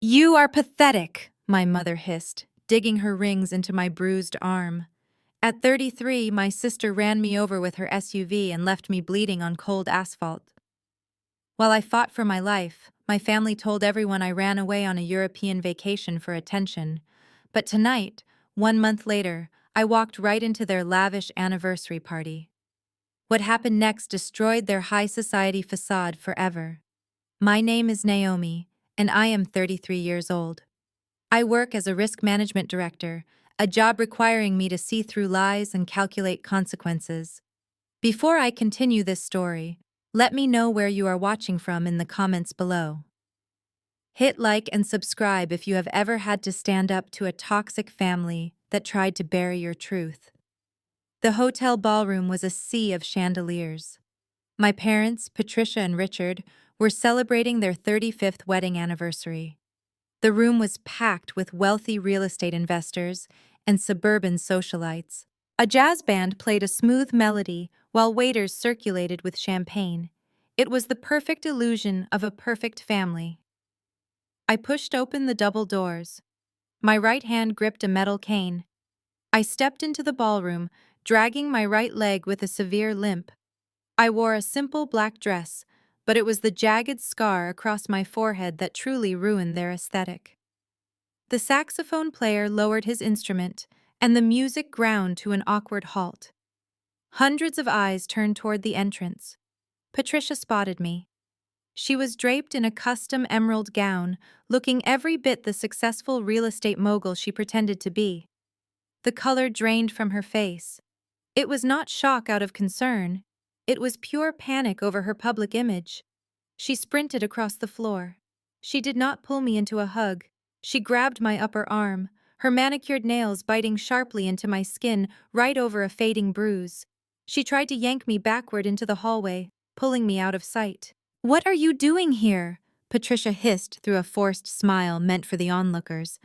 "You are pathetic," my mother hissed, digging her rings into my bruised arm. At 33, my sister ran me over with her SUV and left me bleeding on cold asphalt. While I fought for my life, my family told everyone I ran away on a European vacation for attention. But tonight, 1 month later, I walked right into their lavish anniversary party. What happened next destroyed their high society facade forever. My name is Naomi, and I am 33 years old. I work as a risk management director, a job requiring me to see through lies and calculate consequences. Before I continue this story, let me know where you are watching from in the comments below. Hit like and subscribe if you have ever had to stand up to a toxic family that tried to bury your truth. The hotel ballroom was a sea of chandeliers. My parents, Patricia and Richard, were celebrating their 35th wedding anniversary. The room was packed with wealthy real estate investors and suburban socialites. A jazz band played a smooth melody while waiters circulated with champagne. It was the perfect illusion of a perfect family. I pushed open the double doors. My right hand gripped a metal cane. I stepped into the ballroom, dragging my right leg with a severe limp. I wore a simple black dress, but it was the jagged scar across my forehead that truly ruined their aesthetic. The saxophone player lowered his instrument, and the music ground to an awkward halt. Hundreds of eyes turned toward the entrance. Patricia spotted me. She was draped in a custom emerald gown, looking every bit the successful real estate mogul she pretended to be. The color drained from her face. It was not shock out of concern. It was pure panic over her public image. She sprinted across the floor. She did not pull me into a hug. She grabbed my upper arm, her manicured nails biting sharply into my skin right over a fading bruise. She tried to yank me backward into the hallway, pulling me out of sight. "What are you doing here?" Patricia hissed through a forced smile meant for the onlookers.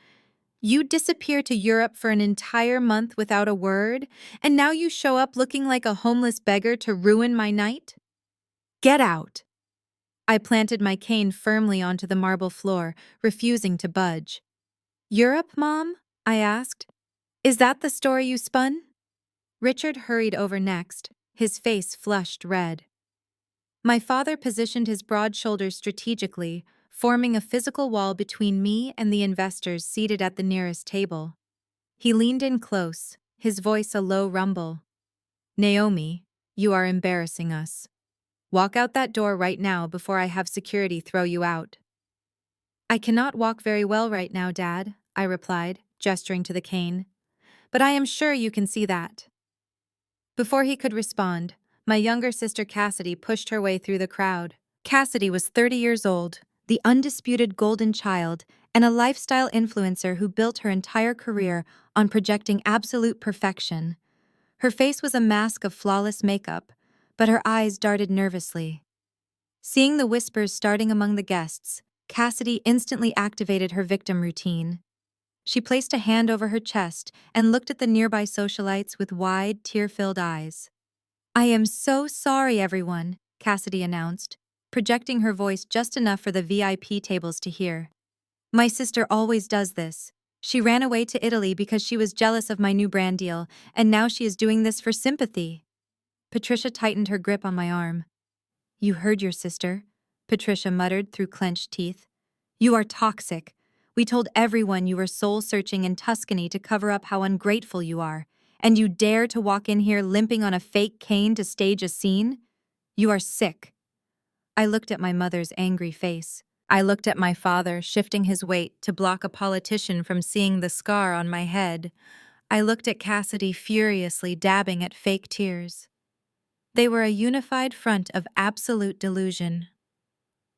"You disappeared to Europe for an entire month without a word, and now you show up looking like a homeless beggar to ruin my night? Get out!" I planted my cane firmly onto the marble floor, refusing to budge. "Europe, Mom?" I asked. "Is that the story you spun?" Richard hurried over next, his face flushed red. My father positioned his broad shoulders strategically, forming a physical wall between me and the investors seated at the nearest table. He leaned in close, his voice a low rumble. "Naomi, you are embarrassing us. Walk out that door right now before I have security throw you out." "I cannot walk very well right now, Dad," I replied, gesturing to the cane. "But I am sure you can see that." Before he could respond, my younger sister Cassidy pushed her way through the crowd. Cassidy was 30 years old, the undisputed golden child, and a lifestyle influencer who built her entire career on projecting absolute perfection. Her face was a mask of flawless makeup, but her eyes darted nervously. Seeing the whispers starting among the guests, Cassidy instantly activated her victim routine. She placed a hand over her chest and looked at the nearby socialites with wide, tear-filled eyes. "I am so sorry, everyone," Cassidy announced, projecting her voice just enough for the VIP tables to hear. "My sister always does this. She ran away to Italy because she was jealous of my new brand deal, and now she is doing this for sympathy." Patricia tightened her grip on my arm. "You heard your sister," Patricia muttered through clenched teeth. "You are toxic. We told everyone you were soul-searching in Tuscany to cover up how ungrateful you are, and you dare to walk in here limping on a fake cane to stage a scene? You are sick." I looked at my mother's angry face. I looked at my father, shifting his weight to block a politician from seeing the scar on my head. I looked at Cassidy furiously dabbing at fake tears. They were a unified front of absolute delusion.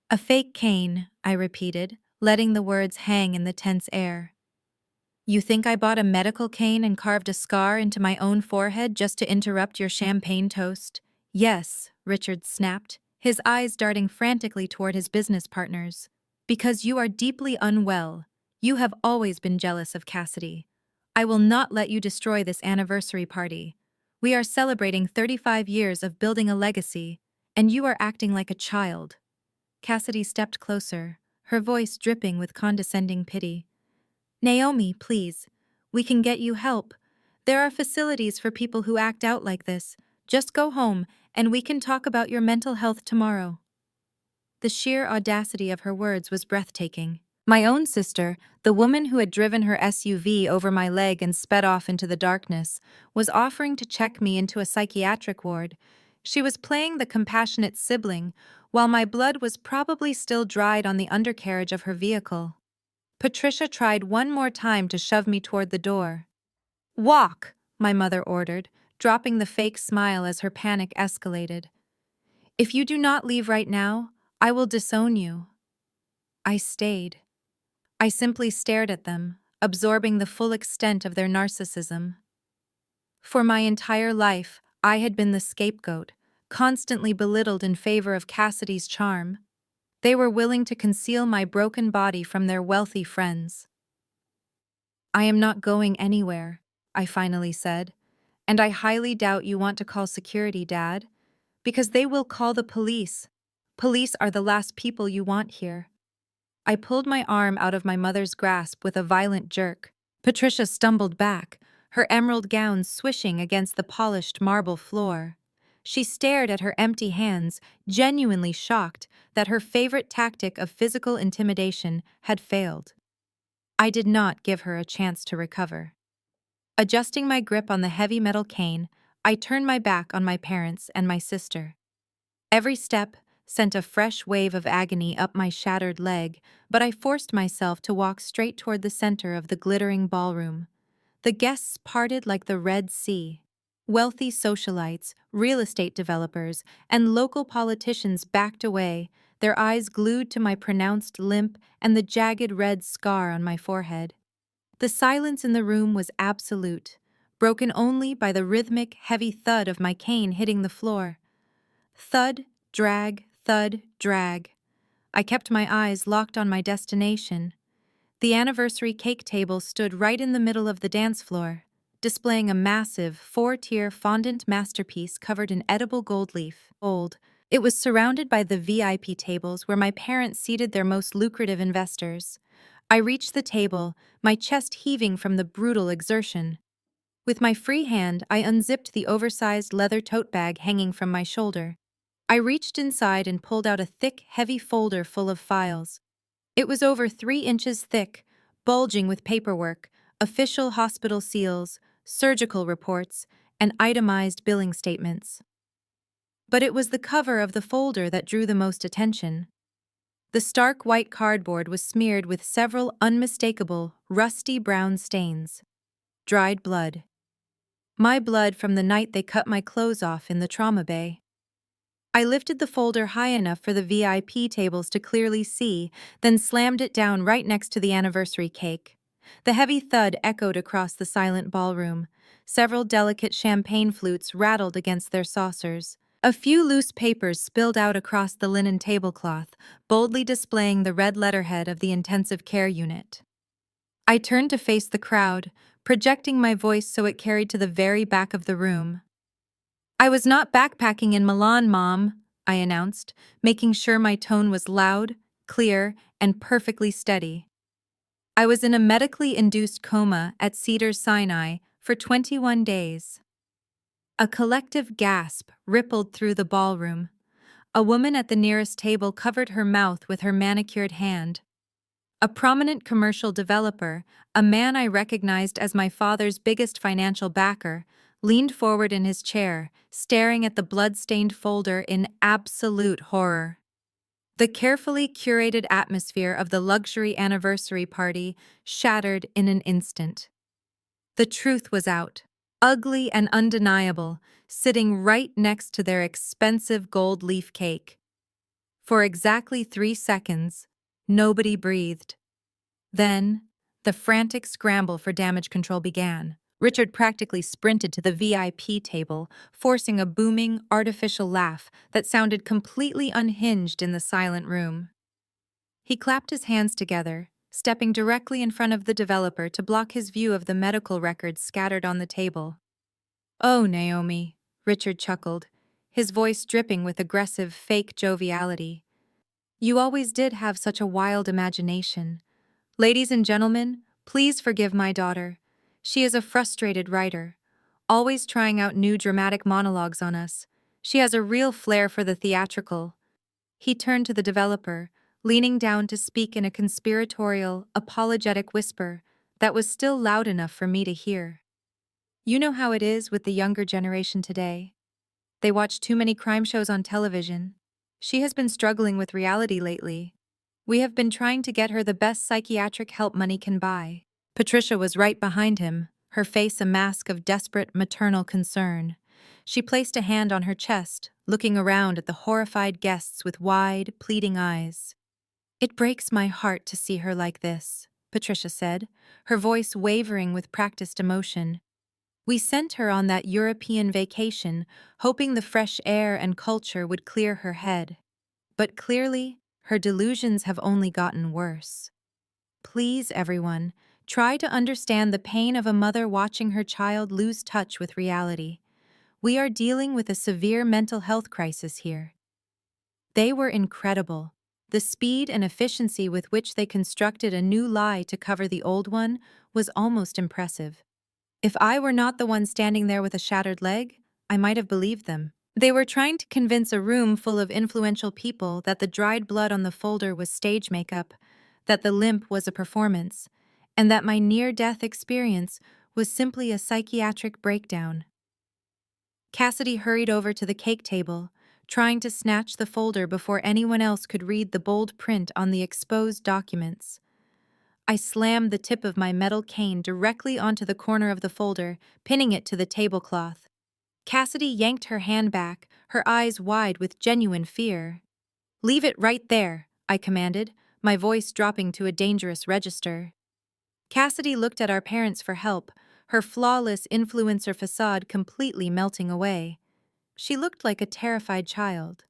"A fake cane," I repeated, letting the words hang in the tense air. "You think I bought a medical cane and carved a scar into my own forehead just to interrupt your champagne toast?" "Yes," Richard snapped, his eyes darting frantically toward his business partners. "Because you are deeply unwell. You have always been jealous of Cassidy. I will not let you destroy this anniversary party. We are celebrating 35 years of building a legacy, and you are acting like a child." Cassidy stepped closer, her voice dripping with condescending pity. "Naomi, please. We can get you help. There are facilities for people who act out like this. Just go home, and we can talk about your mental health tomorrow." The sheer audacity of her words was breathtaking. My own sister, the woman who had driven her SUV over my leg and sped off into the darkness, was offering to check me into a psychiatric ward. She was playing the compassionate sibling, while my blood was probably still dried on the undercarriage of her vehicle. Patricia tried one more time to shove me toward the door. "Walk," my mother ordered, dropping the fake smile as her panic escalated. "If you do not leave right now, I will disown you." I stayed. I simply stared at them, absorbing the full extent of their narcissism. For my entire life, I had been the scapegoat, constantly belittled in favor of Cassidy's charm. They were willing to conceal my broken body from their wealthy friends. "I am not going anywhere," I finally said, "and I highly doubt you want to call security, Dad, because they will call the police. Police are the last people you want here." I pulled my arm out of my mother's grasp with a violent jerk. Patricia stumbled back, her emerald gown swishing against the polished marble floor. She stared at her empty hands, genuinely shocked that her favorite tactic of physical intimidation had failed. I did not give her a chance to recover. Adjusting my grip on the heavy metal cane, I turned my back on my parents and my sister. Every step sent a fresh wave of agony up my shattered leg, but I forced myself to walk straight toward the center of the glittering ballroom. The guests parted like the Red Sea. Wealthy socialites, real estate developers, and local politicians backed away, their eyes glued to my pronounced limp and the jagged red scar on my forehead. The silence in the room was absolute, broken only by the rhythmic, heavy thud of my cane hitting the floor. Thud, drag, thud, drag. I kept my eyes locked on my destination. The anniversary cake table stood right in the middle of the dance floor, displaying a massive, four-tier fondant masterpiece covered in edible gold leaf. It was surrounded by the VIP tables where my parents seated their most lucrative investors. I reached the table, my chest heaving from the brutal exertion. With my free hand, I unzipped the oversized leather tote bag hanging from my shoulder. I reached inside and pulled out a thick, heavy folder full of files. It was over 3 inches thick, bulging with paperwork, official hospital seals, surgical reports, and itemized billing statements. But it was the cover of the folder that drew the most attention. The stark white cardboard was smeared with several unmistakable, rusty brown stains. Dried blood. My blood from the night they cut my clothes off in the trauma bay. I lifted the folder high enough for the VIP tables to clearly see, then slammed it down right next to the anniversary cake. The heavy thud echoed across the silent ballroom. Several delicate champagne flutes rattled against their saucers. A few loose papers spilled out across the linen tablecloth, boldly displaying the red letterhead of the intensive care unit. I turned to face the crowd, projecting my voice so it carried to the very back of the room. "I was not backpacking in Milan, Mom," I announced, making sure my tone was loud, clear, and perfectly steady. "I was in a medically induced coma at Cedars-Sinai for 21 days. A collective gasp rippled through the ballroom. A woman at the nearest table covered her mouth with her manicured hand. A prominent commercial developer, a man I recognized as my father's biggest financial backer, leaned forward in his chair, staring at the blood-stained folder in absolute horror. The carefully curated atmosphere of the luxury anniversary party shattered in an instant. The truth was out, ugly and undeniable, sitting right next to their expensive gold leaf cake. For exactly 3 seconds, nobody breathed. Then, the frantic scramble for damage control began. Richard practically sprinted to the VIP table, forcing a booming, artificial laugh that sounded completely unhinged in the silent room. He clapped his hands together, stepping directly in front of the developer to block his view of the medical records scattered on the table. "Oh, Naomi," Richard chuckled, his voice dripping with aggressive, fake joviality. You always did have such a wild imagination. Ladies and gentlemen, please forgive my daughter. She is a frustrated writer, always trying out new dramatic monologues on us. She has a real flair for the theatrical. He turned to the developer, leaning down to speak in a conspiratorial, apologetic whisper that was still loud enough for me to hear. You know how it is with the younger generation today. They watch too many crime shows on television. She has been struggling with reality lately. We have been trying to get her the best psychiatric help money can buy. Patricia was right behind him, her face a mask of desperate maternal concern. She placed a hand on her chest, looking around at the horrified guests with wide, pleading eyes. "It breaks my heart to see her like this," Patricia said, her voice wavering with practiced emotion. "We sent her on that European vacation, hoping the fresh air and culture would clear her head. But clearly, her delusions have only gotten worse. Please, everyone, try to understand the pain of a mother watching her child lose touch with reality. We are dealing with a severe mental health crisis here." They were incredible. The speed and efficiency with which they constructed a new lie to cover the old one was almost impressive. If I were not the one standing there with a shattered leg, I might have believed them. They were trying to convince a room full of influential people that the dried blood on the folder was stage makeup, that the limp was a performance, and that my near-death experience was simply a psychiatric breakdown. Cassidy hurried over to the cake table, trying to snatch the folder before anyone else could read the bold print on the exposed documents. I slammed the tip of my metal cane directly onto the corner of the folder, pinning it to the tablecloth. Cassidy yanked her hand back, her eyes wide with genuine fear. "Leave it right there," I commanded, my voice dropping to a dangerous register. Cassidy looked at our parents for help, her flawless influencer facade completely melting away. She looked like a terrified child.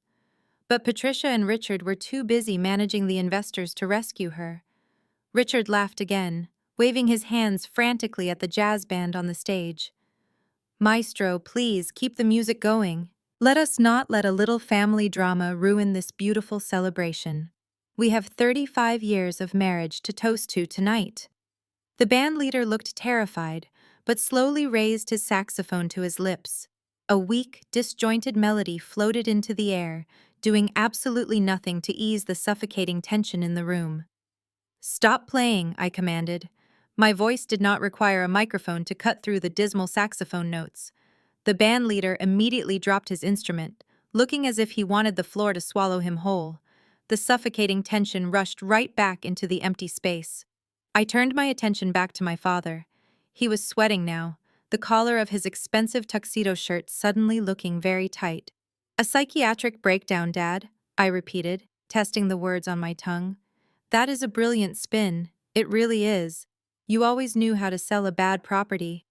But Patricia and Richard were too busy managing the investors to rescue her. Richard laughed again, waving his hands frantically at the jazz band on the stage. "Maestro, please keep the music going. Let us not let a little family drama ruin this beautiful celebration. We have 35 years of marriage to toast to tonight." The band leader looked terrified, but slowly raised his saxophone to his lips. A weak, disjointed melody floated into the air, doing absolutely nothing to ease the suffocating tension in the room. "Stop playing," I commanded. My voice did not require a microphone to cut through the dismal saxophone notes. The band leader immediately dropped his instrument, looking as if he wanted the floor to swallow him whole. The suffocating tension rushed right back into the empty space. I turned my attention back to my father. He was sweating now, the collar of his expensive tuxedo shirt suddenly looking very tight. "A psychiatric breakdown, Dad," I repeated, testing the words on my tongue. "That is a brilliant spin, it really is. You always knew how to sell a bad property.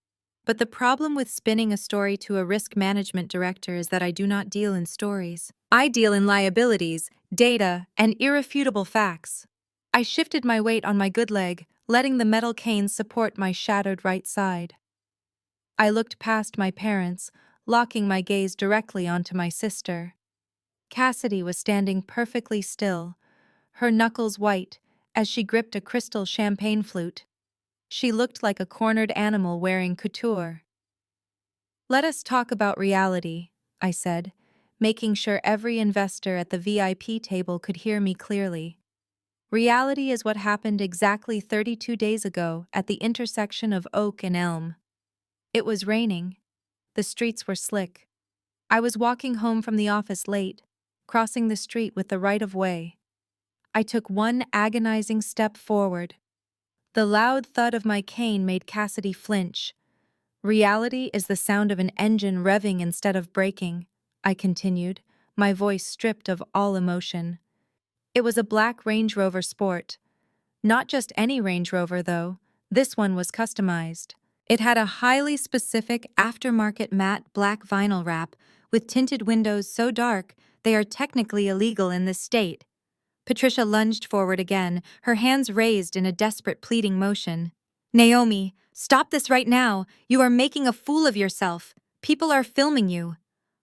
But the problem with spinning a story to a risk management director is that I do not deal in stories. I deal in liabilities, data, and irrefutable facts." I shifted my weight on my good leg, letting the metal cane support my shattered right side. I looked past my parents, locking my gaze directly onto my sister. Cassidy was standing perfectly still, her knuckles white, as she gripped a crystal champagne flute. She looked like a cornered animal wearing couture. "Let us talk about reality," I said, making sure every investor at the VIP table could hear me clearly. "Reality is what happened exactly 32 days ago at the intersection of Oak and Elm. It was raining. The streets were slick. I was walking home from the office late, crossing the street with the right-of-way. I took one agonizing step forward. The loud thud of my cane made Cassidy flinch. Reality is the sound of an engine revving instead of braking," I continued, my voice stripped of all emotion. It was a black Range Rover Sport. Not just any Range Rover, though. This one was customized. It had a highly specific aftermarket matte black vinyl wrap with tinted windows so dark they are technically illegal in this state. Patricia lunged forward again, her hands raised in a desperate pleading motion. "Naomi, stop this right now. You are making a fool of yourself. People are filming you."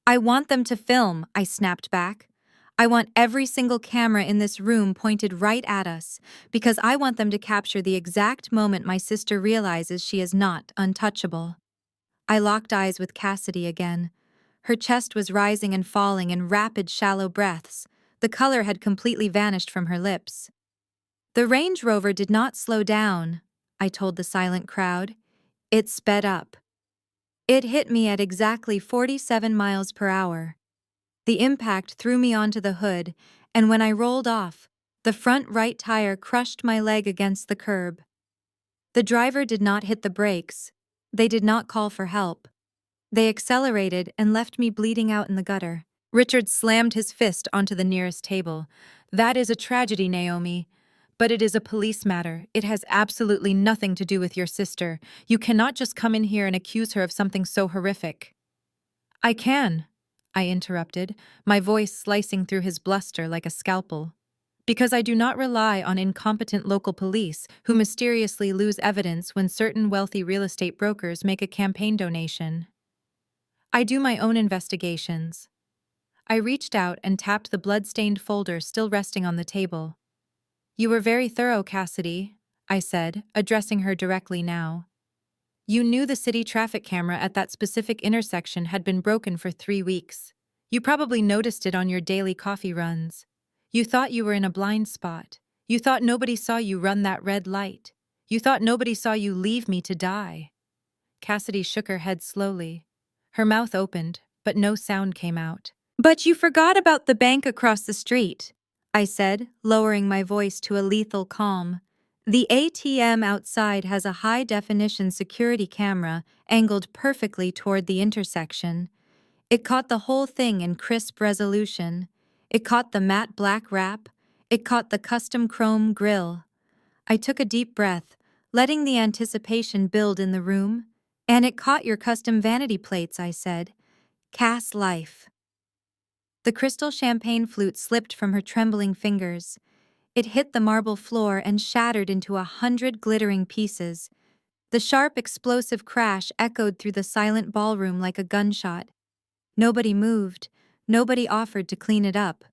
"I want them to film," I snapped back. I want every single camera in this room pointed right at us, because I want them to capture the exact moment my sister realizes she is not untouchable. I locked eyes with Cassidy again. Her chest was rising and falling in rapid, shallow breaths. The color had completely vanished from her lips. The Range Rover did not slow down, I told the silent crowd. It sped up. It hit me at exactly 47 miles per hour. The impact threw me onto the hood, and when I rolled off, the front right tire crushed my leg against the curb. The driver did not hit the brakes. They did not call for help. They accelerated and left me bleeding out in the gutter. Richard slammed his fist onto the nearest table. That is a tragedy, Naomi. But it is a police matter. It has absolutely nothing to do with your sister. You cannot just come in here and accuse her of something so horrific. I can, I interrupted, my voice slicing through his bluster like a scalpel. Because I do not rely on incompetent local police who mysteriously lose evidence when certain wealthy real estate brokers make a campaign donation. I do my own investigations. I reached out and tapped the blood-stained folder still resting on the table. You were very thorough, Cassidy, I said, addressing her directly now. You knew the city traffic camera at that specific intersection had been broken for 3 weeks. You probably noticed it on your daily coffee runs. You thought you were in a blind spot. You thought nobody saw you run that red light. You thought nobody saw you leave me to die. Cassidy shook her head slowly. Her mouth opened, but no sound came out. But you forgot about the bank across the street, I said, lowering my voice to a lethal calm. The ATM outside has a high-definition security camera angled perfectly toward the intersection. It caught the whole thing in crisp resolution. It caught the matte black wrap. It caught the custom chrome grille. I took a deep breath, letting the anticipation build in the room. And it caught your custom vanity plates, I said. Cass Life. The crystal champagne flute slipped from her trembling fingers. It hit the marble floor and shattered into 100 glittering pieces. The sharp, explosive crash echoed through the silent ballroom like a gunshot. Nobody moved. Nobody offered to clean it up.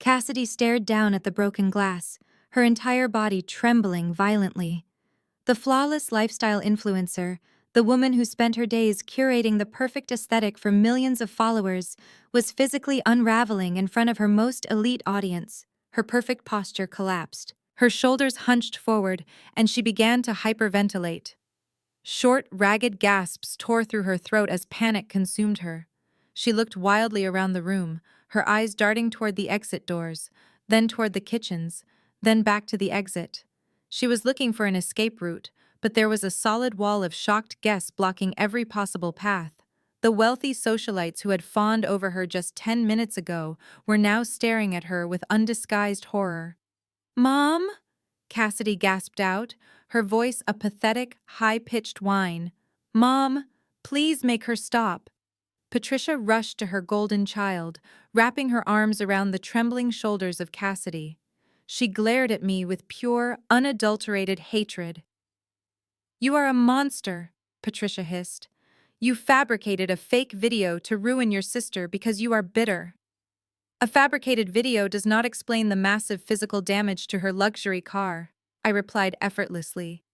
Cassidy stared down at the broken glass, her entire body trembling violently. The flawless lifestyle influencer, the woman who spent her days curating the perfect aesthetic for millions of followers, was physically unraveling in front of her most elite audience. Her perfect posture collapsed. Her shoulders hunched forward, and she began to hyperventilate. Short, ragged gasps tore through her throat as panic consumed her. She looked wildly around the room, her eyes darting toward the exit doors, then toward the kitchens, then back to the exit. She was looking for an escape route, but there was a solid wall of shocked guests blocking every possible path. The wealthy socialites who had fawned over her just 10 minutes ago were now staring at her with undisguised horror. "Mom?" Cassidy gasped out, her voice a pathetic, high-pitched whine. "Mom, please make her stop." Patricia rushed to her golden child, wrapping her arms around the trembling shoulders of Cassidy. She glared at me with pure, unadulterated hatred. "You are a monster," Patricia hissed. "You fabricated a fake video to ruin your sister because you are bitter." "A fabricated video does not explain the massive physical damage to her luxury car," I replied effortlessly.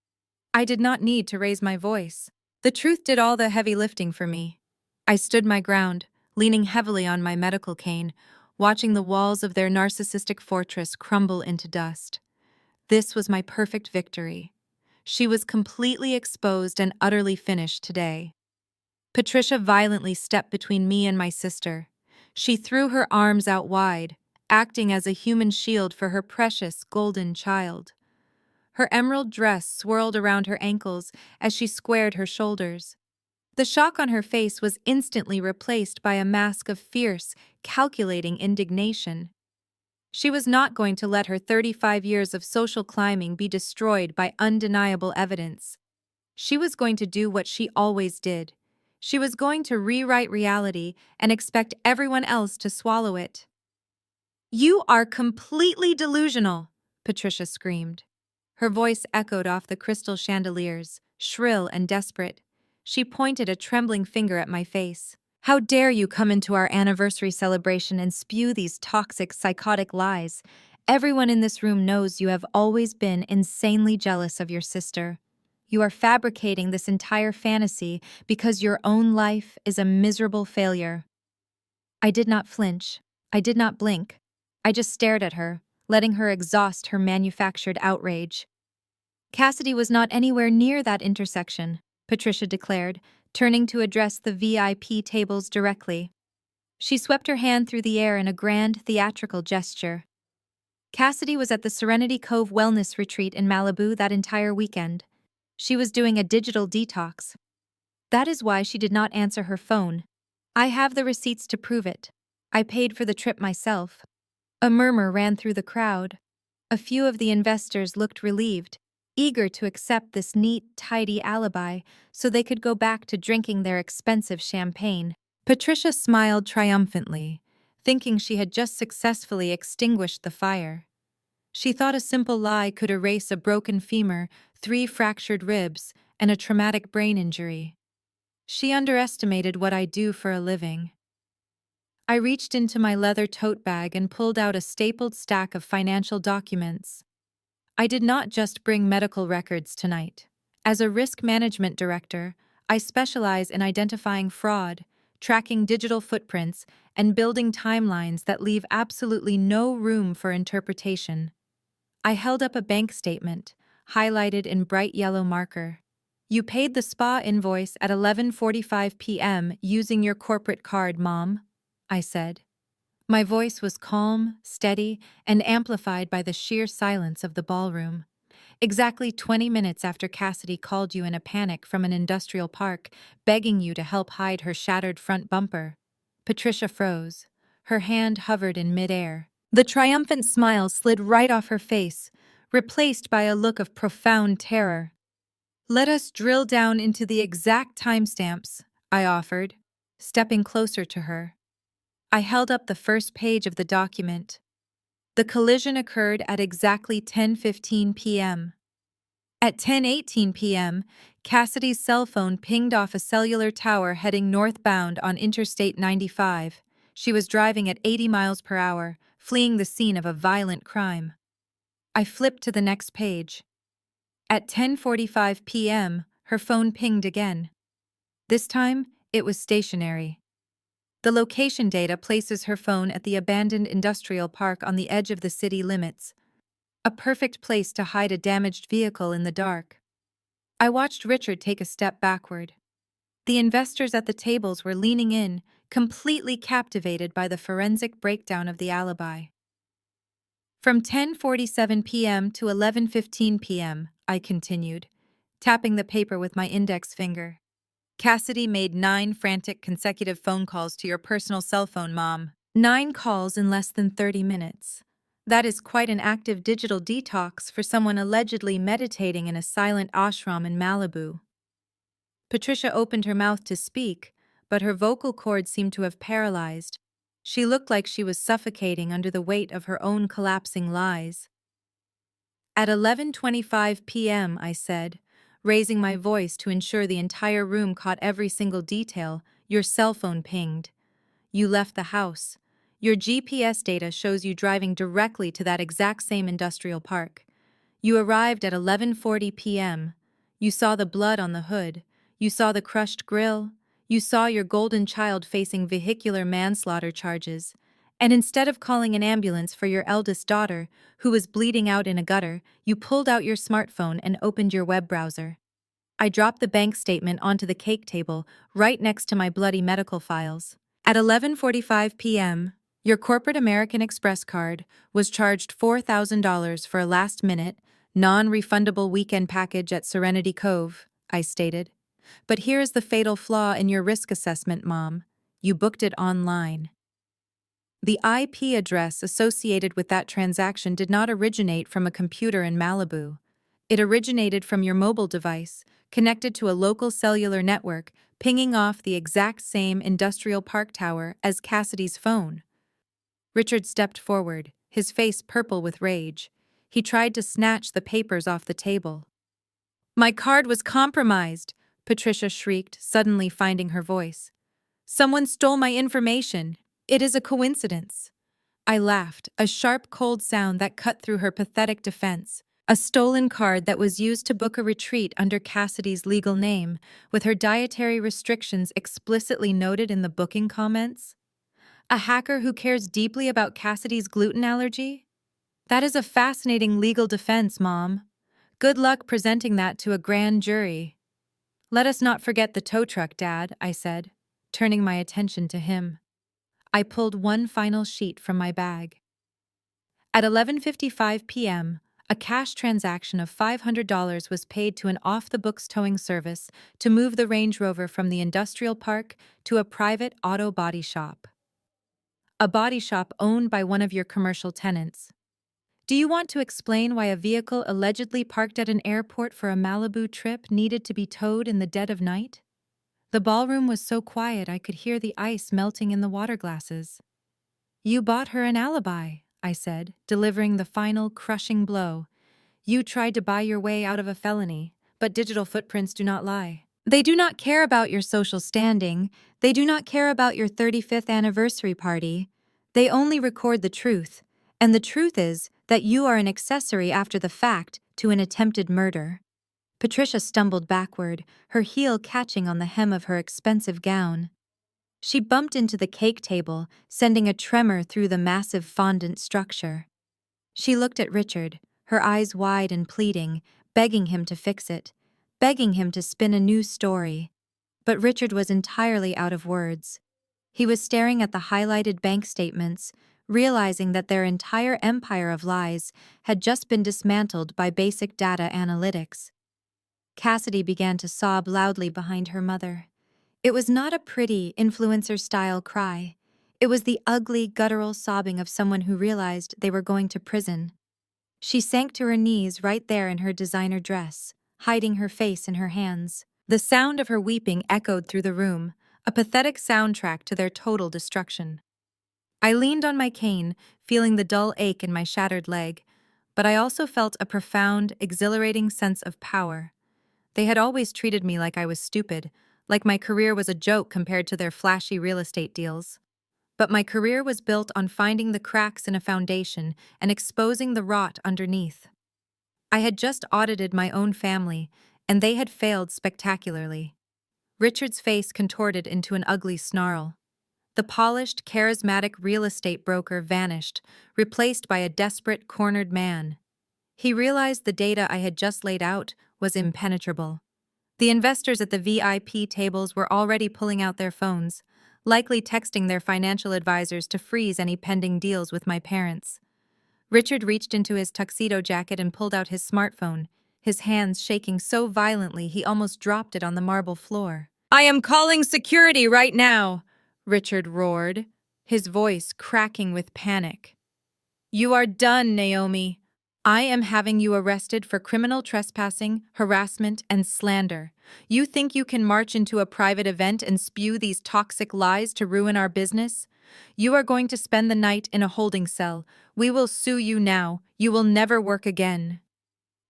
I did not need to raise my voice. The truth did all the heavy lifting for me. I stood my ground, leaning heavily on my medical cane, watching the walls of their narcissistic fortress crumble into dust. This was my perfect victory. She was completely exposed and utterly finished today. Patricia violently stepped between me and my sister. She threw her arms out wide, acting as a human shield for her precious golden child. Her emerald dress swirled around her ankles as she squared her shoulders. The shock on her face was instantly replaced by a mask of fierce, calculating indignation. She was not going to let her 35 years of social climbing be destroyed by undeniable evidence. She was going to do what she always did. She was going to rewrite reality and expect everyone else to swallow it. "You are completely delusional," Patricia screamed. Her voice echoed off the crystal chandeliers, shrill and desperate. She pointed a trembling finger at my face. How dare you come into our anniversary celebration and spew these toxic, psychotic lies? Everyone in this room knows you have always been insanely jealous of your sister. You are fabricating this entire fantasy because your own life is a miserable failure. I did not flinch. I did not blink. I just stared at her, letting her exhaust her manufactured outrage. Cassidy was not anywhere near that intersection, Patricia declared, turning to address the VIP tables directly. She swept her hand through the air in a grand, theatrical gesture. Cassidy was at the Serenity Cove Wellness Retreat in Malibu that entire weekend. She was doing a digital detox. That is why she did not answer her phone. I have the receipts to prove it. I paid for the trip myself. A murmur ran through the crowd. A few of the investors looked relieved, eager to accept this neat, tidy alibi so they could go back to drinking their expensive champagne. Patricia smiled triumphantly, thinking she had just successfully extinguished the fire. She thought a simple lie could erase a broken femur, 3 fractured ribs, and a traumatic brain injury. She underestimated what I do for a living. I reached into my leather tote bag and pulled out a stapled stack of financial documents. I did not just bring medical records tonight. As a risk management director, I specialize in identifying fraud, tracking digital footprints, and building timelines that leave absolutely no room for interpretation. I held up a bank statement, highlighted in bright yellow marker. You paid the spa invoice at 11:45 p.m. using your corporate card, Mom, I said. My voice was calm, steady, and amplified by the sheer silence of the ballroom. Exactly 20 minutes after Cassidy called you in a panic from an industrial park, begging you to help hide her shattered front bumper. Patricia froze. Her hand hovered in midair. The triumphant smile slid right off her face, replaced by a look of profound terror. Let us drill down into the exact timestamps, I offered, stepping closer to her. I held up the first page of the document. The collision occurred at exactly 10:15 p.m. At 10:18 p.m., Cassidy's cell phone pinged off a cellular tower heading northbound on Interstate 95. She was driving at 80 miles per hour, fleeing the scene of a violent crime. I flipped to the next page. At 10:45 p.m., her phone pinged again. This time, it was stationary. The location data places her phone at the abandoned industrial park on the edge of the city limits, a perfect place to hide a damaged vehicle in the dark. I watched Richard take a step backward. The investors at the tables were leaning in, completely captivated by the forensic breakdown of the alibi. From 10:47 p.m. to 11:15 p.m., I continued, tapping the paper with my index finger. Cassidy made 9 frantic consecutive phone calls to your personal cell phone, Mom. 9 calls in less than 30 minutes. That is quite an active digital detox for someone allegedly meditating in a silent ashram in Malibu. Patricia opened her mouth to speak, but her vocal cords seemed to have paralyzed. She looked like she was suffocating under the weight of her own collapsing lies. At 11:25 p.m., I said, raising my voice to ensure the entire room caught every single detail, your cell phone pinged. You left the house. Your GPS data shows you driving directly to that exact same industrial park. You arrived at 11:40 p.m. You saw the blood on the hood. You saw the crushed grill. You saw your golden child facing vehicular manslaughter charges. And instead of calling an ambulance for your eldest daughter, who was bleeding out in a gutter, you pulled out your smartphone and opened your web browser. I dropped the bank statement onto the cake table, right next to my bloody medical files. At 11:45 p.m., your corporate American Express card was charged $4,000 for a last-minute, non-refundable weekend package at Serenity Cove, I stated. But here is the fatal flaw in your risk assessment, Mom. You booked it online. The IP address associated with that transaction did not originate from a computer in Malibu. It originated from your mobile device, connected to a local cellular network, pinging off the exact same industrial park tower as Cassidy's phone. Richard stepped forward, his face purple with rage. He tried to snatch the papers off the table. My card was compromised, Patricia shrieked, suddenly finding her voice. Someone stole my information. It is a coincidence. I laughed, a sharp, cold sound that cut through her pathetic defense. A stolen card that was used to book a retreat under Cassidy's legal name, with her dietary restrictions explicitly noted in the booking comments? A hacker who cares deeply about Cassidy's gluten allergy? That is a fascinating legal defense, Mom. Good luck presenting that to a grand jury. Let us not forget the tow truck, Dad, I said, turning my attention to him. I pulled one final sheet from my bag. At 11:55 p.m., a cash transaction of $500 was paid to an off-the-books towing service to move the Range Rover from the industrial park to a private auto body shop. A body shop owned by one of your commercial tenants. Do you want to explain why a vehicle allegedly parked at an airport for a Malibu trip needed to be towed in the dead of night? The ballroom was so quiet I could hear the ice melting in the water glasses. You bought her an alibi, I said, delivering the final crushing blow. You tried to buy your way out of a felony, but digital footprints do not lie. They do not care about your social standing. They do not care about your 35th anniversary party. They only record the truth. And the truth is that you are an accessory after the fact to an attempted murder. Patricia stumbled backward, her heel catching on the hem of her expensive gown. She bumped into the cake table, sending a tremor through the massive fondant structure. She looked at Richard, her eyes wide and pleading, begging him to fix it, begging him to spin a new story. But Richard was entirely out of words. He was staring at the highlighted bank statements, realizing that their entire empire of lies had just been dismantled by basic data analytics. Cassidy began to sob loudly behind her mother. It was not a pretty, influencer-style cry. It was the ugly, guttural sobbing of someone who realized they were going to prison. She sank to her knees right there in her designer dress, hiding her face in her hands. The sound of her weeping echoed through the room, a pathetic soundtrack to their total destruction. I leaned on my cane, feeling the dull ache in my shattered leg, but I also felt a profound, exhilarating sense of power. They had always treated me like I was stupid, like my career was a joke compared to their flashy real estate deals. But my career was built on finding the cracks in a foundation and exposing the rot underneath. I had just audited my own family, and they had failed spectacularly. Richard's face contorted into an ugly snarl. The polished, charismatic real estate broker vanished, replaced by a desperate, cornered man. He realized the data I had just laid out was impenetrable. The investors at the VIP tables were already pulling out their phones, likely texting their financial advisors to freeze any pending deals with my parents. Richard reached into his tuxedo jacket and pulled out his smartphone, his hands shaking so violently he almost dropped it on the marble floor. "I am calling security right now," Richard roared, his voice cracking with panic. "You are done, Naomi. I am having you arrested for criminal trespassing, harassment, and slander. You think you can march into a private event and spew these toxic lies to ruin our business? You are going to spend the night in a holding cell. We will sue you now. You will never work again."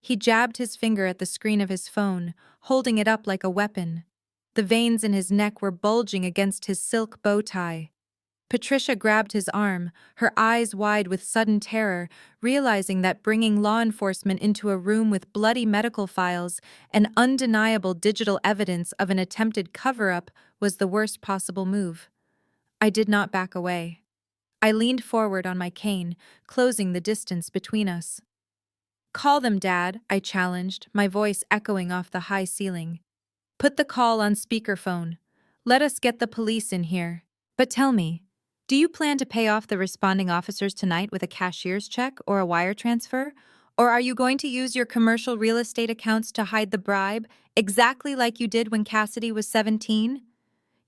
He jabbed his finger at the screen of his phone, holding it up like a weapon. The veins in his neck were bulging against his silk bow tie. Patricia grabbed his arm, her eyes wide with sudden terror, realizing that bringing law enforcement into a room with bloody medical files and undeniable digital evidence of an attempted cover-up was the worst possible move. I did not back away. I leaned forward on my cane, closing the distance between us. "Call them, Dad," I challenged, my voice echoing off the high ceiling. "Put the call on speakerphone. Let us get the police in here. But tell me, do you plan to pay off the responding officers tonight with a cashier's check or a wire transfer? Or are you going to use your commercial real estate accounts to hide the bribe, exactly like you did when Cassidy was 17?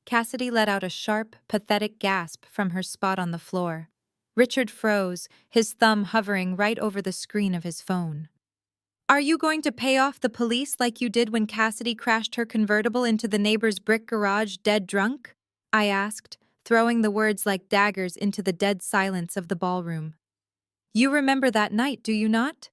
Cassidy let out a sharp, pathetic gasp from her spot on the floor. Richard froze, his thumb hovering right over the screen of his phone. "Are you going to pay off the police like you did when Cassidy crashed her convertible into the neighbor's brick garage dead drunk?" I asked, throwing the words like daggers into the dead silence of the ballroom. "You remember that night, do you not?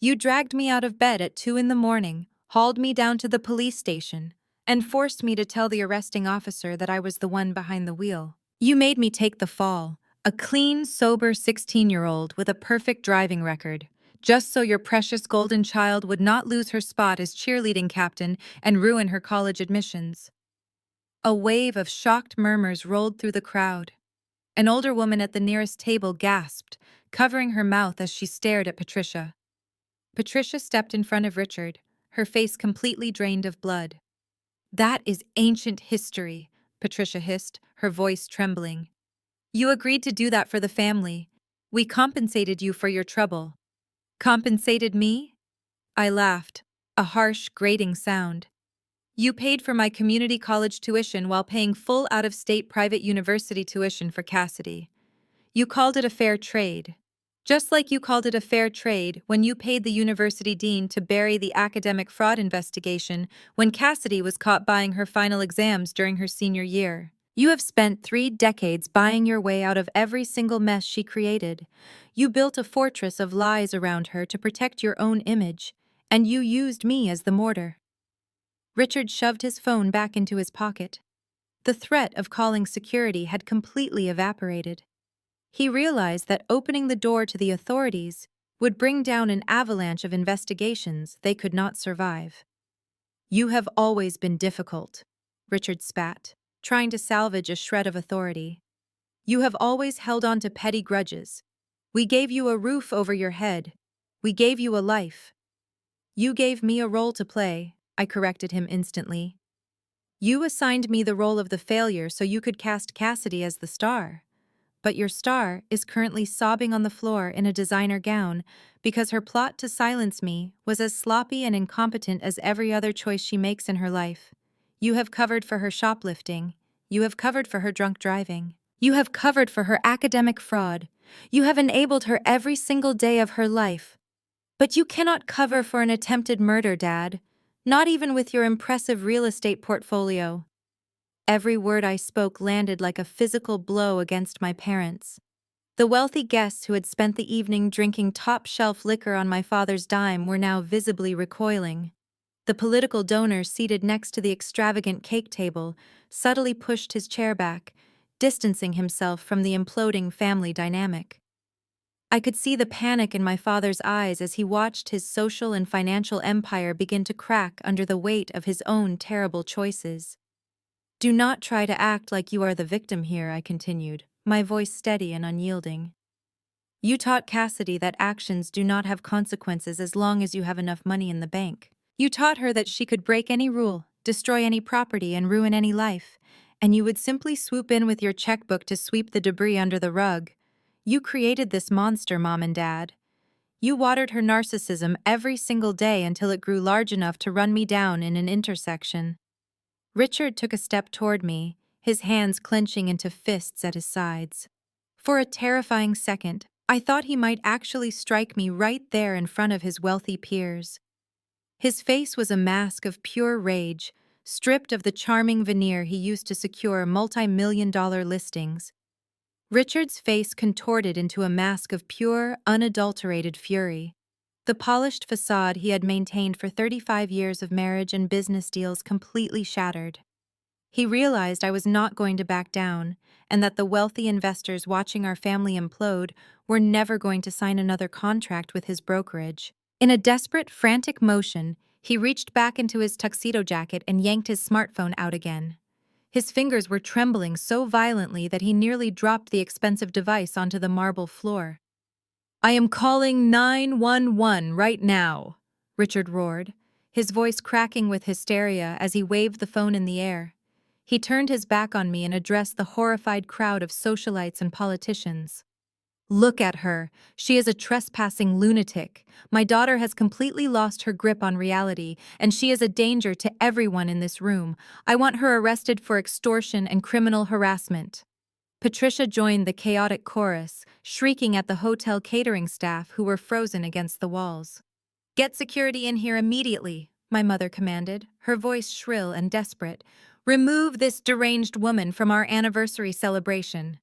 You dragged me out of bed at 2 in the morning, hauled me down to the police station, and forced me to tell the arresting officer that I was the one behind the wheel. You made me take the fall, a clean, sober 16-year-old with a perfect driving record, just so your precious golden child would not lose her spot as cheerleading captain and ruin her college admissions. A wave of shocked murmurs rolled through the crowd. An older woman at the nearest table gasped, covering her mouth as she stared at Patricia. Patricia stepped in front of Richard, her face completely drained of blood. "That is ancient history," Patricia hissed, her voice trembling. "You agreed to do that for the family. We compensated you for your trouble." "Compensated me?" I laughed, a harsh, grating sound. "You paid for my community college tuition while paying full out-of-state private university tuition for Cassidy. You called it a fair trade. Just like you called it a fair trade when you paid the university dean to bury the academic fraud investigation when Cassidy was caught buying her final exams during her senior year. You have spent 3 decades buying your way out of every single mess she created. You built a fortress of lies around her to protect your own image, and you used me as the mortar." Richard shoved his phone back into his pocket. The threat of calling security had completely evaporated. He realized that opening the door to the authorities would bring down an avalanche of investigations they could not survive. "You have always been difficult," Richard spat, trying to salvage a shred of authority. "You have always held on to petty grudges. We gave you a roof over your head. We gave you a life." "You gave me a role to play," I corrected him instantly. "You assigned me the role of the failure so you could cast Cassidy as the star. But your star is currently sobbing on the floor in a designer gown because her plot to silence me was as sloppy and incompetent as every other choice she makes in her life. You have covered for her shoplifting. You have covered for her drunk driving. You have covered for her academic fraud. You have enabled her every single day of her life. But you cannot cover for an attempted murder, Dad. Not even with your impressive real estate portfolio." Every word I spoke landed like a physical blow against my parents. The wealthy guests who had spent the evening drinking top-shelf liquor on my father's dime were now visibly recoiling. The political donor seated next to the extravagant cake table subtly pushed his chair back, distancing himself from the imploding family dynamic. I could see the panic in my father's eyes as he watched his social and financial empire begin to crack under the weight of his own terrible choices. "Do not try to act like you are the victim here," I continued, my voice steady and unyielding. "You taught Cassidy that actions do not have consequences as long as you have enough money in the bank. You taught her that she could break any rule, destroy any property, and ruin any life, and you would simply swoop in with your checkbook to sweep the debris under the rug. You created this monster, Mom and Dad. You watered her narcissism every single day until it grew large enough to run me down in an intersection." Richard took a step toward me, his hands clenching into fists at his sides. For a terrifying second, I thought he might actually strike me right there in front of his wealthy peers. His face was a mask of pure rage, stripped of the charming veneer he used to secure multi-million-dollar listings. Richard's face contorted into a mask of pure, unadulterated fury. The polished facade he had maintained for 35 years of marriage and business deals completely shattered. He realized I was not going to back down, and that the wealthy investors watching our family implode were never going to sign another contract with his brokerage. In a desperate, frantic motion, he reached back into his tuxedo jacket and yanked his smartphone out again. His fingers were trembling so violently that he nearly dropped the expensive device onto the marble floor. "I am calling 911 right now," Richard roared, his voice cracking with hysteria as he waved the phone in the air. He turned his back on me and addressed the horrified crowd of socialites and politicians. "Look at her. She is a trespassing lunatic. My daughter has completely lost her grip on reality, and she is a danger to everyone in this room. I want her arrested for extortion and criminal harassment." Patricia joined the chaotic chorus, shrieking at the hotel catering staff who were frozen against the walls. "Get security in here immediately," my mother commanded, her voice shrill and desperate. "Remove this deranged woman from our anniversary celebration."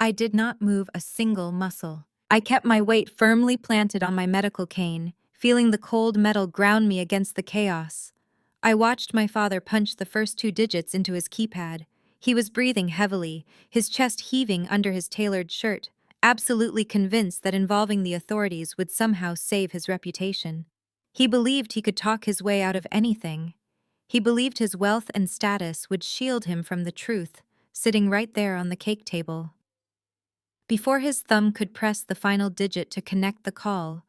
I did not move a single muscle. I kept my weight firmly planted on my medical cane, feeling the cold metal ground me against the chaos. I watched my father punch the first two digits into his keypad. He was breathing heavily, his chest heaving under his tailored shirt, absolutely convinced that involving the authorities would somehow save his reputation. He believed he could talk his way out of anything. He believed his wealth and status would shield him from the truth, sitting right there on the cake table. Before his thumb could press the final digit to connect the call,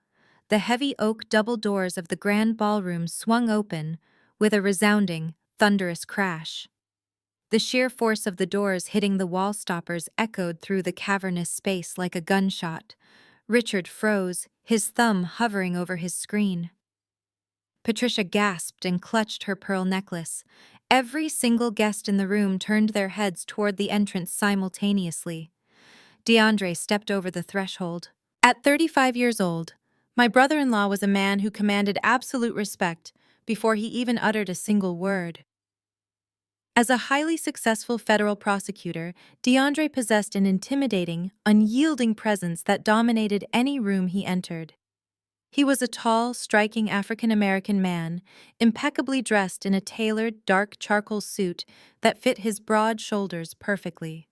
the heavy oak double doors of the grand ballroom swung open with a resounding, thunderous crash. The sheer force of the doors hitting the wall stoppers echoed through the cavernous space like a gunshot. Richard froze, his thumb hovering over his screen. Patricia gasped and clutched her pearl necklace. Every single guest in the room turned their heads toward the entrance simultaneously. DeAndre stepped over the threshold. At 35 years old, my brother-in-law was a man who commanded absolute respect before he even uttered a single word. As a highly successful federal prosecutor, DeAndre possessed an intimidating, unyielding presence that dominated any room he entered. He was a tall, striking African-American man, impeccably dressed in a tailored, dark charcoal suit that fit his broad shoulders perfectly.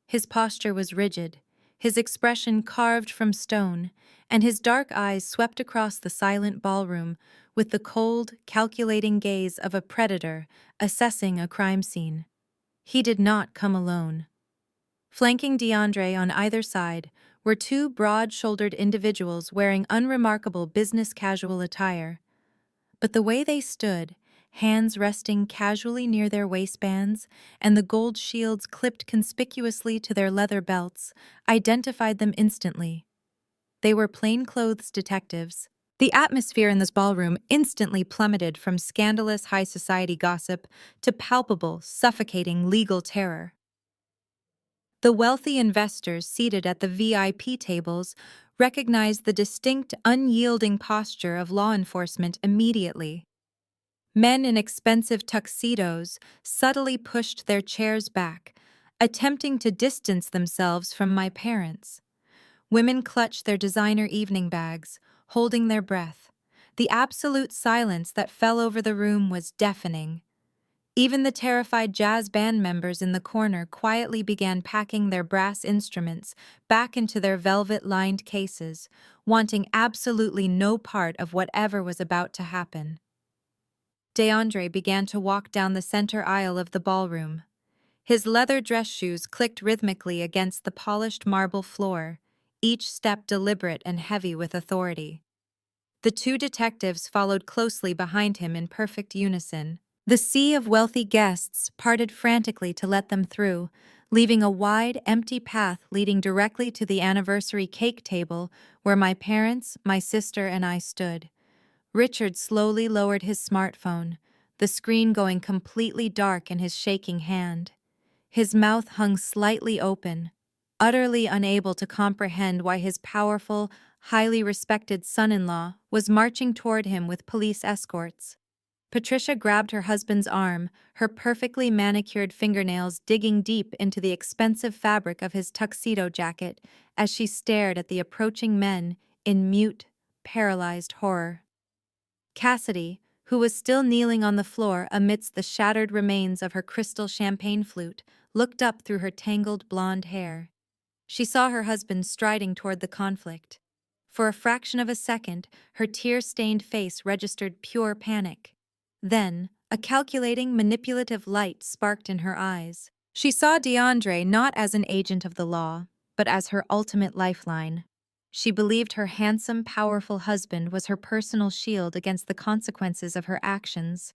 His posture was rigid, his expression carved from stone, and his dark eyes swept across the silent ballroom with the cold, calculating gaze of a predator assessing a crime scene. He did not come alone. Flanking DeAndre on either side were two broad-shouldered individuals wearing unremarkable business casual attire. But the way they stood, hands resting casually near their waistbands and the gold shields clipped conspicuously to their leather belts, identified them instantly. They were plainclothes detectives. The atmosphere in this ballroom instantly plummeted from scandalous high society gossip to palpable, suffocating legal terror. The wealthy investors seated at the VIP tables recognized the distinct, unyielding posture of law enforcement immediately. Men in expensive tuxedos subtly pushed their chairs back, attempting to distance themselves from my parents. Women clutched their designer evening bags, holding their breath. The absolute silence that fell over the room was deafening. Even the terrified jazz band members in the corner quietly began packing their brass instruments back into their velvet-lined cases, wanting absolutely no part of whatever was about to happen. DeAndre began to walk down the center aisle of the ballroom. His leather dress shoes clicked rhythmically against the polished marble floor, each step deliberate and heavy with authority. The two detectives followed closely behind him in perfect unison. The sea of wealthy guests parted frantically to let them through, leaving a wide, empty path leading directly to the anniversary cake table where my parents, my sister, and I stood. Richard slowly lowered his smartphone, the screen going completely dark in his shaking hand. His mouth hung slightly open, utterly unable to comprehend why his powerful, highly respected son-in-law was marching toward him with police escorts. Patricia grabbed her husband's arm, her perfectly manicured fingernails digging deep into the expensive fabric of his tuxedo jacket as she stared at the approaching men in mute, paralyzed horror. Cassidy, who was still kneeling on the floor amidst the shattered remains of her crystal champagne flute, looked up through her tangled blonde hair. She saw her husband striding toward the conflict. For a fraction of a second, her tear-stained face registered pure panic. Then, a calculating, manipulative light sparked in her eyes. She saw DeAndre not as an agent of the law, but as her ultimate lifeline. She believed her handsome, powerful husband was her personal shield against the consequences of her actions.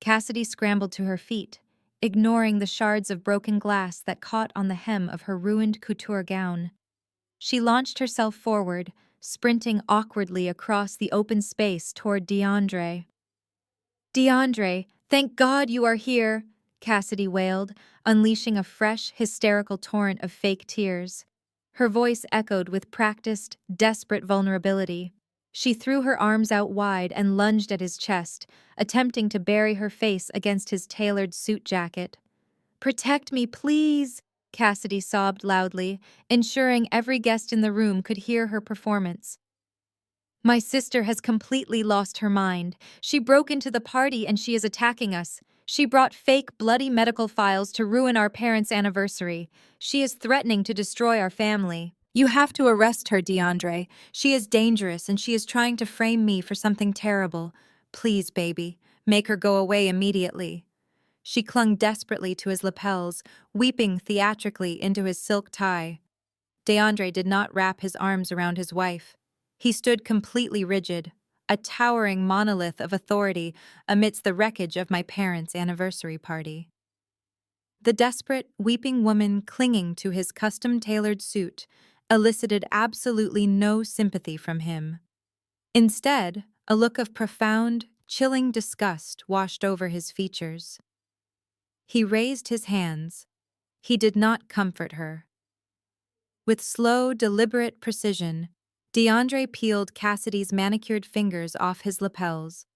Cassidy scrambled to her feet, ignoring the shards of broken glass that caught on the hem of her ruined couture gown. She launched herself forward, sprinting awkwardly across the open space toward DeAndre. "DeAndre, thank God you are here," Cassidy wailed, unleashing a fresh, hysterical torrent of fake tears. Her voice echoed with practiced, desperate vulnerability. She threw her arms out wide and lunged at his chest, attempting to bury her face against his tailored suit jacket. "Protect me, please," Cassidy sobbed loudly, ensuring every guest in the room could hear her performance. My sister has completely lost her mind. She broke into the party and she is attacking us. She brought fake, bloody medical files to ruin our parents' anniversary. She is threatening to destroy our family. You have to arrest her, DeAndre. She is dangerous and she is trying to frame me for something terrible. Please, baby, make her go away immediately. She clung desperately to his lapels, weeping theatrically into his silk tie. DeAndre did not wrap his arms around his wife. He stood completely rigid, a towering monolith of authority amidst the wreckage of my parents' anniversary party. The desperate, weeping woman clinging to his custom-tailored suit elicited absolutely no sympathy from him. Instead, a look of profound, chilling disgust washed over his features. He raised his hands. He did not comfort her. With slow, deliberate precision, DeAndre peeled Cassidy's manicured fingers off his lapels.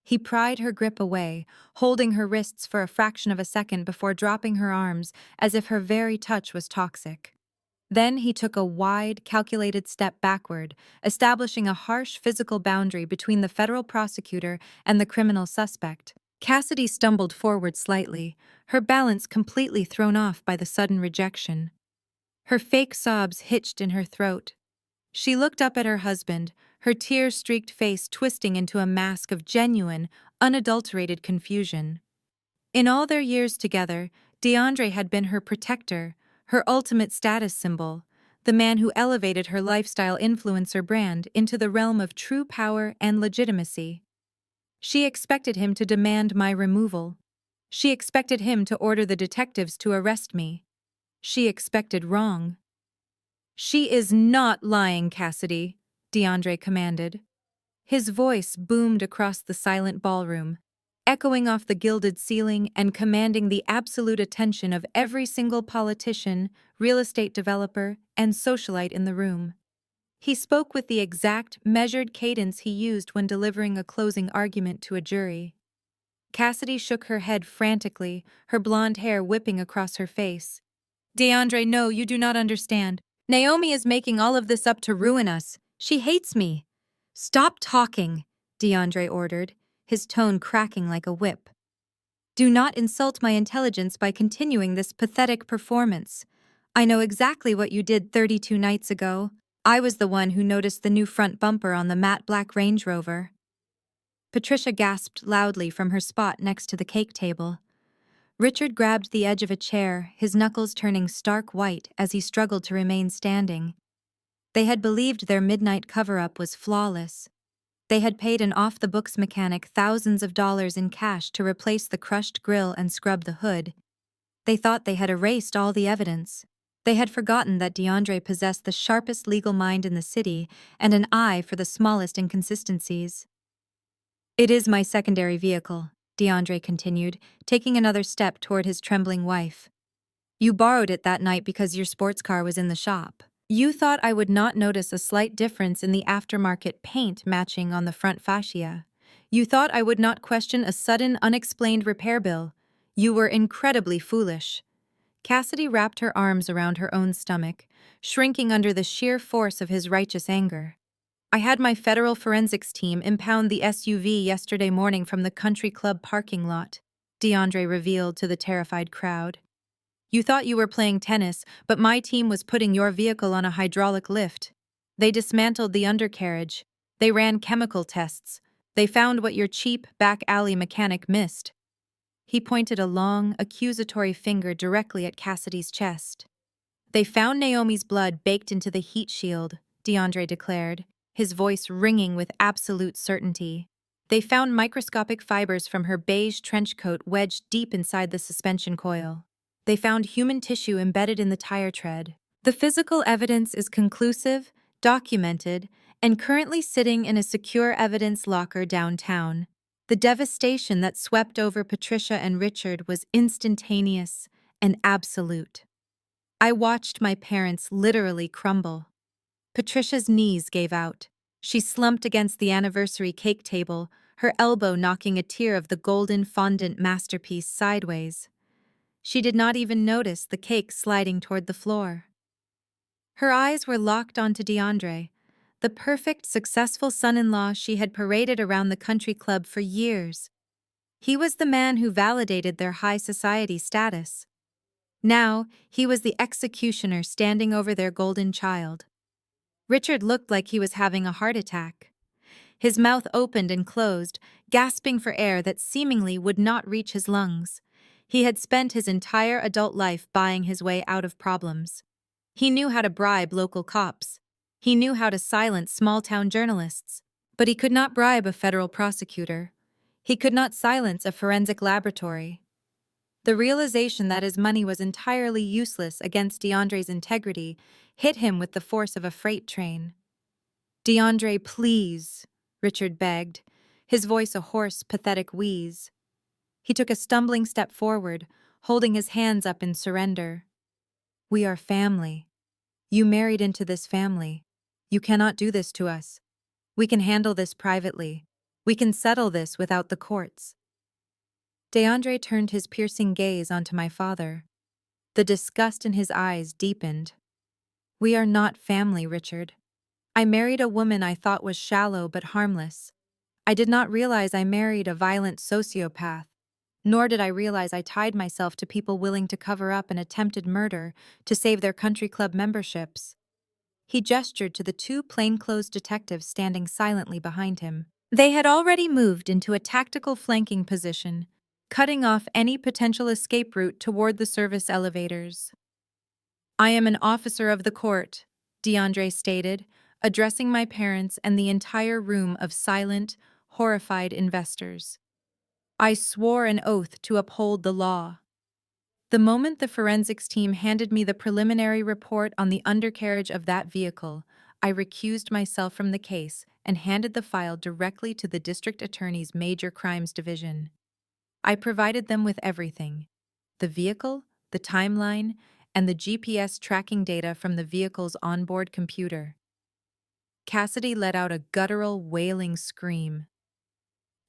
He pried her grip away, holding her wrists for a fraction of a second before dropping her arms as if her very touch was toxic. Then he took a wide, calculated step backward, establishing a harsh physical boundary between the federal prosecutor and the criminal suspect. Cassidy stumbled forward slightly, her balance completely thrown off by the sudden rejection. Her fake sobs hitched in her throat. She looked up at her husband, her tear-streaked face twisting into a mask of genuine, unadulterated confusion. In all their years together, DeAndre had been her protector, her ultimate status symbol, the man who elevated her lifestyle influencer brand into the realm of true power and legitimacy. She expected him to demand my removal. She expected him to order the detectives to arrest me. She expected wrong. "She is not lying, Cassidy," DeAndre commanded. His voice boomed across the silent ballroom, echoing off the gilded ceiling and commanding the absolute attention of every single politician, real estate developer, and socialite in the room. He spoke with the exact, measured cadence he used when delivering a closing argument to a jury. Cassidy shook her head frantically, her blonde hair whipping across her face. "DeAndre, no, you do not understand. Naomi is making all of this up to ruin us. She hates me." "Stop talking," DeAndre ordered, his tone cracking like a whip. "Do not insult my intelligence by continuing this pathetic performance. I know exactly what you did 32 nights ago. I was the one who noticed the new front bumper on the matte black Range Rover." Patricia gasped loudly from her spot next to the cake table. Richard grabbed the edge of a chair, his knuckles turning stark white as he struggled to remain standing. They had believed their midnight cover-up was flawless. They had paid an off-the-books mechanic thousands of dollars in cash to replace the crushed grille and scrub the hood. They thought they had erased all the evidence. They had forgotten that DeAndre possessed the sharpest legal mind in the city and an eye for the smallest inconsistencies. "It is my secondary vehicle," DeAndre continued, taking another step toward his trembling wife. "You borrowed it that night because your sports car was in the shop. You thought I would not notice a slight difference in the aftermarket paint matching on the front fascia. You thought I would not question a sudden, unexplained repair bill. You were incredibly foolish." Cassidy wrapped her arms around her own stomach, shrinking under the sheer force of his righteous anger. "I had my federal forensics team impound the SUV yesterday morning from the country club parking lot," DeAndre revealed to the terrified crowd. "You thought you were playing tennis, but my team was putting your vehicle on a hydraulic lift. They dismantled the undercarriage. They ran chemical tests. They found what your cheap, back-alley mechanic missed." He pointed a long, accusatory finger directly at Cassidy's chest. "They found Naomi's blood baked into the heat shield," DeAndre declared, his voice ringing with absolute certainty. "They found microscopic fibers from her beige trench coat wedged deep inside the suspension coil. They found human tissue embedded in the tire tread. The physical evidence is conclusive, documented, and currently sitting in a secure evidence locker downtown." The devastation that swept over Patricia and Richard was instantaneous and absolute. I watched my parents literally crumble. Patricia's knees gave out. She slumped against the anniversary cake table, her elbow knocking a tier of the golden fondant masterpiece sideways. She did not even notice the cake sliding toward the floor. Her eyes were locked onto DeAndre, the perfect, successful son-in-law she had paraded around the country club for years. He was the man who validated their high society status. Now, he was the executioner standing over their golden child. Richard looked like he was having a heart attack. His mouth opened and closed, gasping for air that seemingly would not reach his lungs. He had spent his entire adult life buying his way out of problems. He knew how to bribe local cops. He knew how to silence small-town journalists. But he could not bribe a federal prosecutor. He could not silence a forensic laboratory. The realization that his money was entirely useless against DeAndre's integrity hit him with the force of a freight train. "DeAndre, please," Richard begged, his voice a hoarse, pathetic wheeze. He took a stumbling step forward, holding his hands up in surrender. "We are family. You married into this family. You cannot do this to us. We can handle this privately. We can settle this without the courts." DeAndre turned his piercing gaze onto my father. The disgust in his eyes deepened. "We are not family, Richard. I married a woman I thought was shallow but harmless. I did not realize I married a violent sociopath, nor did I realize I tied myself to people willing to cover up an attempted murder to save their country club memberships." He gestured to the two plainclothes detectives standing silently behind him. They had already moved into a tactical flanking position, cutting off any potential escape route toward the service elevators. "I am an officer of the court," DeAndre stated, addressing my parents and the entire room of silent, horrified investors. "I swore an oath to uphold the law." The moment the forensics team handed me the preliminary report on the undercarriage of that vehicle, I recused myself from the case and handed the file directly to the district attorney's major crimes division. I provided them with everything: the vehicle, the timeline, and the GPS tracking data from the vehicle's onboard computer. Cassidy let out a guttural, wailing scream.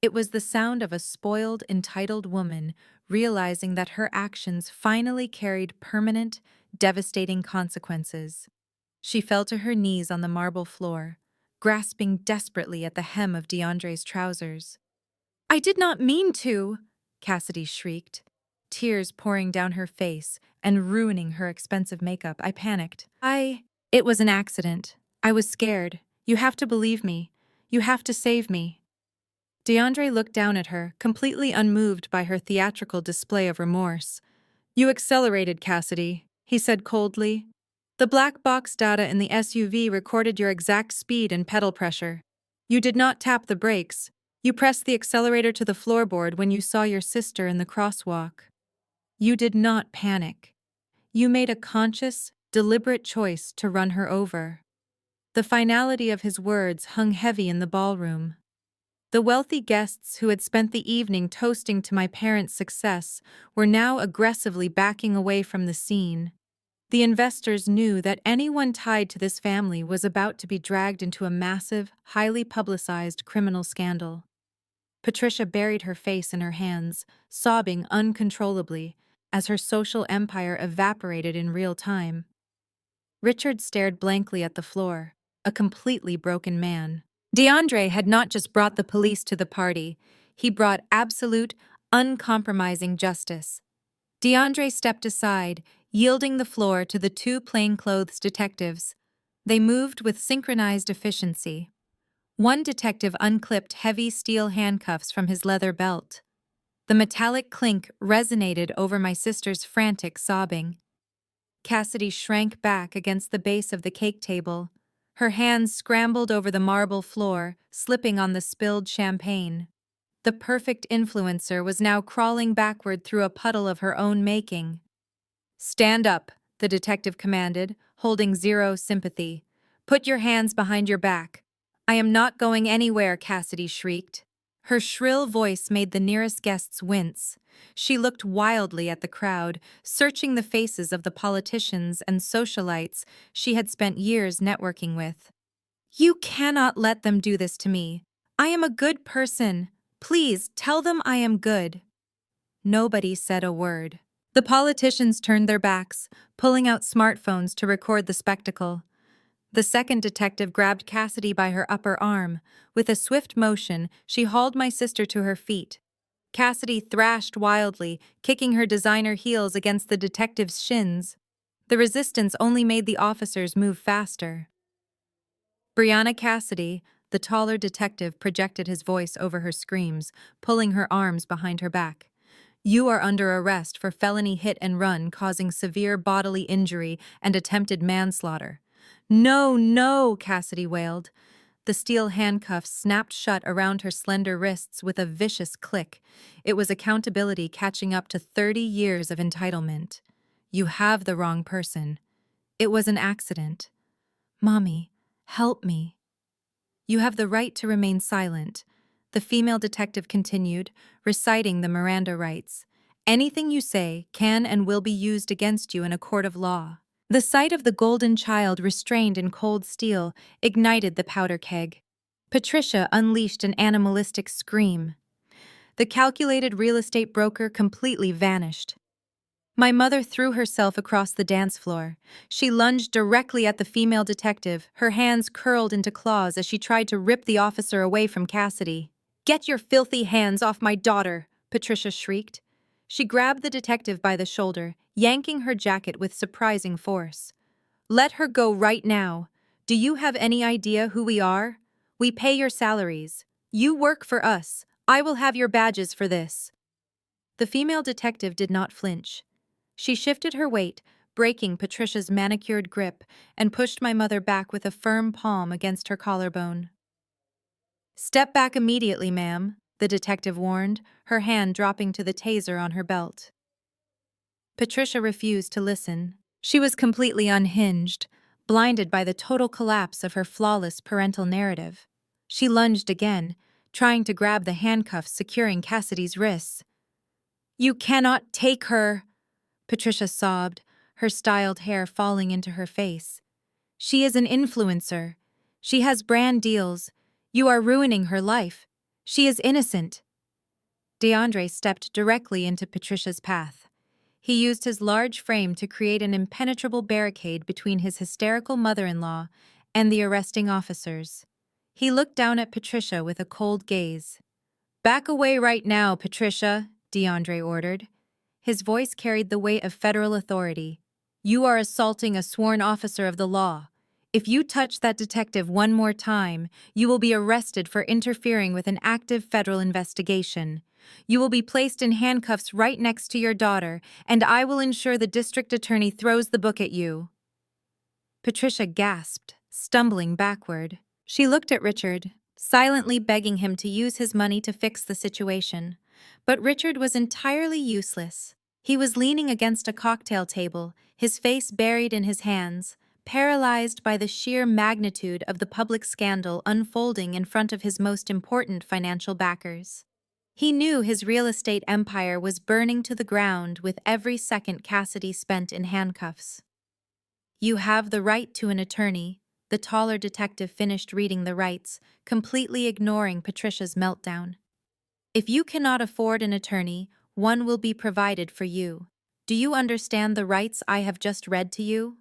It was the sound of a spoiled, entitled woman realizing that her actions finally carried permanent, devastating consequences. She fell to her knees on the marble floor, grasping desperately at the hem of DeAndre's trousers. "I did not mean to!" Cassidy shrieked, tears pouring down her face and ruining her expensive makeup. I panicked. It was an accident. I was scared. You have to believe me. You have to save me." DeAndre looked down at her, completely unmoved by her theatrical display of remorse. "You accelerated, Cassidy," he said coldly. "The black box data in the SUV recorded your exact speed and pedal pressure. You did not tap the brakes. You pressed the accelerator to the floorboard when you saw your sister in the crosswalk. You did not panic. You made a conscious, deliberate choice to run her over." The finality of his words hung heavy in the ballroom. The wealthy guests who had spent the evening toasting to my parents' success were now aggressively backing away from the scene. The investors knew that anyone tied to this family was about to be dragged into a massive, highly publicized criminal scandal. Patricia buried her face in her hands, sobbing uncontrollably as her social empire evaporated in real time. Richard stared blankly at the floor, a completely broken man. DeAndre had not just brought the police to the party, he brought absolute, uncompromising justice. DeAndre stepped aside, yielding the floor to the two plainclothes detectives. They moved with synchronized efficiency. One detective unclipped heavy steel handcuffs from his leather belt. The metallic clink resonated over my sister's frantic sobbing. Cassidy shrank back against the base of the cake table. Her hands scrambled over the marble floor, slipping on the spilled champagne. The perfect influencer was now crawling backward through a puddle of her own making. "Stand up," the detective commanded, holding zero sympathy. "Put your hands behind your back." "I am not going anywhere," Cassidy shrieked. Her shrill voice made the nearest guests wince. She looked wildly at the crowd, searching the faces of the politicians and socialites she had spent years networking with. "You cannot let them do this to me. I am a good person. Please, tell them I am good." Nobody said a word. The politicians turned their backs, pulling out smartphones to record the spectacle. The second detective grabbed Cassidy by her upper arm. With a swift motion, she hauled my sister to her feet. Cassidy thrashed wildly, kicking her designer heels against the detective's shins. The resistance only made the officers move faster. Brianna Cassidy, the taller detective, projected his voice over her screams, pulling her arms behind her back. You are under arrest for felony hit and run causing severe bodily injury and attempted manslaughter. No, no, Cassidy wailed. The steel handcuffs snapped shut around her slender wrists with a vicious click. It was accountability catching up to 30 years of entitlement. You have the wrong person. It was an accident. Mommy, help me. You have the right to remain silent, the female detective continued, reciting the Miranda rights. Anything you say can and will be used against you in a court of law. The sight of the golden child restrained in cold steel ignited the powder keg. Patricia unleashed an animalistic scream. The calculated real estate broker completely vanished. My mother threw herself across the dance floor. She lunged directly at the female detective, her hands curled into claws as she tried to rip the officer away from Cassidy. "Get your filthy hands off my daughter!" Patricia shrieked. She grabbed the detective by the shoulder, yanking her jacket with surprising force. "Let her go right now. Do you have any idea who we are? We pay your salaries. You work for us. I will have your badges for this." The female detective did not flinch. She shifted her weight, breaking Patricia's manicured grip, and pushed my mother back with a firm palm against her collarbone. "Step back immediately, ma'am," the detective warned, her hand dropping to the taser on her belt. Patricia refused to listen. She was completely unhinged, blinded by the total collapse of her flawless parental narrative. She lunged again, trying to grab the handcuffs securing Cassidy's wrists. "You cannot take her!" Patricia sobbed, her styled hair falling into her face. "She is an influencer. She has brand deals. You are ruining her life. She is innocent." DeAndre stepped directly into Patricia's path. He used his large frame to create an impenetrable barricade between his hysterical mother-in-law and the arresting officers. He looked down at Patricia with a cold gaze. "Back away right now, Patricia," DeAndre ordered. His voice carried the weight of federal authority. "You are assaulting a sworn officer of the law. If you touch that detective one more time, you will be arrested for interfering with an active federal investigation. You will be placed in handcuffs right next to your daughter, and I will ensure the district attorney throws the book at you." Patricia gasped, stumbling backward. She looked at Richard, silently begging him to use his money to fix the situation. But Richard was entirely useless. He was leaning against a cocktail table, his face buried in his hands, paralyzed by the sheer magnitude of the public scandal unfolding in front of his most important financial backers. He knew his real estate empire was burning to the ground with every second Cassidy spent in handcuffs. "You have the right to an attorney," the taller detective finished reading the rights, completely ignoring Patricia's meltdown. "If you cannot afford an attorney, one will be provided for you. Do you understand the rights I have just read to you?"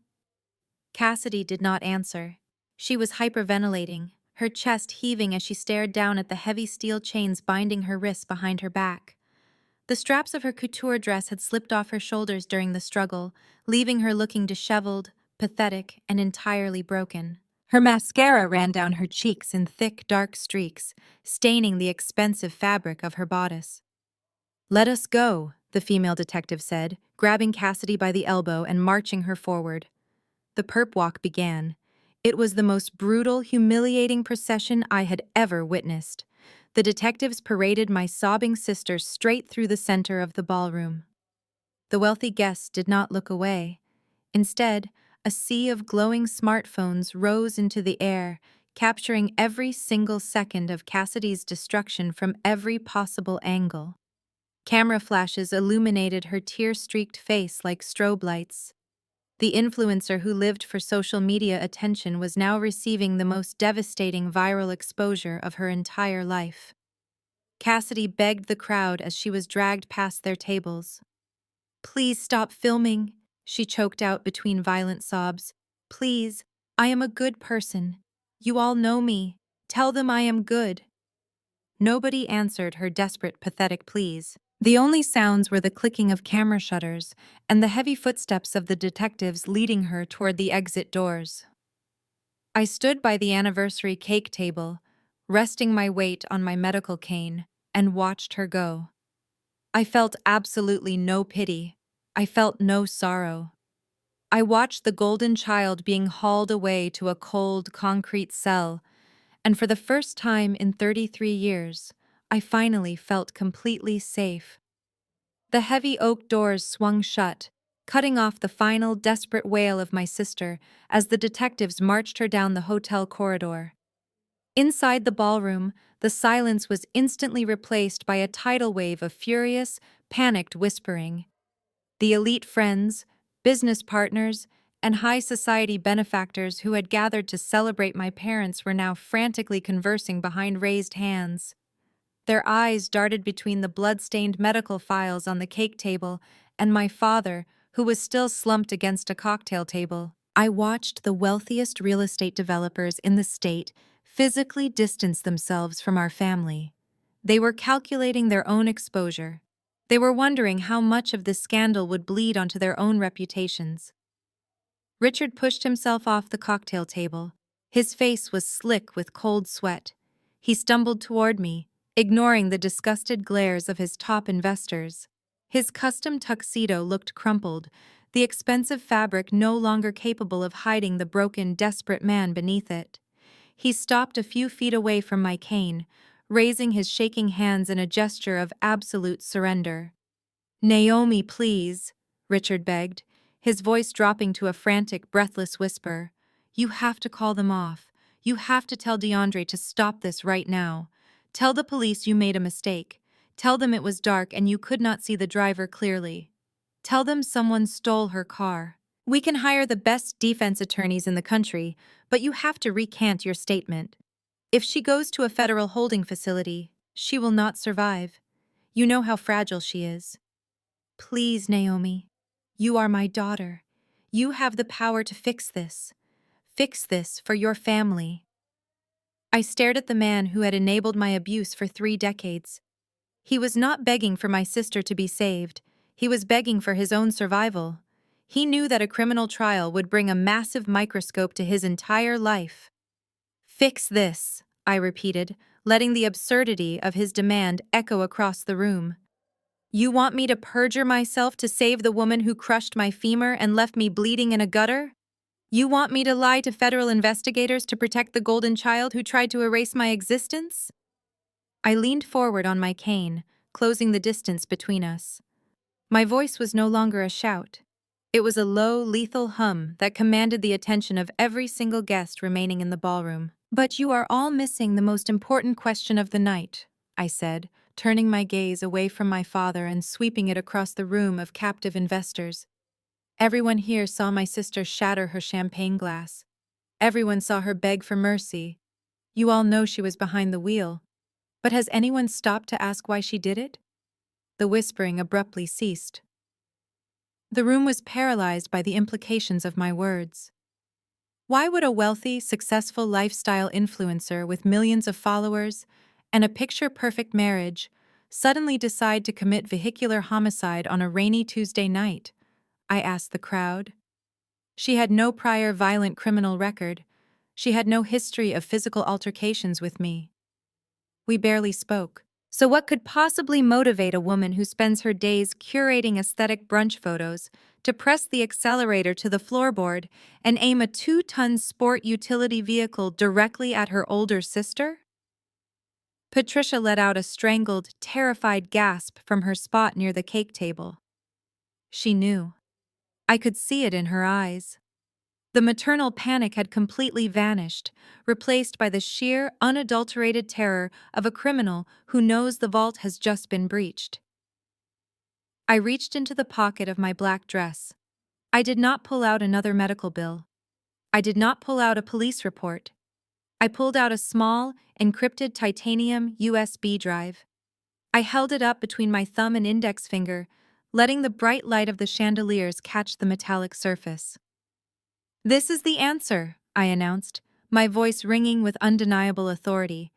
Cassidy did not answer. She was hyperventilating, her chest heaving as she stared down at the heavy steel chains binding her wrists behind her back. The straps of her couture dress had slipped off her shoulders during the struggle, leaving her looking disheveled, pathetic, and entirely broken. Her mascara ran down her cheeks in thick, dark streaks, staining the expensive fabric of her bodice. "Let us go," the female detective said, grabbing Cassidy by the elbow and marching her forward. The perp walk began. It was the most brutal, humiliating procession I had ever witnessed. The detectives paraded my sobbing sister straight through the center of the ballroom. The wealthy guests did not look away. Instead, a sea of glowing smartphones rose into the air, capturing every single second of Cassidy's destruction from every possible angle. Camera flashes illuminated her tear-streaked face like strobe lights. The influencer who lived for social media attention was now receiving the most devastating viral exposure of her entire life. Cassidy begged the crowd as she was dragged past their tables. "Please stop filming," she choked out between violent sobs. "Please, I am a good person. You all know me. Tell them I am good. Nobody answered her desperate, pathetic pleas. The only sounds were the clicking of camera shutters and the heavy footsteps of the detectives leading her toward the exit doors. I stood by the anniversary cake table, resting my weight on my medical cane, and watched her go. I felt absolutely no pity. I felt no sorrow. I watched the golden child being hauled away to a cold, concrete cell, and for the first time in 33 years, I finally felt completely safe. The heavy oak doors swung shut, cutting off the final desperate wail of my sister as the detectives marched her down the hotel corridor. Inside the ballroom, the silence was instantly replaced by a tidal wave of furious, panicked whispering. The elite friends, business partners, and high society benefactors who had gathered to celebrate my parents were now frantically conversing behind raised hands. Their eyes darted between the blood-stained medical files on the cake table and my father, who was still slumped against a cocktail table. I watched the wealthiest real estate developers in the state physically distance themselves from our family. They were calculating their own exposure. They were wondering how much of this scandal would bleed onto their own reputations. Richard pushed himself off the cocktail table. His face was slick with cold sweat. He stumbled toward me, ignoring the disgusted glares of his top investors. His custom tuxedo looked crumpled, the expensive fabric no longer capable of hiding the broken, desperate man beneath it. He stopped a few feet away from my cane, raising his shaking hands in a gesture of absolute surrender. "Naomi, please," Richard begged, his voice dropping to a frantic, breathless whisper. "You have to call them off. You have to tell DeAndre to stop this right now. Tell the police you made a mistake. Tell them it was dark and you could not see the driver clearly. Tell them someone stole her car. We can hire the best defense attorneys in the country, but you have to recant your statement. If she goes to a federal holding facility, she will not survive. You know how fragile she is. Please, Naomi. You are my daughter. You have the power to fix this. Fix this for your family." I stared at the man who had enabled my abuse for 3 decades. He was not begging for my sister to be saved. He was begging for his own survival. He knew that a criminal trial would bring a massive microscope to his entire life. "Fix this," I repeated, letting the absurdity of his demand echo across the room. "You want me to perjure myself to save the woman who crushed my femur and left me bleeding in a gutter? You want me to lie to federal investigators to protect the golden child who tried to erase my existence?" I leaned forward on my cane, closing the distance between us. My voice was no longer a shout. It was a low, lethal hum that commanded the attention of every single guest remaining in the ballroom. "But you are all missing the most important question of the night," I said, turning my gaze away from my father and sweeping it across the room of captive investors. Everyone here saw my sister shatter her champagne glass. Everyone saw her beg for mercy. You all know she was behind the wheel. But has anyone stopped to ask why she did it? The whispering abruptly ceased. The room was paralyzed by the implications of my words. Why would a wealthy, successful lifestyle influencer with millions of followers and a picture-perfect marriage suddenly decide to commit vehicular homicide on a rainy Tuesday night? I asked the crowd. She had no prior violent criminal record. She had no history of physical altercations with me. We barely spoke. So what could possibly motivate a woman who spends her days curating aesthetic brunch photos to press the accelerator to the floorboard and aim a 2-ton sport utility vehicle directly at her older sister? Patricia let out a strangled, terrified gasp from her spot near the cake table. She knew. I could see it in her eyes. The maternal panic had completely vanished, replaced by the sheer, unadulterated terror of a criminal who knows the vault has just been breached. I reached into the pocket of my black dress. I did not pull out another medical bill. I did not pull out a police report. I pulled out a small, encrypted titanium USB drive. I held it up between my thumb and index finger, letting the bright light of the chandeliers catch the metallic surface. "This is the answer," I announced, my voice ringing with undeniable authority.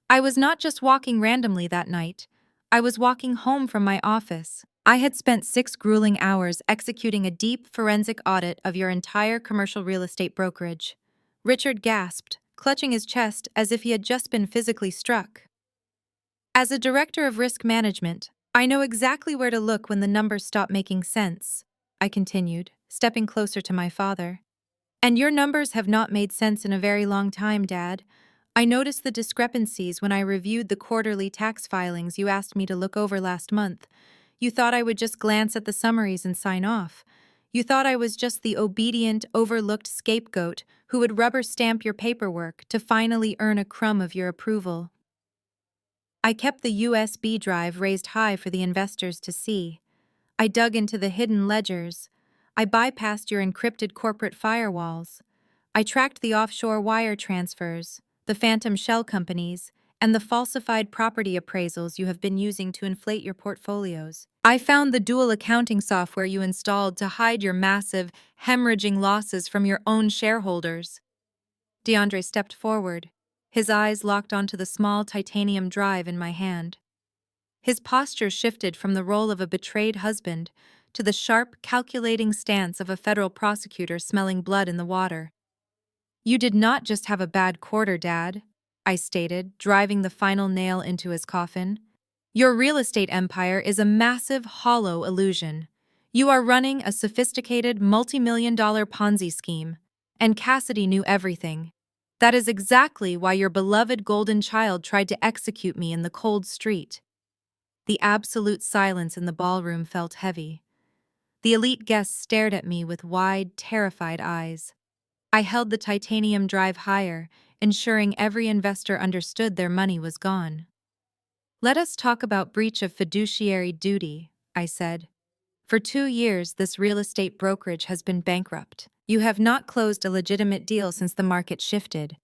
I was not just walking randomly that night. I was walking home from my office. I had spent 6 grueling hours executing a deep forensic audit of your entire commercial real estate brokerage. Richard gasped, clutching his chest as if he had just been physically struck. As a director of risk management, I know exactly where to look when the numbers stop making sense, I continued, stepping closer to my father. And your numbers have not made sense in a very long time, Dad. I noticed the discrepancies when I reviewed the quarterly tax filings you asked me to look over last month. You thought I would just glance at the summaries and sign off. You thought I was just the obedient, overlooked scapegoat who would rubber stamp your paperwork to finally earn a crumb of your approval. I kept the USB drive raised high for the investors to see. I dug into the hidden ledgers. I bypassed your encrypted corporate firewalls. I tracked the offshore wire transfers, the phantom shell companies, and the falsified property appraisals you have been using to inflate your portfolios. I found the dual accounting software you installed to hide your massive, hemorrhaging losses from your own shareholders. DeAndre stepped forward, his eyes locked onto the small titanium drive in my hand. His posture shifted from the role of a betrayed husband to the sharp, calculating stance of a federal prosecutor smelling blood in the water. You did not just have a bad quarter, Dad, I stated, driving the final nail into his coffin. Your real estate empire is a massive, hollow illusion. You are running a sophisticated, multi-million-dollar Ponzi scheme, and Cassidy knew everything. That is exactly why your beloved golden child tried to execute me in the cold street. The absolute silence in the ballroom felt heavy. The elite guests stared at me with wide, terrified eyes. I held the titanium drive higher, ensuring every investor understood their money was gone. Let us talk about breach of fiduciary duty, I said. For 2 years, this real estate brokerage has been bankrupt. You have not closed a legitimate deal since the market shifted.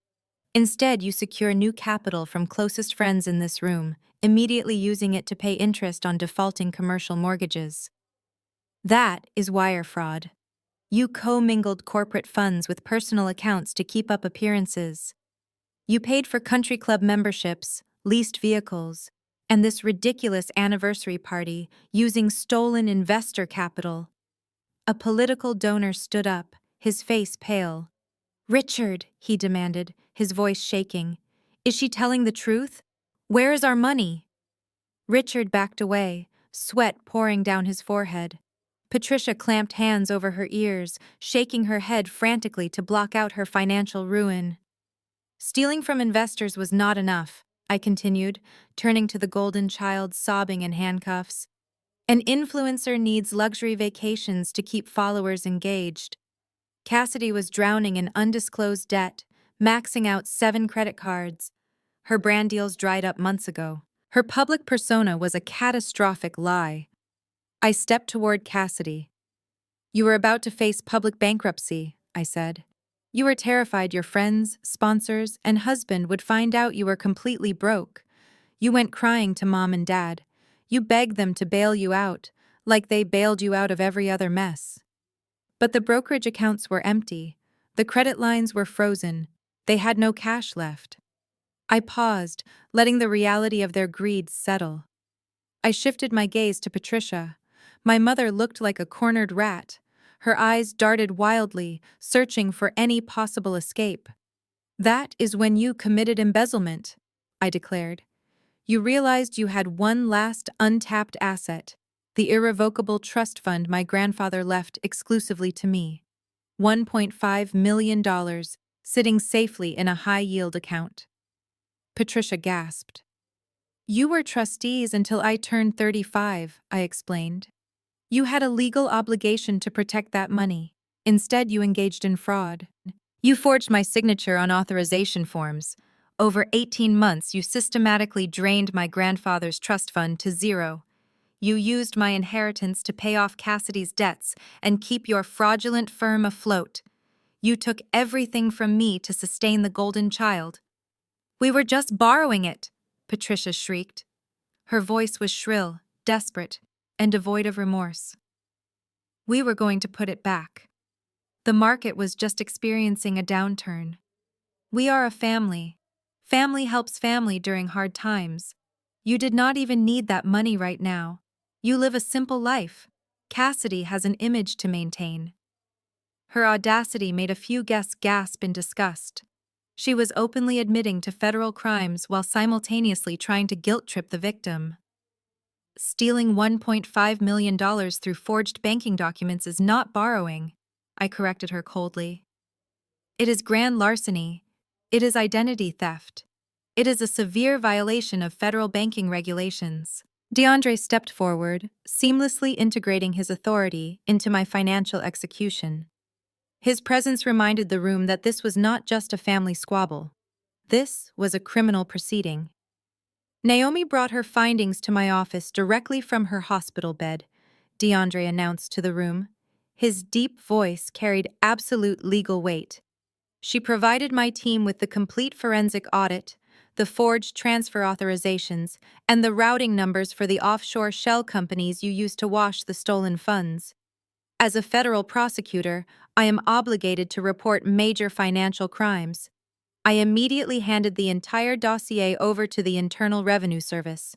Instead, you secure new capital from closest friends in this room, immediately using it to pay interest on defaulting commercial mortgages. That is wire fraud. You commingled corporate funds with personal accounts to keep up appearances. You paid for country club memberships, leased vehicles, and this ridiculous anniversary party using stolen investor capital. A political donor stood up, his face pale. Richard, he demanded, his voice shaking. Is she telling the truth? Where is our money? Richard backed away, sweat pouring down his forehead. Patricia clamped hands over her ears, shaking her head frantically to block out her financial ruin. Stealing from investors was not enough, I continued, turning to the golden child sobbing in handcuffs. An influencer needs luxury vacations to keep followers engaged. Cassidy was drowning in undisclosed debt, maxing out 7 credit cards. Her brand deals dried up months ago. Her public persona was a catastrophic lie. I stepped toward Cassidy. You were about to face public bankruptcy, I said. You were terrified your friends, sponsors, and husband would find out you were completely broke. You went crying to Mom and Dad. You begged them to bail you out, like they bailed you out of every other mess. But the brokerage accounts were empty. The credit lines were frozen. They had no cash left. I paused, letting the reality of their greed settle. I shifted my gaze to Patricia. My mother looked like a cornered rat. Her eyes darted wildly, searching for any possible escape. That is when you committed embezzlement, I declared. You realized you had one last untapped asset, the irrevocable trust fund my grandfather left exclusively to me. $1.5 million, sitting safely in a high-yield account. Patricia gasped. You were trustees until I turned 35, I explained. You had a legal obligation to protect that money. Instead, you engaged in fraud. You forged my signature on authorization forms. Over 18 months, you systematically drained my grandfather's trust fund to zero. You used my inheritance to pay off Cassidy's debts and keep your fraudulent firm afloat. You took everything from me to sustain the golden child. We were just borrowing it, Patricia shrieked. Her voice was shrill, desperate, and devoid of remorse. We were going to put it back. The market was just experiencing a downturn. We are a family. Family helps family during hard times. You did not even need that money right now. You live a simple life. Cassidy has an image to maintain. Her audacity made a few guests gasp in disgust. She was openly admitting to federal crimes while simultaneously trying to guilt-trip the victim. Stealing $1.5 million through forged banking documents is not borrowing, I corrected her coldly. It is grand larceny. It is identity theft. It is a severe violation of federal banking regulations. DeAndre stepped forward, seamlessly integrating his authority into my financial execution. His presence reminded the room that this was not just a family squabble. This was a criminal proceeding. Naomi brought her findings to my office directly from her hospital bed, DeAndre announced to the room. His deep voice carried absolute legal weight. She provided my team with the complete forensic audit, the forged transfer authorizations, and the routing numbers for the offshore shell companies you used to wash the stolen funds. As a federal prosecutor, I am obligated to report major financial crimes. I immediately handed the entire dossier over to the Internal Revenue Service.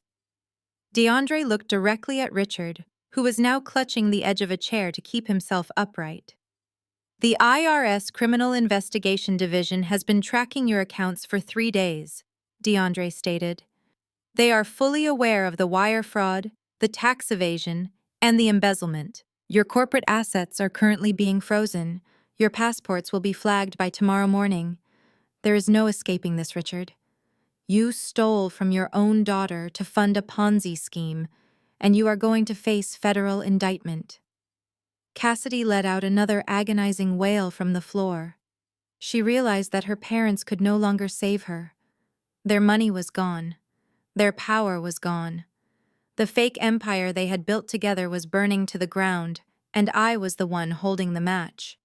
DeAndre looked directly at Richard, who was now clutching the edge of a chair to keep himself upright. The IRS Criminal Investigation Division has been tracking your accounts for 3 days, DeAndre stated. They are fully aware of the wire fraud, the tax evasion, and the embezzlement. Your corporate assets are currently being frozen. Your passports will be flagged by tomorrow morning. There is no escaping this, Richard. You stole from your own daughter to fund a Ponzi scheme, and you are going to face federal indictment. Cassidy let out another agonizing wail from the floor. She realized that her parents could no longer save her. Their money was gone. Their power was gone. The fake empire they had built together was burning to the ground, and I was the one holding the match.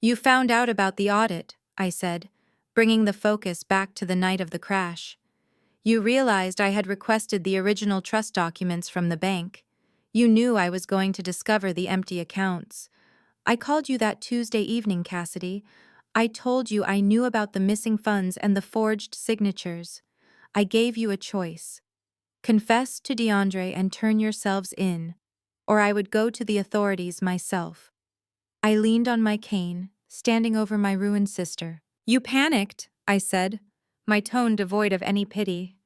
You found out about the audit, I said, bringing the focus back to the night of the crash. You realized I had requested the original trust documents from the bank. You knew I was going to discover the empty accounts. I called you that Tuesday evening, Cassidy. I told you I knew about the missing funds and the forged signatures. I gave you a choice. Confess to DeAndre and turn yourselves in, or I would go to the authorities myself. I leaned on my cane, standing over my ruined sister. You panicked, I said, my tone devoid of any pity.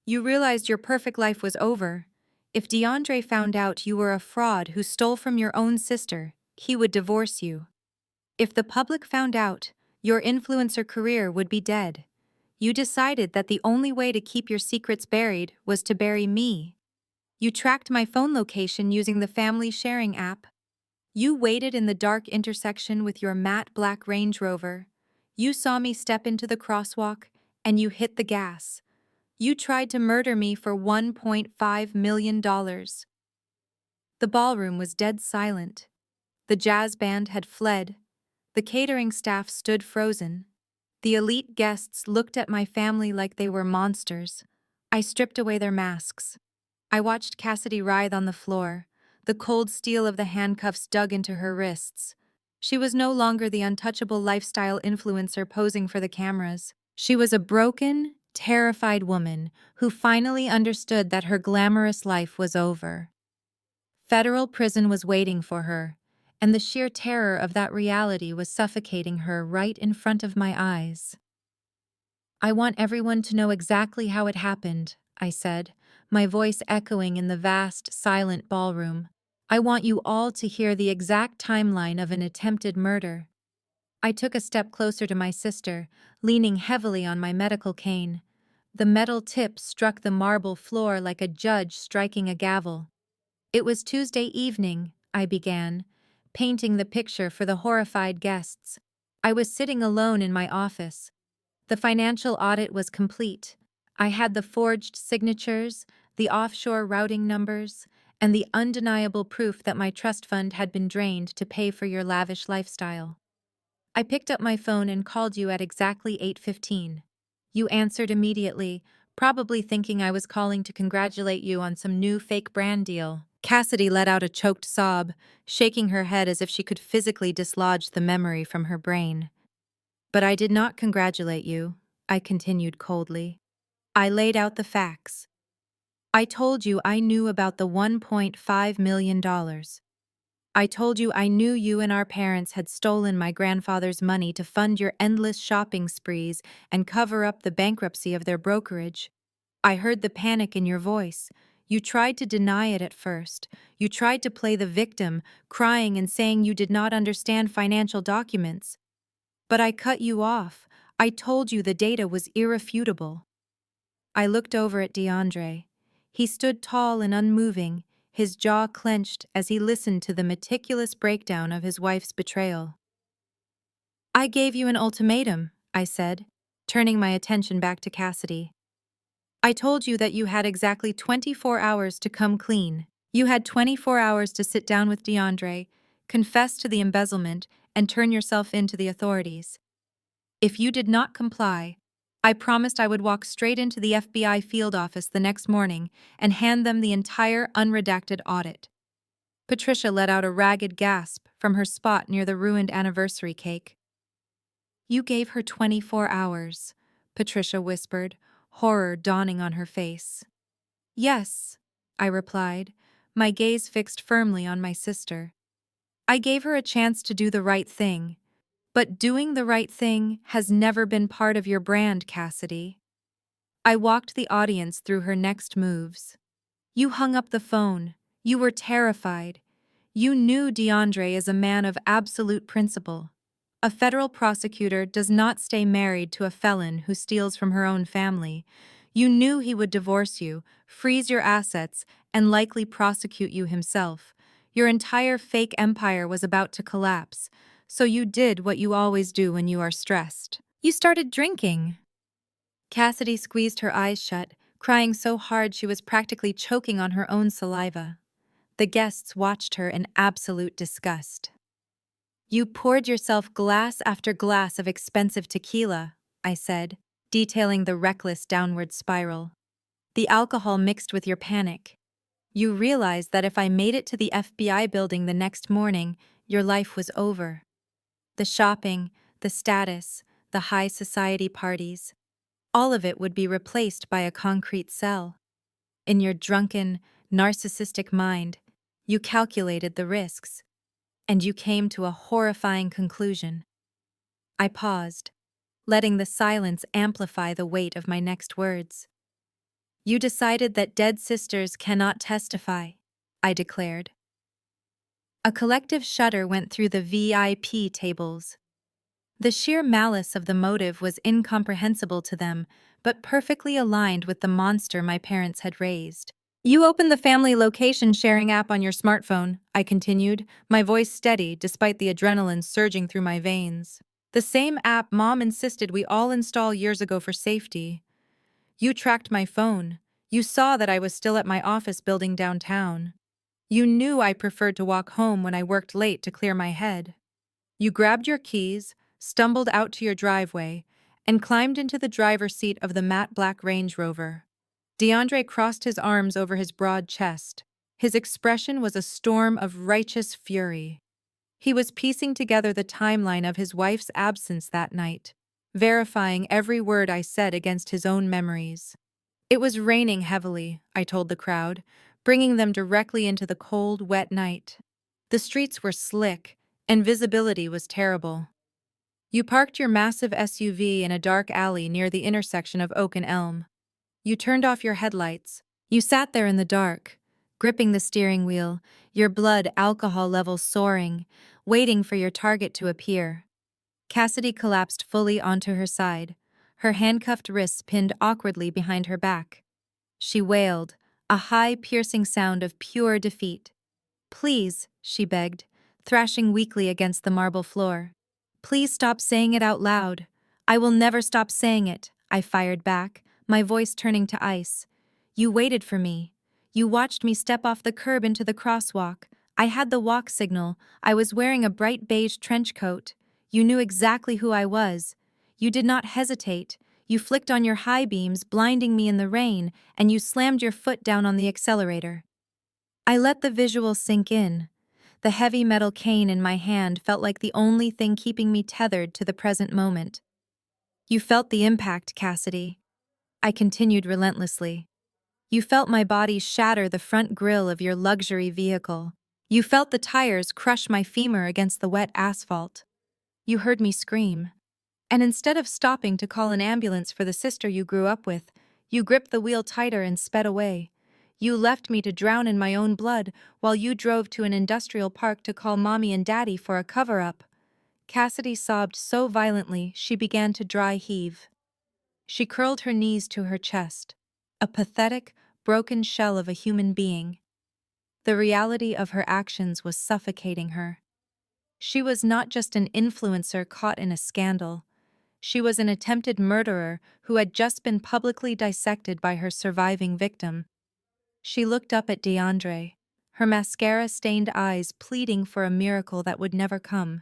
You realized your perfect life was over. If DeAndre found out you were a fraud who stole from your own sister, he would divorce you. If the public found out, your influencer career would be dead. You decided that the only way to keep your secrets buried was to bury me. You tracked my phone location using the family sharing app. You waited in the dark intersection with your matte black Range Rover. You saw me step into the crosswalk, and you hit the gas. You tried to murder me for $1.5 million. The ballroom was dead silent. The jazz band had fled. The catering staff stood frozen. The elite guests looked at my family like they were monsters. I stripped away their masks. I watched Cassidy writhe on the floor, the cold steel of the handcuffs dug into her wrists. She was no longer the untouchable lifestyle influencer posing for the cameras. She was a broken, terrified woman who finally understood that her glamorous life was over. Federal prison was waiting for her, and the sheer terror of that reality was suffocating her right in front of my eyes. I want everyone to know exactly how it happened, I said, my voice echoing in the vast, silent ballroom. I want you all to hear the exact timeline of an attempted murder. I took a step closer to my sister, leaning heavily on my medical cane. The metal tip struck the marble floor like a judge striking a gavel. It was Tuesday evening, I began, painting the picture for the horrified guests. I was sitting alone in my office. The financial audit was complete. I had the forged signatures, the offshore routing numbers, and the undeniable proof that my trust fund had been drained to pay for your lavish lifestyle. I picked up my phone and called you at exactly 8:15. You answered immediately, probably thinking I was calling to congratulate you on some new fake brand deal. Cassidy let out a choked sob, shaking her head as if she could physically dislodge the memory from her brain. But I did not congratulate you, I continued coldly. I laid out the facts. I told you I knew about the $1.5 million. I told you I knew you and our parents had stolen my grandfather's money to fund your endless shopping sprees and cover up the bankruptcy of their brokerage. I heard the panic in your voice. You tried to deny it at first. You tried to play the victim, crying and saying you did not understand financial documents. But I cut you off. I told you the data was irrefutable. I looked over at DeAndre. He stood tall and unmoving, his jaw clenched as he listened to the meticulous breakdown of his wife's betrayal. I gave you an ultimatum, I said, turning my attention back to Cassidy. I told you that you had exactly 24 hours to come clean. You had 24 hours to sit down with DeAndre, confess to the embezzlement, and turn yourself in to the authorities. If you did not comply, I promised I would walk straight into the FBI field office the next morning and hand them the entire unredacted audit. Patricia let out a ragged gasp from her spot near the ruined anniversary cake. You gave her 24 hours, Patricia whispered, horror dawning on her face. Yes, I replied, my gaze fixed firmly on my sister. I gave her a chance to do the right thing. But doing the right thing has never been part of your brand, Cassidy. I walked the audience through her next moves. You hung up the phone. You were terrified. You knew DeAndre is a man of absolute principle. A federal prosecutor does not stay married to a felon who steals from her own family. You knew he would divorce you, freeze your assets, and likely prosecute you himself. Your entire fake empire was about to collapse. So you did what you always do when you are stressed. You started drinking. Cassidy squeezed her eyes shut, crying so hard she was practically choking on her own saliva. The guests watched her in absolute disgust. You poured yourself glass after glass of expensive tequila, I said, detailing the reckless downward spiral. The alcohol mixed with your panic. You realized that if I made it to the FBI building the next morning, your life was over. The shopping, the status, the high society parties, all of it would be replaced by a concrete cell. In your drunken, narcissistic mind, you calculated the risks, and you came to a horrifying conclusion. I paused, letting the silence amplify the weight of my next words. You decided that dead sisters cannot testify, I declared. A collective shudder went through the VIP tables. The sheer malice of the motive was incomprehensible to them, but perfectly aligned with the monster my parents had raised. You opened the family location sharing app on your smartphone, I continued, my voice steady despite the adrenaline surging through my veins. The same app Mom insisted we all install years ago for safety. You tracked my phone. You saw that I was still at my office building downtown. You knew I preferred to walk home when I worked late to clear my head. You grabbed your keys, stumbled out to your driveway, and climbed into the driver's seat of the matte black Range Rover. DeAndre crossed his arms over his broad chest. His expression was a storm of righteous fury. He was piecing together the timeline of his wife's absence that night, verifying every word I said against his own memories. It was raining heavily, I told the crowd, bringing them directly into the cold, wet night. The streets were slick, and visibility was terrible. You parked your massive SUV in a dark alley near the intersection of Oak and Elm. You turned off your headlights. You sat there in the dark, gripping the steering wheel, your blood alcohol levels soaring, waiting for your target to appear. Cassidy collapsed fully onto her side, her handcuffed wrists pinned awkwardly behind her back. She wailed, a high, piercing sound of pure defeat. Please, she begged, thrashing weakly against the marble floor. Please stop saying it out loud. I will never stop saying it, I fired back, my voice turning to ice. You waited for me. You watched me step off the curb into the crosswalk. I had the walk signal. I was wearing a bright beige trench coat. You knew exactly who I was. You did not hesitate. You flicked on your high beams, blinding me in the rain, and you slammed your foot down on the accelerator. I let the visual sink in. The heavy metal cane in my hand felt like the only thing keeping me tethered to the present moment. You felt the impact, Cassidy. I continued relentlessly. You felt my body shatter the front grille of your luxury vehicle. You felt the tires crush my femur against the wet asphalt. You heard me scream. And instead of stopping to call an ambulance for the sister you grew up with, you gripped the wheel tighter and sped away. You left me to drown in my own blood while you drove to an industrial park to call Mommy and Daddy for a cover-up. Cassidy sobbed so violently she began to dry heave. She curled her knees to her chest, a pathetic, broken shell of a human being. The reality of her actions was suffocating her. She was not just an influencer caught in a scandal. She was an attempted murderer who had just been publicly dissected by her surviving victim. She looked up at DeAndre, her mascara-stained eyes pleading for a miracle that would never come.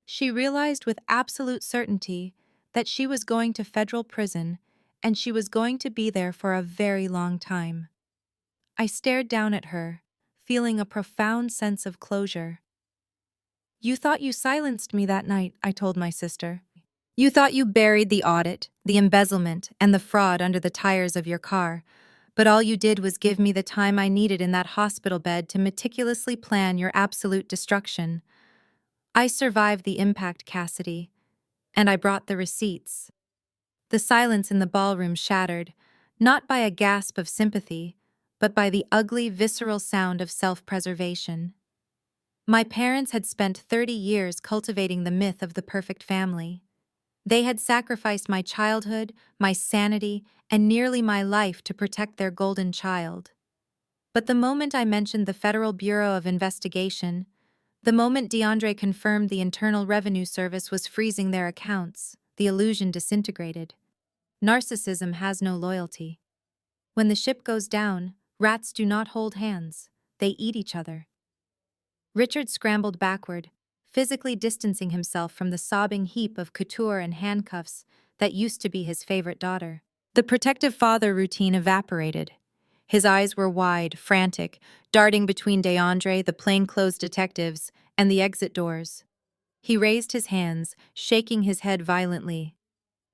She realized with absolute certainty that she was going to federal prison and she was going to be there for a very long time. I stared down at her, feeling a profound sense of closure. "You thought you silenced me that night," I told my sister. "You thought you buried the audit, the embezzlement, and the fraud under the tires of your car, but all you did was give me the time I needed in that hospital bed to meticulously plan your absolute destruction. I survived the impact, Cassidy, and I brought the receipts." The silence in the ballroom shattered, not by a gasp of sympathy, but by the ugly, visceral sound of self-preservation. My parents had spent 30 years cultivating the myth of the perfect family. They had sacrificed my childhood, my sanity, and nearly my life to protect their golden child. But the moment I mentioned the Federal Bureau of Investigation, the moment DeAndre confirmed the Internal Revenue Service was freezing their accounts, the illusion disintegrated. Narcissism has no loyalty. When the ship goes down, rats do not hold hands. They eat each other. Richard scrambled backward, physically distancing himself from the sobbing heap of couture and handcuffs that used to be his favorite daughter. The protective father routine evaporated. His eyes were wide, frantic, darting between DeAndre, the plainclothes detectives, and the exit doors. He raised his hands, shaking his head violently.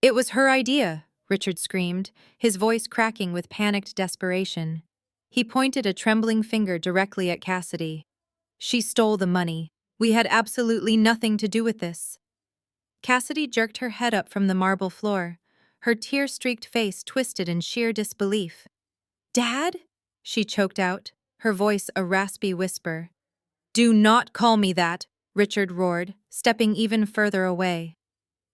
"It was her idea," Richard screamed, his voice cracking with panicked desperation. He pointed a trembling finger directly at Cassidy. "She stole the money. We had absolutely nothing to do with this." Cassidy jerked her head up from the marble floor, her tear-streaked face twisted in sheer disbelief. "Dad?" she choked out, her voice a raspy whisper. "Do not call me that," Richard roared, stepping even further away.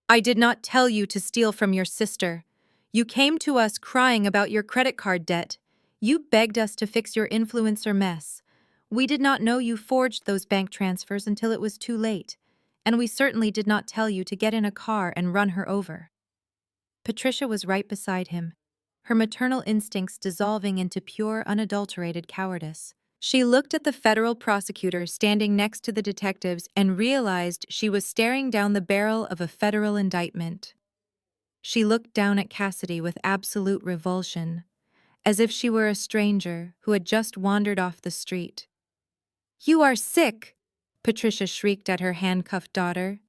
"I did not tell you to steal from your sister. You came to us crying about your credit card debt. You begged us to fix your influencer mess. We did not know you forged those bank transfers until it was too late, and we certainly did not tell you to get in a car and run her over." Patricia was right beside him, her maternal instincts dissolving into pure, unadulterated cowardice. She looked at the federal prosecutor standing next to the detectives and realized she was staring down the barrel of a federal indictment. She looked down at Cassidy with absolute revulsion, as if she were a stranger who had just wandered off the street. "You are sick!" Patricia shrieked at her handcuffed daughter.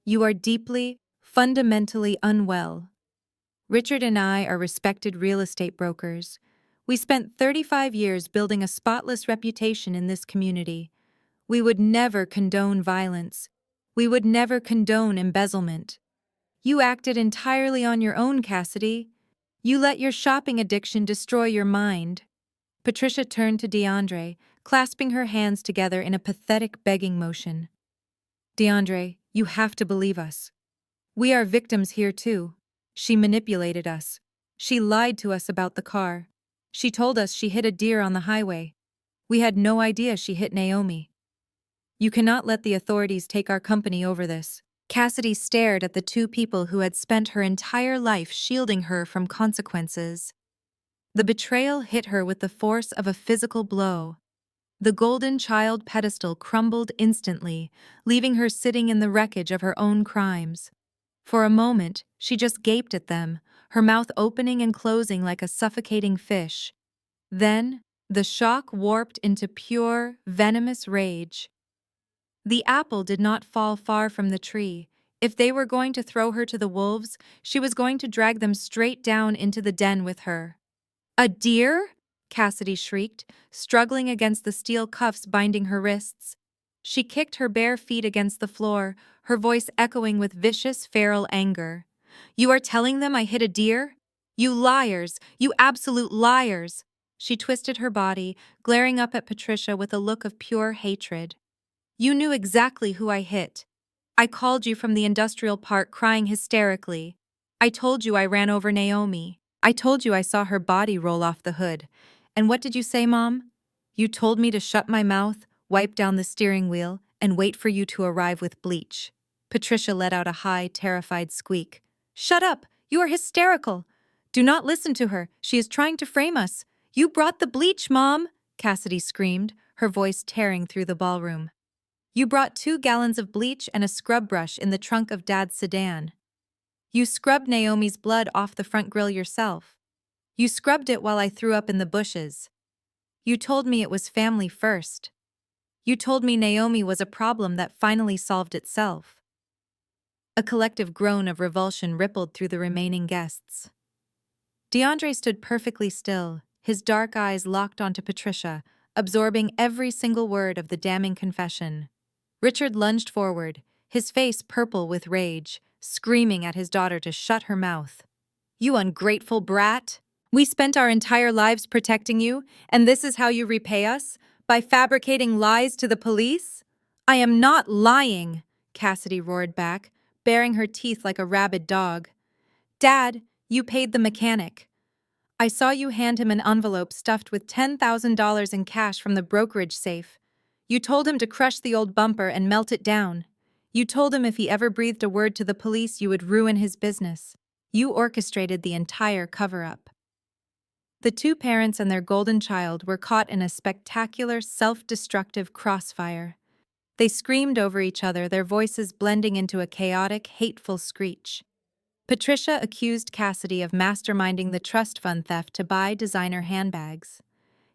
"You are deeply, fundamentally unwell. Richard and I are respected real estate brokers. We spent 35 years building a spotless reputation in this community. We would never condone violence. We would never condone embezzlement. You acted entirely on your own, Cassidy. You let your shopping addiction destroy your mind." Patricia turned to DeAndre, clasping her hands together in a pathetic begging motion. "DeAndre, you have to believe us. We are victims here too. She manipulated us. She lied to us about the car. She told us she hit a deer on the highway. We had no idea she hit Naomi. You cannot let the authorities take our company over this." Cassidy stared at the two people who had spent her entire life shielding her from consequences. The betrayal hit her with the force of a physical blow. The golden child pedestal crumbled instantly, leaving her sitting in the wreckage of her own crimes. For a moment, she just gaped at them, her mouth opening and closing like a suffocating fish. Then, The shock warped into pure, venomous rage. The apple did not fall far from the tree. If they were going to throw her to the wolves, she was going to drag them straight down into the den with her. "A deer?" Cassidy shrieked, struggling against the steel cuffs binding her wrists. She kicked her bare feet against the floor, her voice echoing with vicious, feral anger. "You are telling them I hit a deer? You liars! You absolute liars!" She twisted her body, glaring up at Patricia with a look of pure hatred. "You knew exactly who I hit. I called you from the industrial park crying hysterically. I told you I ran over Naomi. I told you I saw her body roll off the hood. And what did you say, Mom? You told me to shut my mouth, wipe down the steering wheel, and wait for you to arrive with bleach." Patricia let out a high, terrified squeak. "Shut up! You are hysterical! Do not listen to her. She is trying to frame us. You brought the bleach, Mom!" Cassidy screamed, her voice tearing through the ballroom. "You brought 2 gallons of bleach and a scrub brush in the trunk of Dad's sedan. You scrubbed Naomi's blood off the front grill yourself. You scrubbed it while I threw up in the bushes. You told me it was family first. You told me Naomi was a problem that finally solved itself." A collective groan of revulsion rippled through the remaining guests. DeAndre stood perfectly still, his dark eyes locked onto Patricia, absorbing every single word of the damning confession. Richard lunged forward, his face purple with rage, screaming at his daughter to shut her mouth. "You ungrateful brat! We spent our entire lives protecting you, and this is how you repay us? By fabricating lies to the police?" "I am not lying," Cassidy roared back, baring her teeth like a rabid dog. "Dad, you paid the mechanic. I saw you hand him an envelope stuffed with $10,000 in cash from the brokerage safe. You told him to crush the old bumper and melt it down. You told him if he ever breathed a word to the police, you would ruin his business. You orchestrated the entire cover-up." The 2 parents and their golden child were caught in a spectacular, self-destructive crossfire. They screamed over each other, their voices blending into a chaotic, hateful screech. Patricia accused Cassidy of masterminding the trust fund theft to buy designer handbags.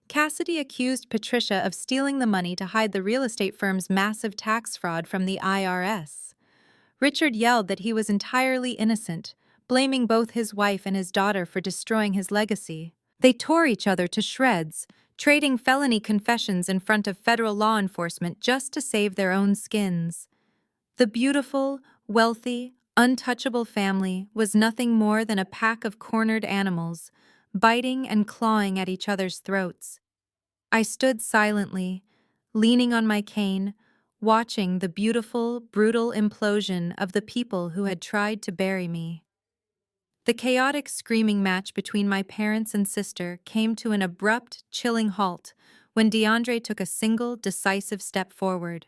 Cassidy accused Patricia of stealing the money to hide the real estate firm's massive tax fraud from the IRS. Richard yelled that he was entirely innocent, blaming both his wife and his daughter for destroying his legacy. They tore each other to shreds, trading felony confessions in front of federal law enforcement just to save their own skins. The beautiful, wealthy, untouchable family was nothing more than a pack of cornered animals, biting and clawing at each other's throats. I stood silently, leaning on my cane, watching the beautiful, brutal implosion of the people who had tried to bury me. The chaotic screaming match between my parents and sister came to an abrupt, chilling halt when DeAndre took a single, decisive step forward.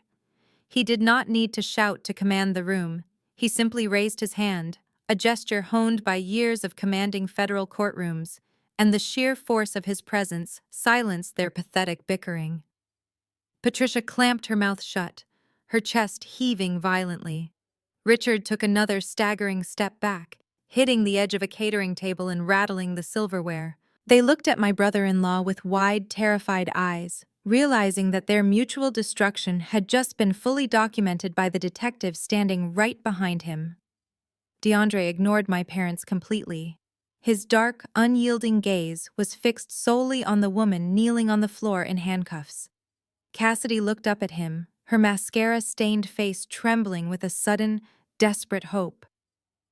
He did not need to shout to command the room. He simply raised his hand, a gesture honed by years of commanding federal courtrooms, and the sheer force of his presence silenced their pathetic bickering. Patricia clamped her mouth shut, her chest heaving violently. Richard took another staggering step back, hitting the edge of a catering table and rattling the silverware. They looked at my brother-in-law with wide, terrified eyes, realizing that their mutual destruction had just been fully documented by the detective standing right behind him. DeAndre ignored my parents completely. His dark, unyielding gaze was fixed solely on the woman kneeling on the floor in handcuffs. Cassidy looked up at him, her mascara-stained face trembling with a sudden, desperate hope.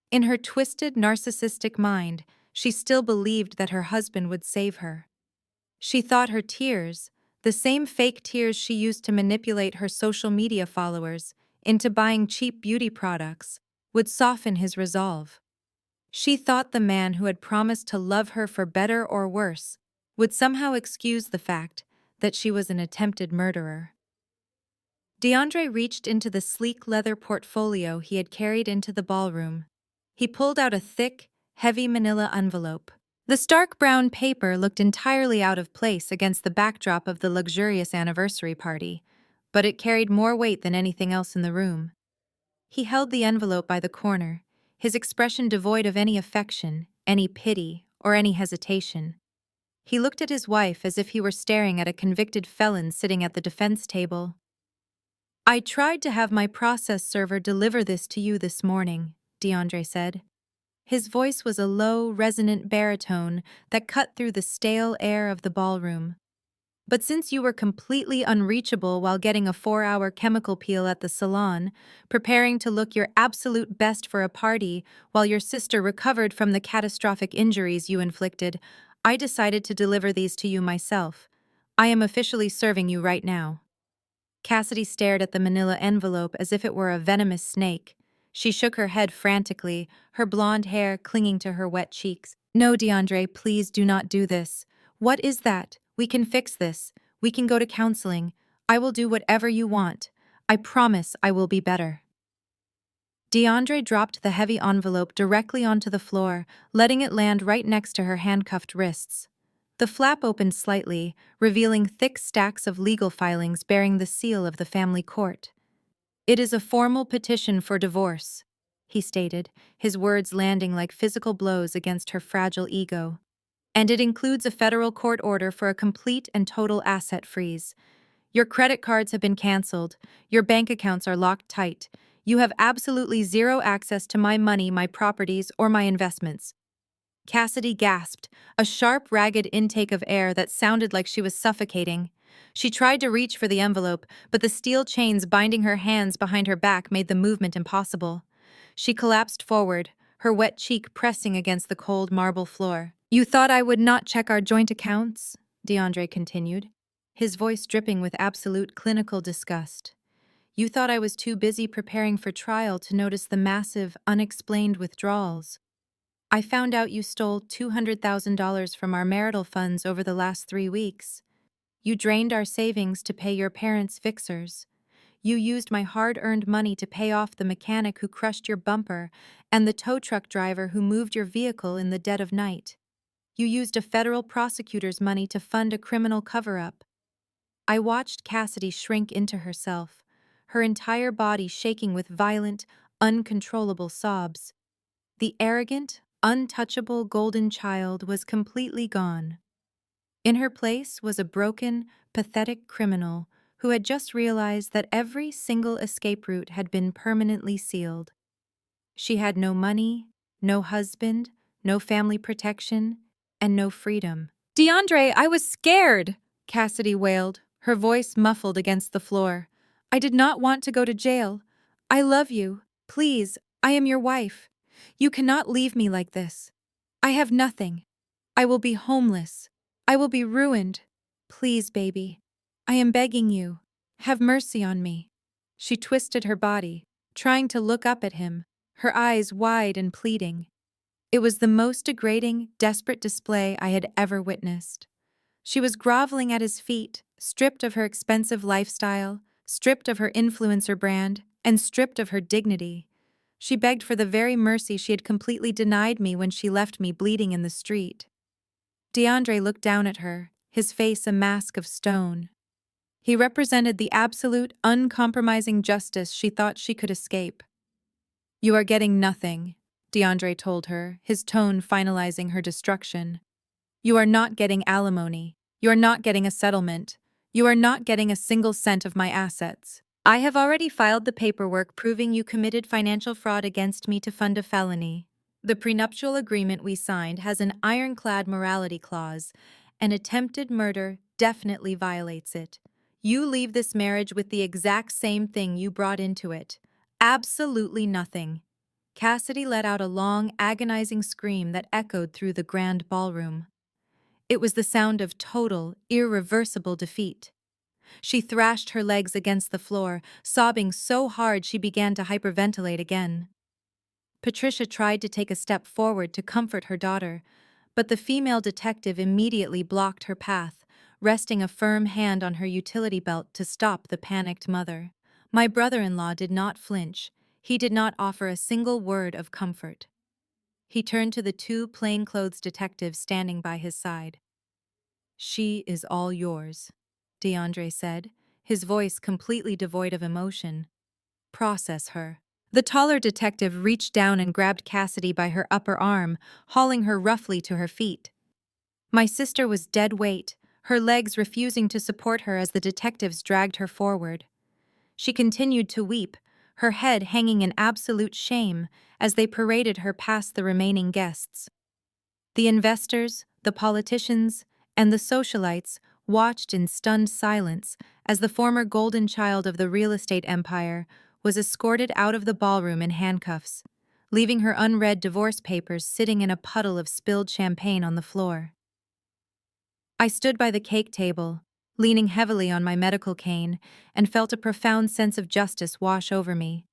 In her twisted, narcissistic mind, she still believed that her husband would save her. She thought her tears, the same fake tears she used to manipulate her social media followers into buying cheap beauty products, would soften his resolve. She thought the man who had promised to love her for better or worse would somehow excuse the fact that she was an attempted murderer. DeAndre reached into the sleek leather portfolio he had carried into the ballroom. He pulled out a thick, heavy manila envelope. The stark brown paper looked entirely out of place against the backdrop of the luxurious anniversary party, but it carried more weight than anything else in the room. He held the envelope by the corner, his expression devoid of any affection, any pity, or any hesitation. He looked at his wife as if he were staring at a convicted felon sitting at the defense table. I tried to have my process server deliver this to you this morning, DeAndre said. His voice was a low, resonant baritone that cut through the stale air of the ballroom. But since you were completely unreachable while getting a 4-hour chemical peel at the salon, preparing to look your absolute best for a party while your sister recovered from the catastrophic injuries you inflicted, I decided to deliver these to you myself. I am officially serving you right now. Cassidy stared at the manila envelope as if it were a venomous snake. She shook her head frantically, her blonde hair clinging to her wet cheeks. No, DeAndre, please do not do this. What is that? We can fix this. We can go to counseling. I will do whatever you want. I promise I will be better. DeAndre dropped the heavy envelope directly onto the floor, letting it land right next to her handcuffed wrists. The flap opened slightly, revealing thick stacks of legal filings bearing the seal of the family court. It is a formal petition for divorce, he stated, his words landing like physical blows against her fragile ego. And it includes a federal court order for a complete and total asset freeze. Your credit cards have been canceled. Your bank accounts are locked tight. You have absolutely zero access to my money, my properties, or my investments. Cassidy gasped, a sharp, ragged intake of air that sounded like she was suffocating. She tried to reach for the envelope, but the steel chains binding her hands behind her back made the movement impossible. She collapsed forward, her wet cheek pressing against the cold marble floor. You thought I would not check our joint accounts? DeAndre continued, his voice dripping with absolute clinical disgust. You thought I was too busy preparing for trial to notice the massive, unexplained withdrawals. I found out you stole $200,000 from our marital funds over the last 3 weeks. You drained our savings to pay your parents' fixers. You used my hard-earned money to pay off the mechanic who crushed your bumper and the tow truck driver who moved your vehicle in the dead of night. You used a federal prosecutor's money to fund a criminal cover-up. I watched Cassidy shrink into herself, her entire body shaking with violent, uncontrollable sobs. The arrogant, untouchable golden child was completely gone. In her place was a broken, pathetic criminal who had just realized that every single escape route had been permanently sealed. She had no money, no husband, no family protection, and no freedom. DeAndre, I was scared, Cassidy wailed, her voice muffled against the floor. I did not want to go to jail. I love you. Please, I am your wife. You cannot leave me like this. I have nothing. I will be homeless. I will be ruined. Please, baby. I am begging you. Have mercy on me. She twisted her body, trying to look up at him, her eyes wide and pleading. It was the most degrading, desperate display I had ever witnessed. She was groveling at his feet, stripped of her expensive lifestyle, stripped of her influencer brand, and stripped of her dignity. She begged for the very mercy she had completely denied me when she left me bleeding in the street. DeAndre looked down at her, his face a mask of stone. He represented the absolute, uncompromising justice she thought she could escape. You are getting nothing, DeAndre told her, his tone finalizing her destruction. You are not getting alimony. You are not getting a settlement. You are not getting a single cent of my assets. I have already filed the paperwork proving you committed financial fraud against me to fund a felony. The prenuptial agreement we signed has an ironclad morality clause, and attempted murder definitely violates it. You leave this marriage with the exact same thing you brought into it. Absolutely nothing. Cassidy let out a long, agonizing scream that echoed through the grand ballroom. It was the sound of total, irreversible defeat. She thrashed her legs against the floor, sobbing so hard she began to hyperventilate again. Patricia tried to take a step forward to comfort her daughter, but the female detective immediately blocked her path, resting a firm hand on her utility belt to stop the panicked mother. My brother-in-law did not flinch. He did not offer a single word of comfort. He turned to the 2 plainclothes detectives standing by his side. She is all yours, DeAndre said, his voice completely devoid of emotion. Process her. The taller detective reached down and grabbed Cassidy by her upper arm, hauling her roughly to her feet. My sister was dead weight, her legs refusing to support her as the detectives dragged her forward. She continued to weep, her head hanging in absolute shame as they paraded her past the remaining guests. The investors, the politicians, and the socialites watched in stunned silence as the former golden child of the real estate empire was escorted out of the ballroom in handcuffs, leaving her unread divorce papers sitting in a puddle of spilled champagne on the floor. I stood by the cake table, leaning heavily on my medical cane, and felt a profound sense of justice wash over me.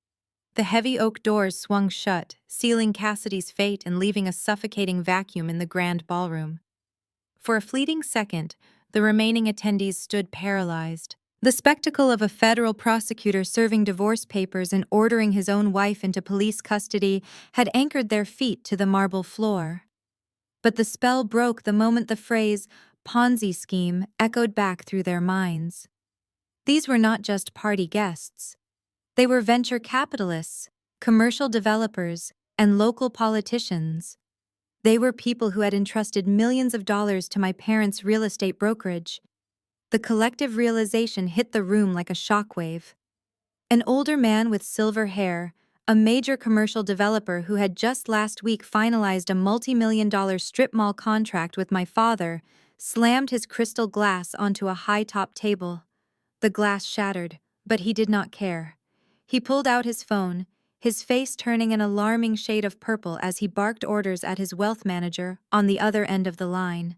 The heavy oak doors swung shut, sealing Cassidy's fate and leaving a suffocating vacuum in the grand ballroom. For a fleeting second, the remaining attendees stood paralyzed. The spectacle of a federal prosecutor serving divorce papers and ordering his own wife into police custody had anchored their feet to the marble floor. But the spell broke the moment the phrase, Ponzi scheme, echoed back through their minds. These were not just party guests. They were venture capitalists, commercial developers, and local politicians. They were people who had entrusted millions of dollars to my parents' real estate brokerage. The collective realization hit the room like a shockwave. An older man with silver hair, a major commercial developer who had just last week finalized a multi-million-dollar strip mall contract with my father, slammed his crystal glass onto a high-top table. The glass shattered, but he did not care. He pulled out his phone, his face turning an alarming shade of purple as he barked orders at his wealth manager on the other end of the line.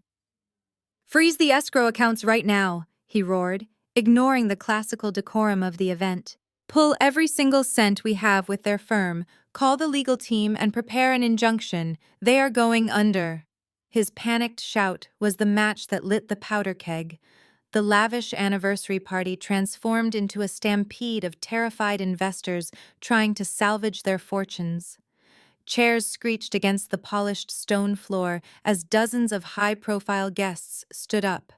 "Freeze the escrow accounts right now," he roared, ignoring the classical decorum of the event. "Pull every single cent we have with their firm, call the legal team and prepare an injunction. They are going under." His panicked shout was the match that lit the powder keg. The lavish anniversary party transformed into a stampede of terrified investors trying to salvage their fortunes. Chairs screeched against the polished stone floor as dozens of high-profile guests stood up.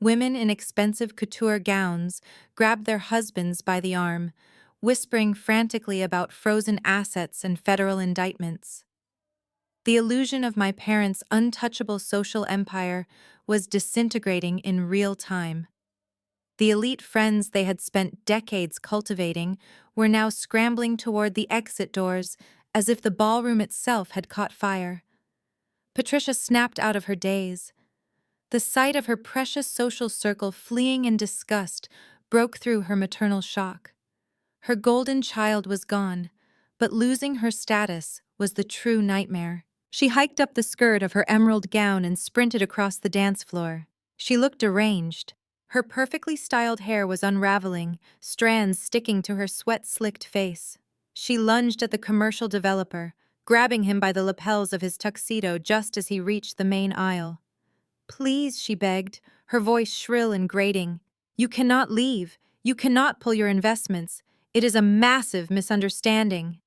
Women in expensive couture gowns grabbed their husbands by the arm, whispering frantically about frozen assets and federal indictments. The illusion of my parents' untouchable social empire was disintegrating in real time. The elite friends they had spent decades cultivating were now scrambling toward the exit doors as if the ballroom itself had caught fire. Patricia snapped out of her daze. The sight of her precious social circle fleeing in disgust broke through her maternal shock. Her golden child was gone, but losing her status was the true nightmare. She hiked up the skirt of her emerald gown and sprinted across the dance floor. She looked deranged. Her perfectly styled hair was unraveling, strands sticking to her sweat-slicked face. She lunged at the commercial developer, grabbing him by the lapels of his tuxedo just as he reached the main aisle. "Please," she begged, her voice shrill and grating. "You cannot leave. You cannot pull your investments. It is a massive misunderstanding."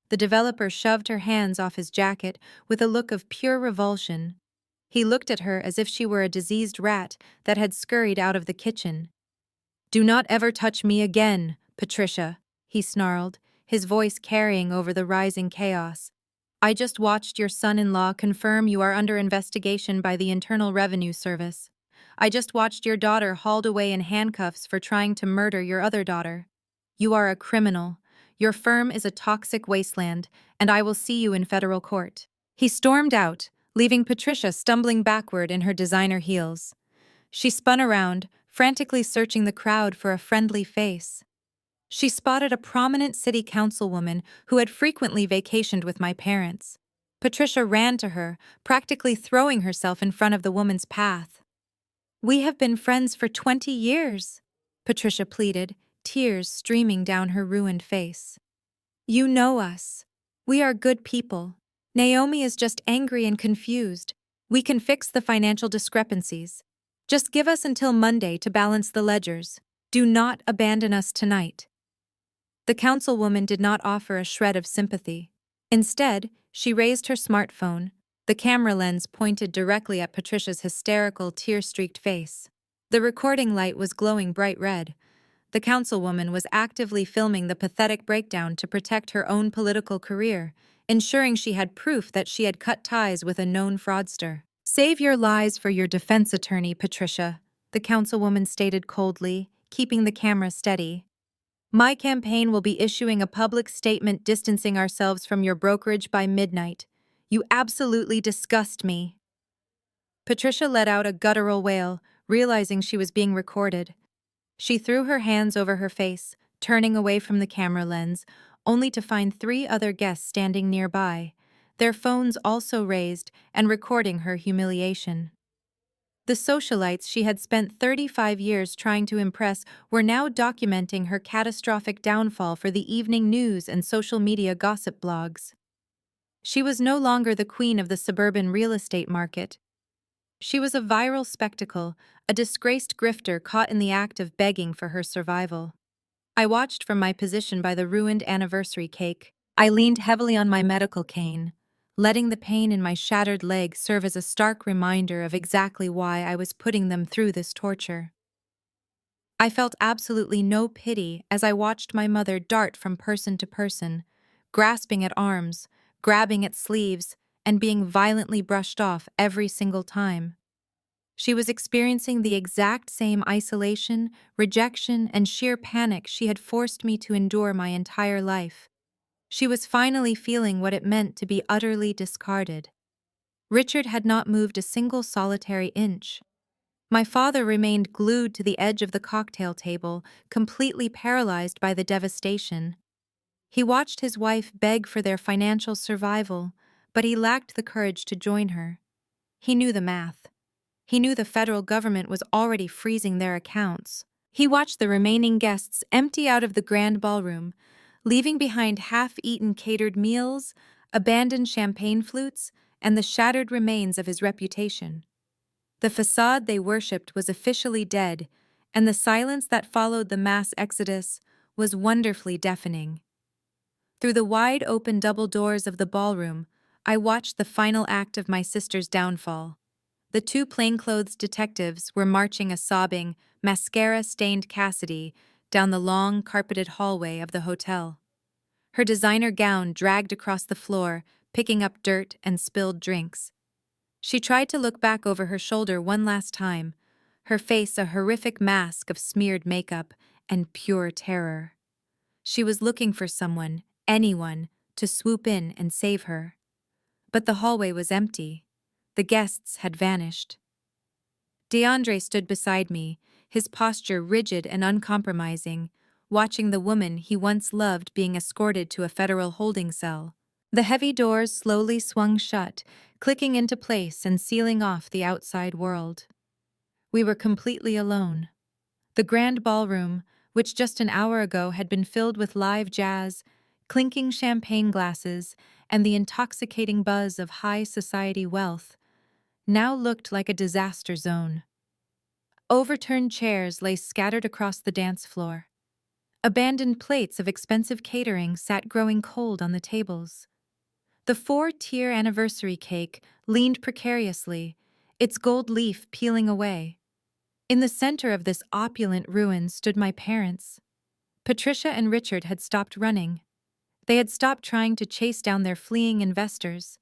The developer shoved her hands off his jacket with a look of pure revulsion. He looked at her as if she were a diseased rat that had scurried out of the kitchen. "Do not ever touch me again, Patricia," he snarled, his voice carrying over the rising chaos. "I just watched your son-in-law confirm you are under investigation by the Internal Revenue Service. I just watched your daughter hauled away in handcuffs for trying to murder your other daughter. You are a criminal. Your firm is a toxic wasteland, and I will see you in federal court." He stormed out, leaving Patricia stumbling backward in her designer heels. She spun around, frantically searching the crowd for a friendly face. She spotted a prominent city councilwoman who had frequently vacationed with my parents. Patricia ran to her, practically throwing herself in front of the woman's path. "We have been friends for 20 years, Patricia pleaded, tears streaming down her ruined face. "You know us. We are good people. Naomi is just angry and confused. We can fix the financial discrepancies. Just give us until Monday to balance the ledgers. Do not abandon us tonight." The councilwoman did not offer a shred of sympathy. Instead, she raised her smartphone, the camera lens pointed directly at Patricia's hysterical, tear-streaked face. The recording light was glowing bright red. The councilwoman was actively filming the pathetic breakdown to protect her own political career, ensuring she had proof that she had cut ties with a known fraudster. Save your lies for your defense attorney, Patricia, the councilwoman stated coldly, keeping the camera steady. My campaign will be issuing a public statement distancing ourselves from your brokerage by midnight. You absolutely disgust me. Patricia let out a guttural wail, realizing she was being recorded. She threw her hands over her face, turning away from the camera lens, only to find three other guests standing nearby, their phones also raised and recording her humiliation. The socialites she had spent 35 years trying to impress were now documenting her catastrophic downfall for the evening news and social media gossip blogs. She was no longer the queen of the suburban real estate market. She was a viral spectacle, a disgraced grifter caught in the act of begging for her survival. I watched from my position by the ruined anniversary cake. I leaned heavily on my medical cane, letting the pain in my shattered leg serve as a stark reminder of exactly why I was putting them through this torture. I felt absolutely no pity as I watched my mother dart from person to person, grasping at arms, grabbing at sleeves, and being violently brushed off every single time. She was experiencing the exact same isolation, rejection, and sheer panic she had forced me to endure my entire life. She was finally feeling what it meant to be utterly discarded. Richard had not moved a single solitary inch. My father remained glued to the edge of the cocktail table, completely paralyzed by the devastation. He watched his wife beg for their financial survival, but he lacked the courage to join her. He knew the math. He knew the federal government was already freezing their accounts. He watched the remaining guests empty out of the grand ballroom, leaving behind half-eaten catered meals, abandoned champagne flutes, and the shattered remains of his reputation. The facade they worshipped was officially dead, and the silence that followed the mass exodus was wonderfully deafening. Through the wide-open double doors of the ballroom, I watched the final act of my sister's downfall. The two plainclothes detectives were marching a sobbing, mascara-stained Cassidy down the long, carpeted hallway of the hotel. Her designer gown dragged across the floor, picking up dirt and spilled drinks. She tried to look back over her shoulder one last time, her face a horrific mask of smeared makeup and pure terror. She was looking for someone, anyone, to swoop in and save her. But the hallway was empty. The guests had vanished. DeAndre stood beside me, his posture rigid and uncompromising, watching the woman he once loved being escorted to a federal holding cell. The heavy doors slowly swung shut, clicking into place and sealing off the outside world. We were completely alone. The grand ballroom, which just an hour ago had been filled with live jazz, clinking champagne glasses, and the intoxicating buzz of high society wealth, now looked like a disaster zone. Overturned chairs lay scattered across the dance floor. Abandoned plates of expensive catering sat growing cold on the tables. The four-tier anniversary cake leaned precariously, its gold leaf peeling away. In the center of this opulent ruin stood my parents. Patricia and Richard had stopped running. They had stopped trying to chase down their fleeing investors.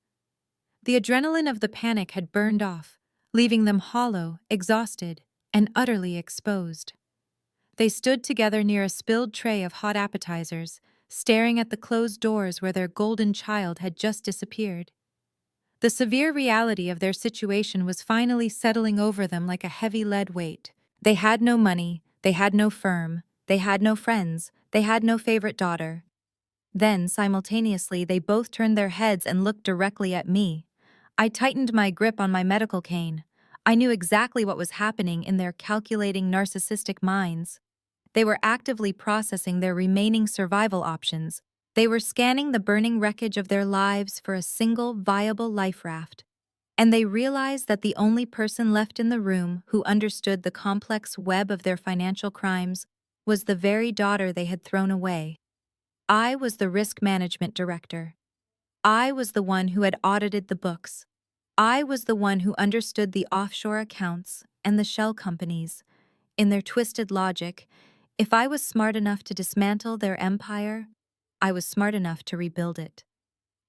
The adrenaline of the panic had burned off, leaving them hollow, exhausted, and utterly exposed. They stood together near a spilled tray of hot appetizers, staring at the closed doors where their golden child had just disappeared. The severe reality of their situation was finally settling over them like a heavy lead weight. They had no money, they had no firm, they had no friends, they had no favorite daughter. Then, simultaneously, they both turned their heads and looked directly at me. I tightened my grip on my medical cane. I knew exactly what was happening in their calculating, narcissistic minds. They were actively processing their remaining survival options. They were scanning the burning wreckage of their lives for a single viable life raft. And they realized that the only person left in the room who understood the complex web of their financial crimes was the very daughter they had thrown away. I was the risk management director. I was the one who had audited the books. I was the one who understood the offshore accounts and the shell companies. In their twisted logic, if I was smart enough to dismantle their empire, I was smart enough to rebuild it.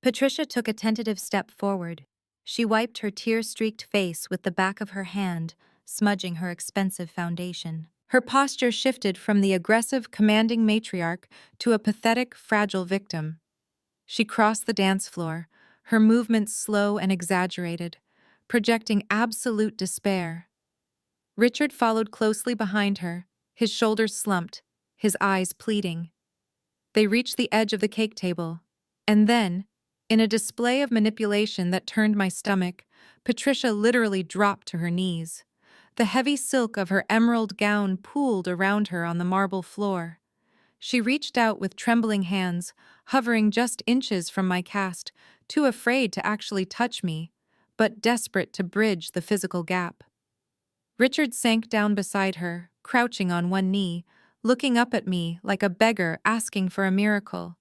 Patricia took a tentative step forward. She wiped her tear-streaked face with the back of her hand, smudging her expensive foundation. Her posture shifted from the aggressive, commanding matriarch to a pathetic, fragile victim. She crossed the dance floor, her movements slow and exaggerated, projecting absolute despair. Richard followed closely behind her, his shoulders slumped, his eyes pleading. They reached the edge of the cake table, and then, in a display of manipulation that turned my stomach, Patricia literally dropped to her knees. The heavy silk of her emerald gown pooled around her on the marble floor. She reached out with trembling hands, hovering just inches from my cast, too afraid to actually touch me, but desperate to bridge the physical gap. Richard sank down beside her, crouching on one knee, looking up at me like a beggar asking for a miracle.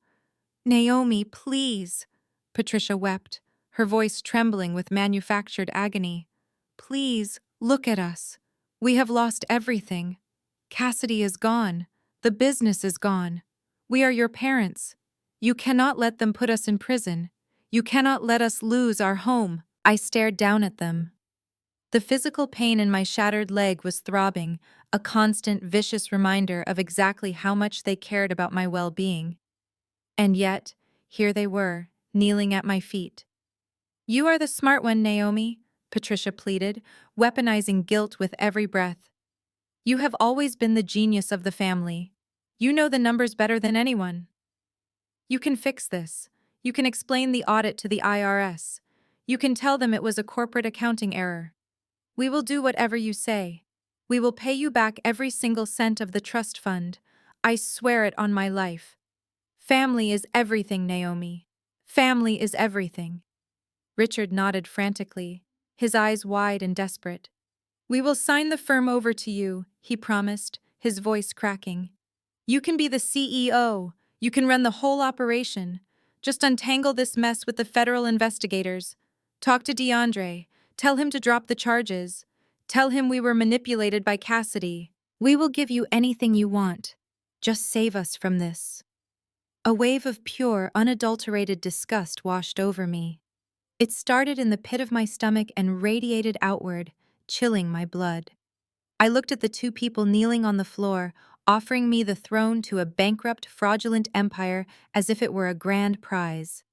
"Naomi, please," Patricia wept, her voice trembling with manufactured agony. "Please, look at us. We have lost everything. Cassidy is gone. The business is gone. We are your parents. You cannot let them put us in prison. You cannot let us lose our home." I stared down at them. The physical pain in my shattered leg was throbbing, a constant, vicious reminder of exactly how much they cared about my well-being. And yet, here they were, kneeling at my feet. "You are the smart one, Naomi," Patricia pleaded, weaponizing guilt with every breath. "You have always been the genius of the family. You know the numbers better than anyone. You can fix this. You can explain the audit to the IRS. You can tell them it was a corporate accounting error. We will do whatever you say. We will pay you back every single cent of the trust fund. I swear it on my life. Family is everything, Naomi. Family is everything." Richard nodded frantically, his eyes wide and desperate. "We will sign the firm over to you," he promised, his voice cracking. "You can be the CEO. You can run the whole operation. Just untangle this mess with the federal investigators. Talk to DeAndre. Tell him to drop the charges. Tell him we were manipulated by Cassidy. We will give you anything you want. Just save us from this." A wave of pure, unadulterated disgust washed over me. It started in the pit of my stomach and radiated outward, chilling my blood. I looked at the two people kneeling on the floor, offering me the throne to a bankrupt, fraudulent empire as if it were a grand prize.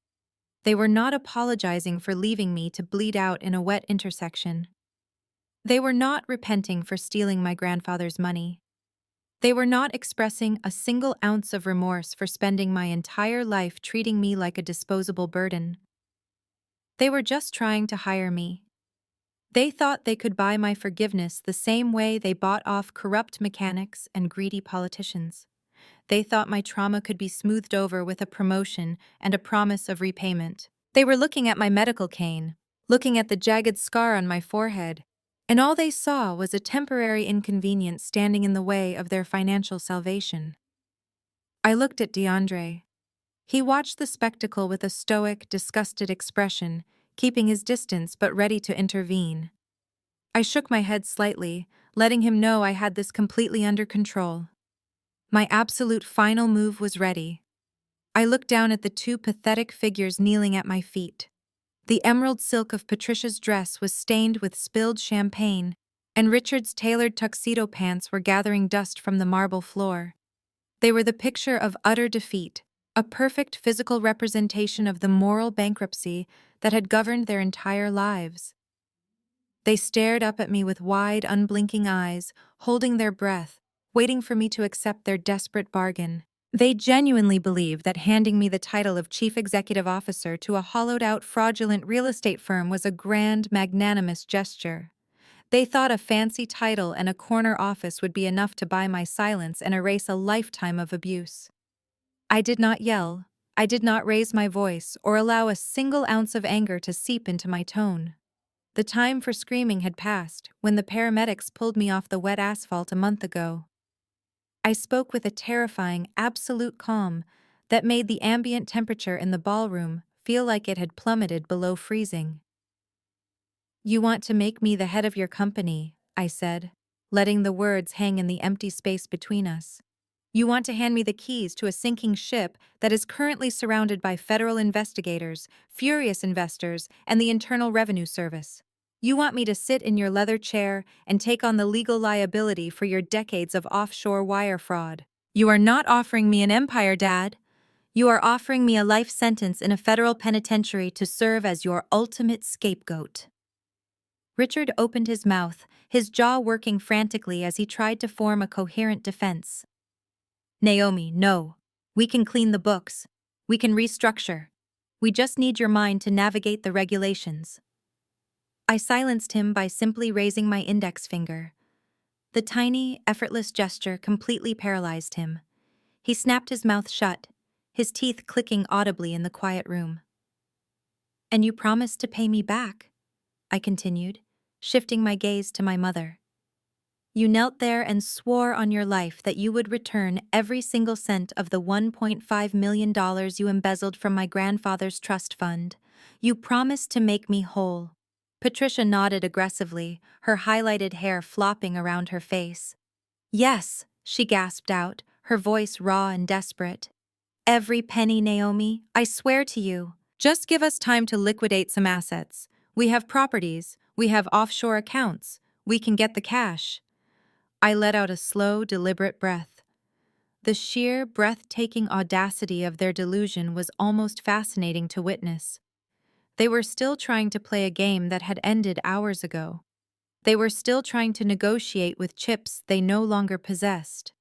They were not apologizing for leaving me to bleed out in a wet intersection. They were not repenting for stealing my grandfather's money. They were not expressing a single ounce of remorse for spending my entire life treating me like a disposable burden. They were just trying to hire me. They thought they could buy my forgiveness the same way they bought off corrupt mechanics and greedy politicians. They thought my trauma could be smoothed over with a promotion and a promise of repayment. They were looking at my medical cane, looking at the jagged scar on my forehead, and all they saw was a temporary inconvenience standing in the way of their financial salvation. I looked at DeAndre. He watched the spectacle with a stoic, disgusted expression, keeping his distance but ready to intervene. I shook my head slightly, letting him know I had this completely under control. My absolute final move was ready. I looked down at the two pathetic figures kneeling at my feet. The emerald silk of Patricia's dress was stained with spilled champagne, and Richard's tailored tuxedo pants were gathering dust from the marble floor. They were the picture of utter defeat, a perfect physical representation of the moral bankruptcy that had governed their entire lives. They stared up at me with wide, unblinking eyes, holding their breath, waiting for me to accept their desperate bargain. They genuinely believed that handing me the title of Chief Executive Officer to a hollowed-out, fraudulent real estate firm was a grand, magnanimous gesture. They thought a fancy title and a corner office would be enough to buy my silence and erase a lifetime of abuse. I did not yell. I did not raise my voice or allow a single ounce of anger to seep into my tone. The time for screaming had passed when the paramedics pulled me off the wet asphalt a month ago. I spoke with a terrifying, absolute calm that made the ambient temperature in the ballroom feel like it had plummeted below freezing. "You want to make me the head of your company," I said, letting the words hang in the empty space between us. You want to hand me the keys to a sinking ship that is currently surrounded by federal investigators, furious investors, and the Internal Revenue Service. You want me to sit in your leather chair and take on the legal liability for your decades of offshore wire fraud. You are not offering me an empire, Dad. You are offering me a life sentence in a federal penitentiary to serve as your ultimate scapegoat. Richard opened his mouth, his jaw working frantically as he tried to form a coherent defense. Naomi, no. We can clean the books. We can restructure. We just need your mind to navigate the regulations. I silenced him by simply raising my index finger. The tiny, effortless gesture completely paralyzed him. He snapped his mouth shut, his teeth clicking audibly in the quiet room. And you promised to pay me back, I continued, shifting my gaze to my mother. You knelt there and swore on your life that you would return every single cent of the $1.5 million you embezzled from my grandfather's trust fund. You promised to make me whole. Patricia nodded aggressively, her highlighted hair flopping around her face. Yes, she gasped out, her voice raw and desperate. Every penny, Naomi, I swear to you. Just give us time to liquidate some assets. We have properties, we have offshore accounts, we can get the cash. I let out a slow, deliberate breath. The sheer, breathtaking audacity of their delusion was almost fascinating to witness. They were still trying to play a game that had ended hours ago. They were still trying to negotiate with chips they no longer possessed.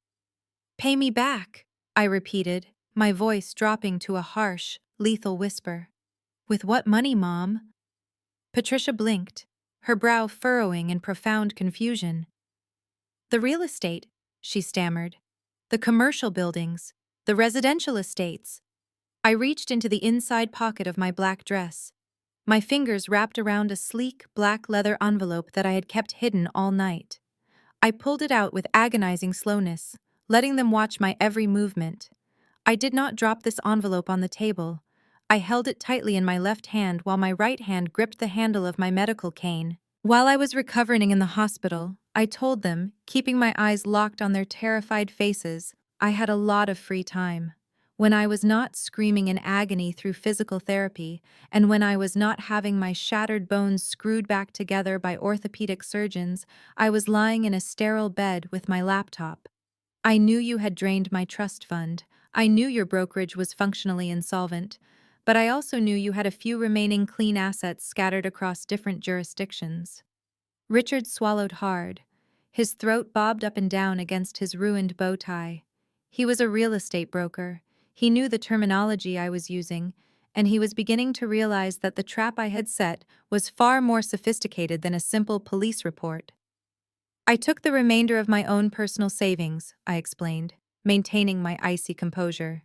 Pay me back, I repeated, my voice dropping to a harsh, lethal whisper. With what money, Mom? Patricia blinked, her brow furrowing in profound confusion. The real estate, she stammered. The commercial buildings, the residential estates. I reached into the inside pocket of my black dress. My fingers wrapped around a sleek, black leather envelope that I had kept hidden all night. I pulled it out with agonizing slowness, letting them watch my every movement. I did not drop this envelope on the table. I held it tightly in my left hand while my right hand gripped the handle of my medical cane. While I was recovering in the hospital, I told them, keeping my eyes locked on their terrified faces, I had a lot of free time. When I was not screaming in agony through physical therapy, and when I was not having my shattered bones screwed back together by orthopedic surgeons, I was lying in a sterile bed with my laptop. I knew you had drained my trust fund. I knew your brokerage was functionally insolvent. But I also knew you had a few remaining clean assets scattered across different jurisdictions. Richard swallowed hard. His throat bobbed up and down against his ruined bow tie. He was a real estate broker. He knew the terminology I was using, and he was beginning to realize that the trap I had set was far more sophisticated than a simple police report. I took the remainder of my own personal savings, I explained, maintaining my icy composure.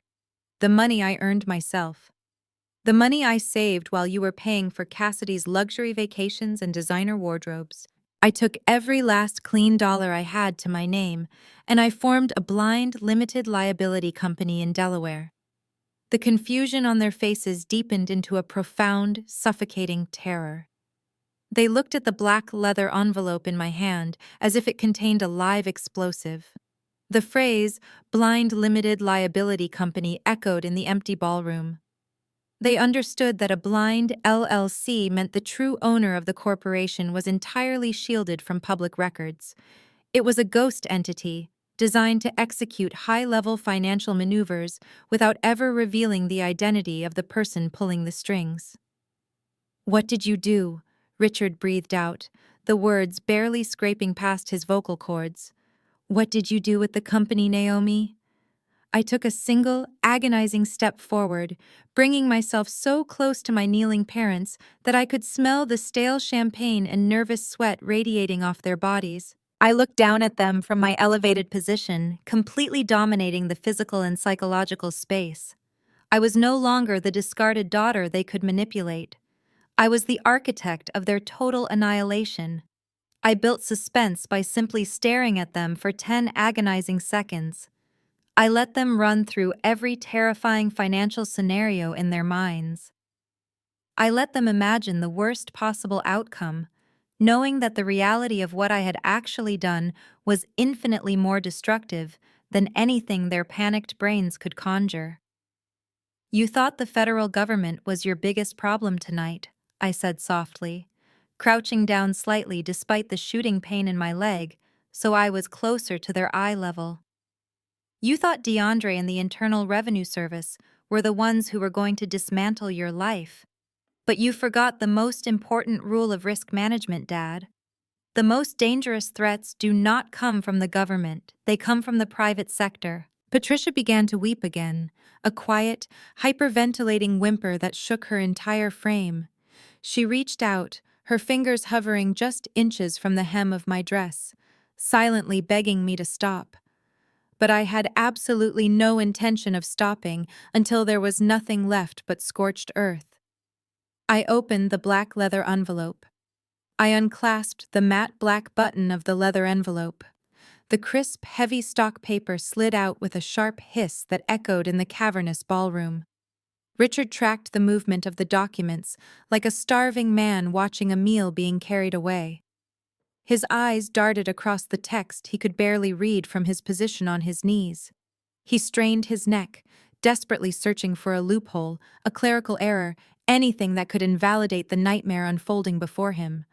The money I earned myself. The money I saved while you were paying for Cassidy's luxury vacations and designer wardrobes. I took every last clean dollar I had to my name, and I formed a blind, limited liability company in Delaware. The confusion on their faces deepened into a profound, suffocating terror. They looked at the black leather envelope in my hand as if it contained a live explosive. The phrase, blind limited liability company, echoed in the empty ballroom. They understood that a blind LLC meant the true owner of the corporation was entirely shielded from public records. It was a ghost entity, designed to execute high-level financial maneuvers without ever revealing the identity of the person pulling the strings. "What did you do?" Richard breathed out, the words barely scraping past his vocal cords. "What did you do with the company, Naomi?" I took a single, agonizing step forward, bringing myself so close to my kneeling parents that I could smell the stale champagne and nervous sweat radiating off their bodies. I looked down at them from my elevated position, completely dominating the physical and psychological space. I was no longer the discarded daughter they could manipulate. I was the architect of their total annihilation. I built suspense by simply staring at them for 10 agonizing seconds. I let them run through every terrifying financial scenario in their minds. I let them imagine the worst possible outcome, knowing that the reality of what I had actually done was infinitely more destructive than anything their panicked brains could conjure. You thought the federal government was your biggest problem tonight, I said softly, crouching down slightly despite the shooting pain in my leg, so I was closer to their eye level. You thought DeAndre and the Internal Revenue Service were the ones who were going to dismantle your life. But you forgot the most important rule of risk management, Dad. The most dangerous threats do not come from the government, they come from the private sector. Patricia began to weep again, a quiet, hyperventilating whimper that shook her entire frame. She reached out, her fingers hovering just inches from the hem of my dress, silently begging me to stop. But I had absolutely no intention of stopping until there was nothing left but scorched earth. I opened the black leather envelope. I unclasped the matte black button of the leather envelope. The crisp, heavy stock paper slid out with a sharp hiss that echoed in the cavernous ballroom. Richard tracked the movement of the documents like a starving man watching a meal being carried away. His eyes darted across the text he could barely read from his position on his knees. He strained his neck, desperately searching for a loophole, a clerical error, anything that could invalidate the nightmare unfolding before him.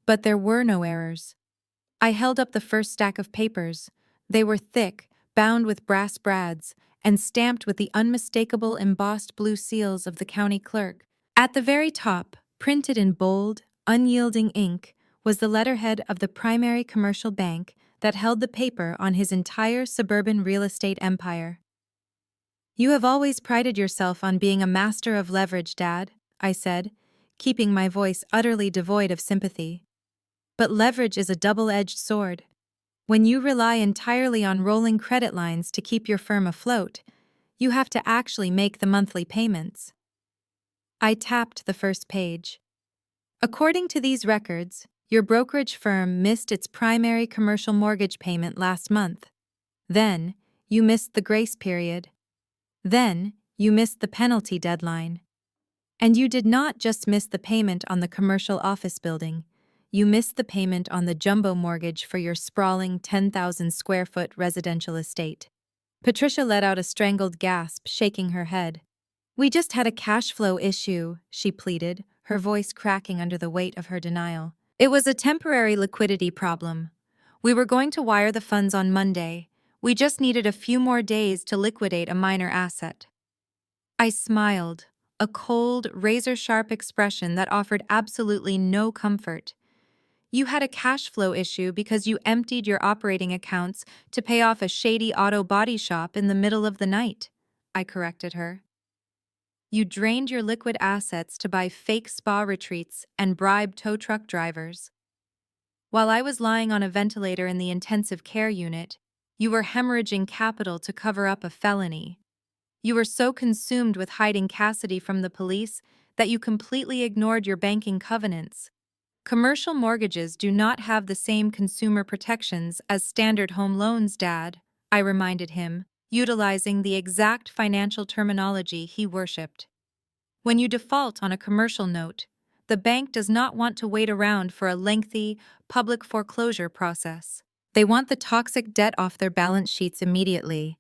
But there were no errors. I held up the first stack of papers. They were thick, bound with brass brads, and stamped with the unmistakable embossed blue seals of the county clerk. At the very top, printed in bold, unyielding ink, was the letterhead of the primary commercial bank that held the paper on his entire suburban real estate empire. "You have always prided yourself on being a master of leverage, Dad," I said, keeping my voice utterly devoid of sympathy. "But leverage is a double-edged sword. When you rely entirely on rolling credit lines to keep your firm afloat, you have to actually make the monthly payments." I tapped the first page. "According to these records, your brokerage firm missed its primary commercial mortgage payment last month. Then, you missed the grace period. Then, you missed the penalty deadline. And you did not just miss the payment on the commercial office building. You missed the payment on the jumbo mortgage for your sprawling 10,000-square-foot residential estate." Patricia let out a strangled gasp, shaking her head. "We just had a cash flow issue," she pleaded, her voice cracking under the weight of her denial. "It was a temporary liquidity problem. We were going to wire the funds on Monday. We just needed a few more days to liquidate a minor asset." I smiled, a cold, razor-sharp expression that offered absolutely no comfort. "You had a cash flow issue because you emptied your operating accounts to pay off a shady auto body shop in the middle of the night," I corrected her. "You drained your liquid assets to buy fake spa retreats and bribe tow truck drivers. While I was lying on a ventilator in the intensive care unit, you were hemorrhaging capital to cover up a felony. You were so consumed with hiding Cassidy from the police that you completely ignored your banking covenants. Commercial mortgages do not have the same consumer protections as standard home loans, Dad," I reminded him, utilizing the exact financial terminology he worshipped. "When you default on a commercial note, the bank does not want to wait around for a lengthy, public foreclosure process. They want the toxic debt off their balance sheets immediately.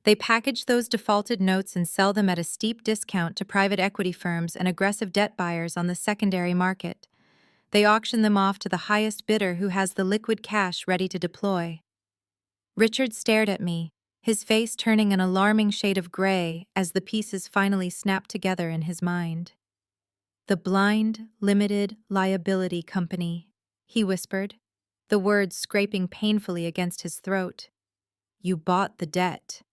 They package those defaulted notes and sell them at a steep discount to private equity firms and aggressive debt buyers on the secondary market. They auction them off to the highest bidder who has the liquid cash ready to deploy." Richard stared at me, his face turning an alarming shade of gray as the pieces finally snapped together in his mind. "The Blind Limited Liability Company," he whispered, the words scraping painfully against his throat. "You bought the debt."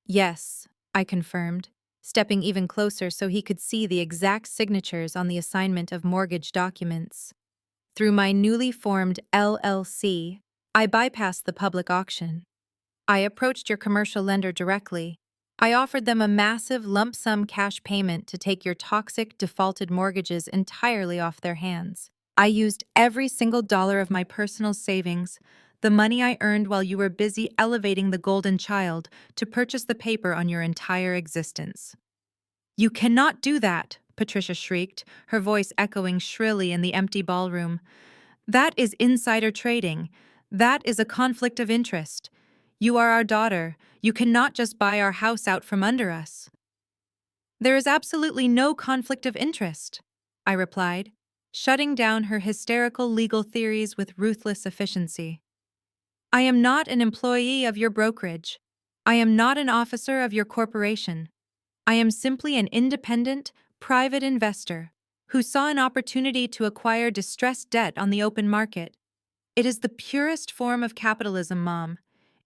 "Yes," I confirmed, stepping even closer so he could see the exact signatures on the assignment of mortgage documents. "Through my newly formed LLC, I bypassed the public auction. I approached your commercial lender directly. I offered them a massive lump sum cash payment to take your toxic, defaulted mortgages entirely off their hands. I used every single dollar of my personal savings, the money I earned while you were busy elevating the golden child, to purchase the paper on your entire existence." "You cannot do that," Patricia shrieked, her voice echoing shrilly in the empty ballroom. "That is insider trading. That is a conflict of interest. You are our daughter. You cannot just buy our house out from under us. There is absolutely no conflict of interest, I replied, shutting down her hysterical legal theories with ruthless efficiency. I am not an employee of your brokerage. I am not an officer of your corporation. I am simply an independent, private investor who saw an opportunity to acquire distressed debt on the open market. It is the purest form of capitalism, Mom.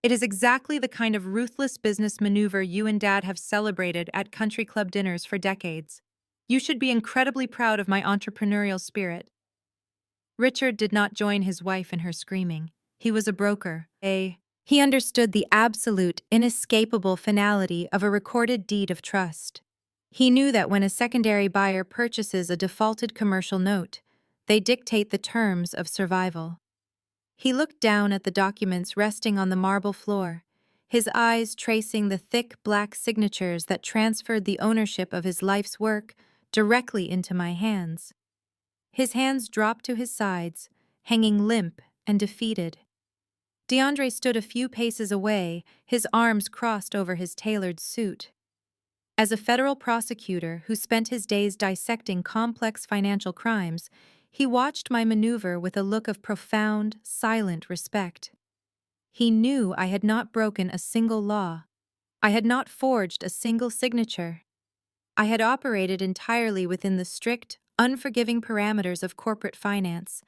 It is exactly the kind of ruthless business maneuver you and Dad have celebrated at country club dinners for decades. You should be incredibly proud of my entrepreneurial spirit. Richard did not join his wife in her screaming. He was a broker. He understood the absolute, inescapable finality of a recorded deed of trust. He knew that when a secondary buyer purchases a defaulted commercial note, they dictate the terms of survival. He looked down at the documents resting on the marble floor, his eyes tracing the thick black signatures that transferred the ownership of his life's work directly into my hands. His hands dropped to his sides, hanging limp and defeated. DeAndre stood a few paces away, his arms crossed over his tailored suit. As a federal prosecutor who spent his days dissecting complex financial crimes, he watched my maneuver with a look of profound, silent respect. He knew I had not broken a single law. I had not forged a single signature. I had operated entirely within the strict, unforgiving parameters of corporate finance.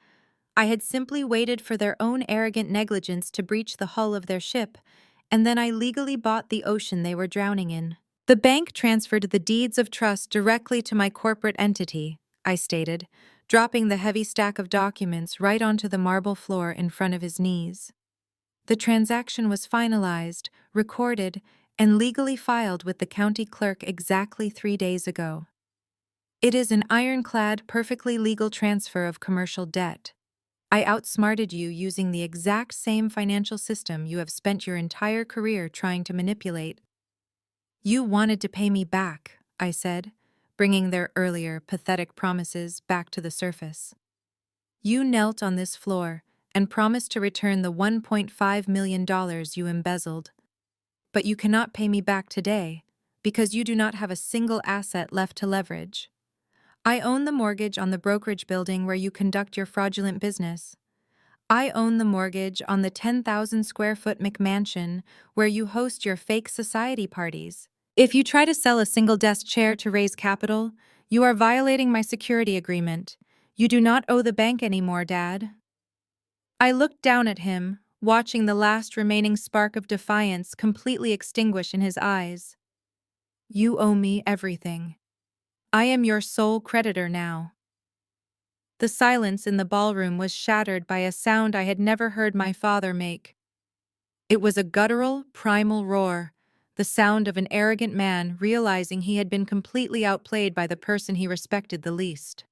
I had simply waited for their own arrogant negligence to breach the hull of their ship, and then I legally bought the ocean they were drowning in. The bank transferred the deeds of trust directly to my corporate entity, I stated, dropping the heavy stack of documents right onto the marble floor in front of his knees. The transaction was finalized, recorded, and legally filed with the county clerk exactly 3 days ago. It is an ironclad, perfectly legal transfer of commercial debt. I outsmarted you using the exact same financial system you have spent your entire career trying to manipulate. You wanted to pay me back, I said, bringing their earlier, pathetic promises back to the surface. You knelt on this floor and promised to return the $1.5 million you embezzled. But you cannot pay me back today because you do not have a single asset left to leverage. I own the mortgage on the brokerage building where you conduct your fraudulent business. I own the mortgage on the 10,000-square-foot McMansion where you host your fake society parties. If you try to sell a single-desk chair to raise capital, you are violating my security agreement. You do not owe the bank anymore, Dad. I looked down at him, watching the last remaining spark of defiance completely extinguish in his eyes. You owe me everything. I am your sole creditor now. The silence in the ballroom was shattered by a sound I had never heard my father make. It was a guttural, primal roar, the sound of an arrogant man realizing he had been completely outplayed by the person he respected the least.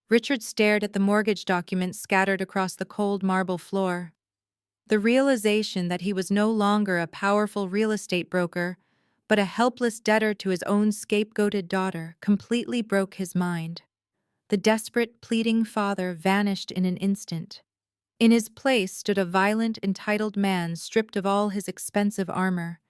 Richard stared at the mortgage documents scattered across the cold marble floor. The realization that he was no longer a powerful real estate broker, but a helpless debtor to his own scapegoated daughter, completely broke his mind. The desperate, pleading father vanished in an instant. In his place stood a violent, entitled man stripped of all his expensive armor.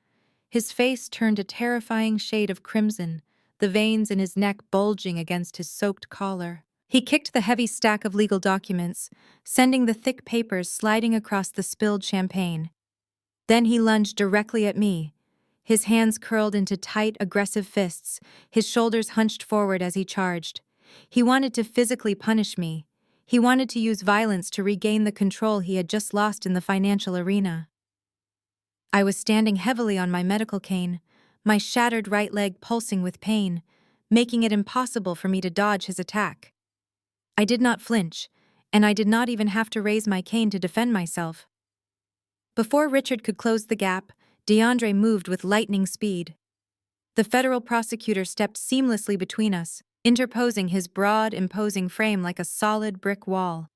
His face turned a terrifying shade of crimson, the veins in his neck bulging against his soaked collar. He kicked the heavy stack of legal documents, sending the thick papers sliding across the spilled champagne. Then he lunged directly at me, his hands curled into tight, aggressive fists, his shoulders hunched forward as he charged. He wanted to physically punish me. He wanted to use violence to regain the control he had just lost in the financial arena. I was standing heavily on my medical cane, my shattered right leg pulsing with pain, making it impossible for me to dodge his attack. I did not flinch, and I did not even have to raise my cane to defend myself. Before Richard could close the gap, DeAndre moved with lightning speed. The federal prosecutor stepped seamlessly between us, interposing his broad, imposing frame like a solid brick wall.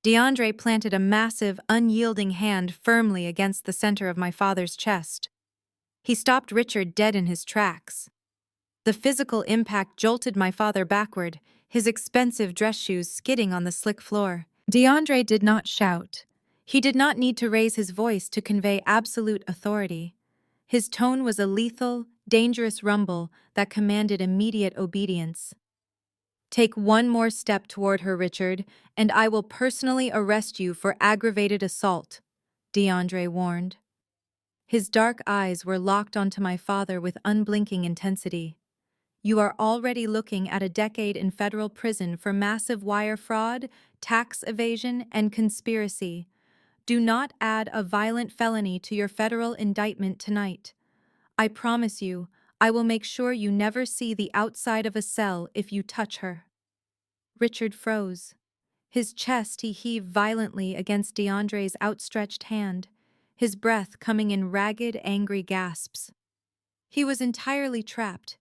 DeAndre planted a massive, unyielding hand firmly against the center of my father's chest. He stopped Richard dead in his tracks. The physical impact jolted my father backward, his expensive dress shoes skidding on the slick floor. DeAndre did not shout. He did not need to raise his voice to convey absolute authority. His tone was a lethal, dangerous rumble that commanded immediate obedience. Take one more step toward her, Richard, and I will personally arrest you for aggravated assault, DeAndre warned. His dark eyes were locked onto my father with unblinking intensity. You are already looking at a decade in federal prison for massive wire fraud, tax evasion, and conspiracy. Do not add a violent felony to your federal indictment tonight. I promise you, I will make sure you never see the outside of a cell if you touch her. Richard froze. His chest he heaved violently against DeAndre's outstretched hand, his breath coming in ragged, angry gasps. He was entirely trapped.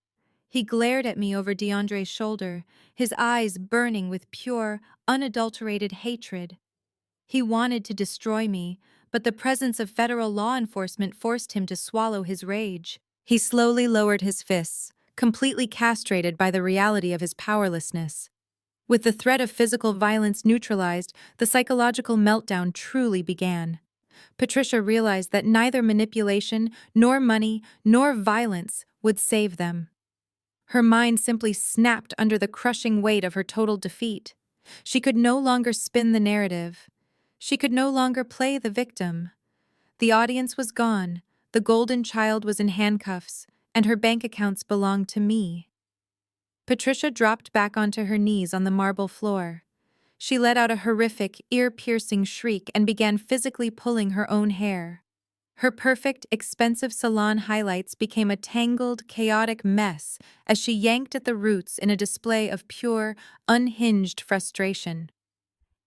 He glared at me over DeAndre's shoulder, his eyes burning with pure, unadulterated hatred. He wanted to destroy me, but the presence of federal law enforcement forced him to swallow his rage. He slowly lowered his fists, completely castrated by the reality of his powerlessness. With the threat of physical violence neutralized, the psychological meltdown truly began. Patricia realized that neither manipulation, nor money, nor violence would save them. Her mind simply snapped under the crushing weight of her total defeat. She could no longer spin the narrative. She could no longer play the victim. The audience was gone, the golden child was in handcuffs, and her bank accounts belonged to me. Patricia dropped back onto her knees on the marble floor. She let out a horrific, ear-piercing shriek and began physically pulling her own hair. Her perfect, expensive salon highlights became a tangled, chaotic mess as she yanked at the roots in a display of pure, unhinged frustration.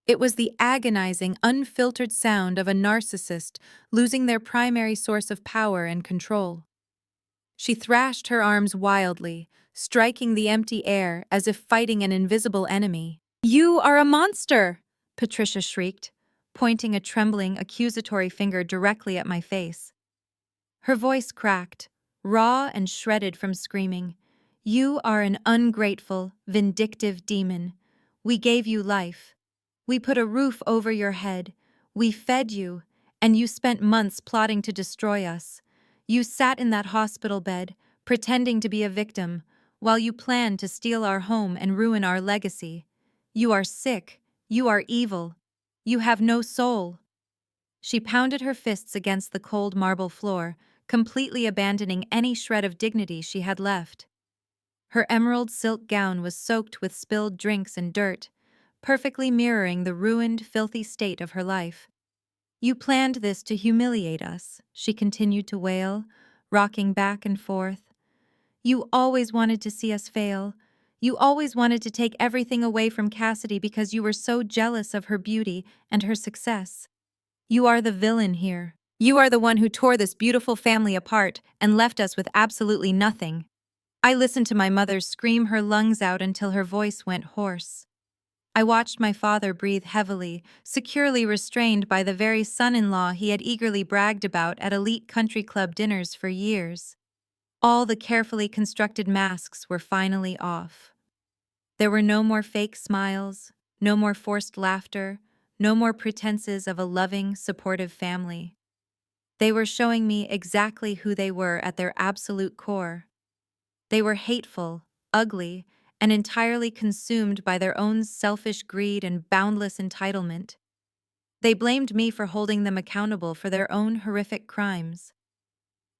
It was the agonizing, unfiltered sound of a narcissist losing their primary source of power and control. She thrashed her arms wildly, striking the empty air as if fighting an invisible enemy. "You are a monster!" Patricia shrieked, pointing a trembling, accusatory finger directly at my face. Her voice cracked, raw and shredded from screaming. "You are an ungrateful, vindictive demon. We gave you life. We put a roof over your head. We fed you, and you spent months plotting to destroy us. You sat in that hospital bed, pretending to be a victim, while you planned to steal our home and ruin our legacy. You are sick. You are evil. You have no soul." She pounded her fists against the cold marble floor, completely abandoning any shred of dignity she had left. Her emerald silk gown was soaked with spilled drinks and dirt, perfectly mirroring the ruined, filthy state of her life. "You planned this to humiliate us," she continued to wail, rocking back and forth. "You always wanted to see us fail. You always wanted to take everything away from Cassidy because you were so jealous of her beauty and her success. You are the villain here. You are the one who tore this beautiful family apart and left us with absolutely nothing." I listened to my mother scream her lungs out until her voice went hoarse. I watched my father breathe heavily, securely restrained by the very son-in-law he had eagerly bragged about at elite country club dinners for years. All the carefully constructed masks were finally off. There were no more fake smiles, no more forced laughter, no more pretenses of a loving, supportive family. They were showing me exactly who they were at their absolute core. They were hateful, ugly, and entirely consumed by their own selfish greed and boundless entitlement. They blamed me for holding them accountable for their own horrific crimes.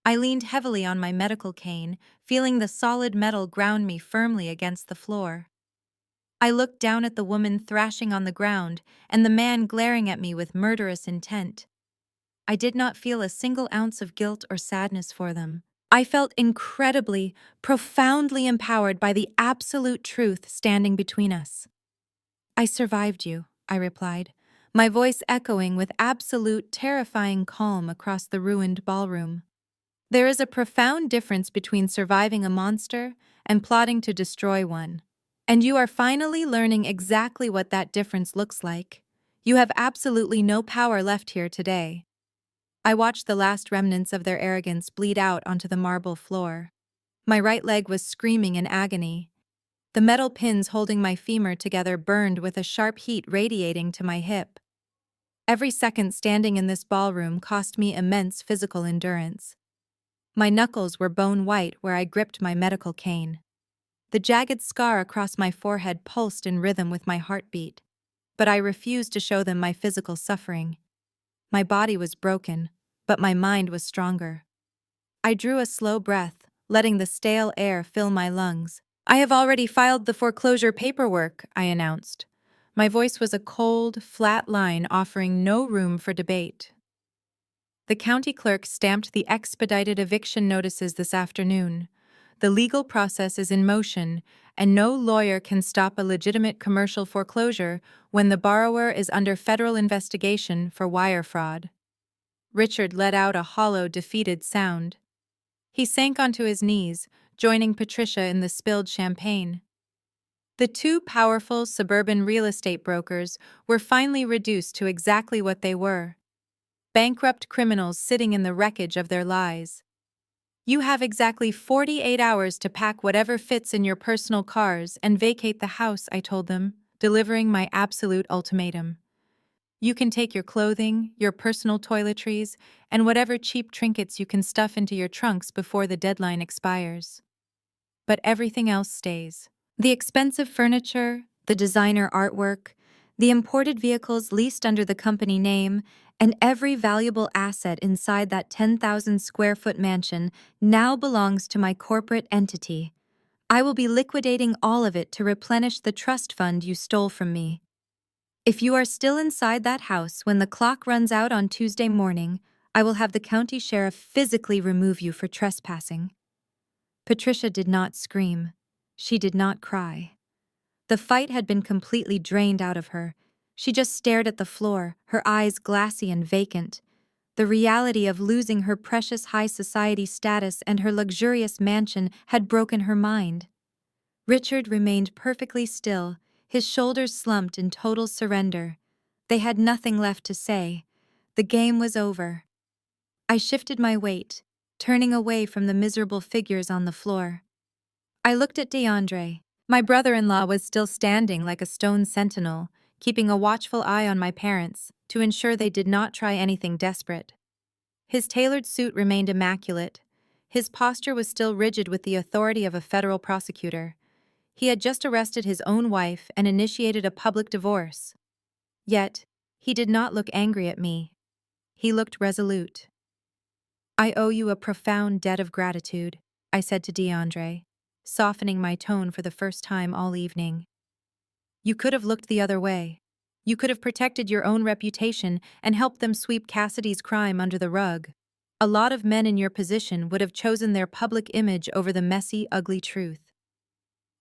I leaned heavily on my medical cane, feeling the solid metal ground me firmly against the floor. I looked down at the woman thrashing on the ground and the man glaring at me with murderous intent. I did not feel a single ounce of guilt or sadness for them. I felt incredibly, profoundly empowered by the absolute truth standing between us. "I survived you," I replied, my voice echoing with absolute, terrifying calm across the ruined ballroom. There is a profound difference between surviving a monster and plotting to destroy one. And you are finally learning exactly what that difference looks like. You have absolutely no power left here today. I watched the last remnants of their arrogance bleed out onto the marble floor. My right leg was screaming in agony. The metal pins holding my femur together burned with a sharp heat radiating to my hip. Every second standing in this ballroom cost me immense physical endurance. My knuckles were bone white where I gripped my medical cane. The jagged scar across my forehead pulsed in rhythm with my heartbeat, but I refused to show them my physical suffering. My body was broken, but my mind was stronger. I drew a slow breath, letting the stale air fill my lungs. "I have already filed the foreclosure paperwork," I announced. My voice was a cold, flat line offering no room for debate. The county clerk stamped the expedited eviction notices this afternoon. The legal process is in motion, and no lawyer can stop a legitimate commercial foreclosure when the borrower is under federal investigation for wire fraud. Richard let out a hollow, defeated sound. He sank onto his knees, joining Patricia in the spilled champagne. The two powerful suburban real estate brokers were finally reduced to exactly what they were: bankrupt criminals sitting in the wreckage of their lies. "You have exactly 48 hours to pack whatever fits in your personal cars and vacate the house," I told them, delivering my absolute ultimatum. "You can take your clothing, your personal toiletries, and whatever cheap trinkets you can stuff into your trunks before the deadline expires. But everything else stays. The expensive furniture, the designer artwork, the imported vehicles leased under the company name, and every valuable asset inside that 10,000 square foot mansion now belongs to my corporate entity. I will be liquidating all of it to replenish the trust fund you stole from me. If you are still inside that house when the clock runs out on Tuesday morning, I will have the county sheriff physically remove you for trespassing." Patricia did not scream. She did not cry. The fight had been completely drained out of her. She just stared at the floor, her eyes glassy and vacant. The reality of losing her precious high society status and her luxurious mansion had broken her mind. Richard remained perfectly still, his shoulders slumped in total surrender. They had nothing left to say. The game was over. I shifted my weight, turning away from the miserable figures on the floor. I looked at DeAndre. My brother-in-law was still standing like a stone sentinel, keeping a watchful eye on my parents to ensure they did not try anything desperate. His tailored suit remained immaculate. His posture was still rigid with the authority of a federal prosecutor. He had just arrested his own wife and initiated a public divorce. Yet, he did not look angry at me. He looked resolute. "I owe you a profound debt of gratitude," I said to DeAndre, softening my tone for the first time all evening. "You could have looked the other way. You could have protected your own reputation and helped them sweep Cassidy's crime under the rug. A lot of men in your position would have chosen their public image over the messy, ugly truth.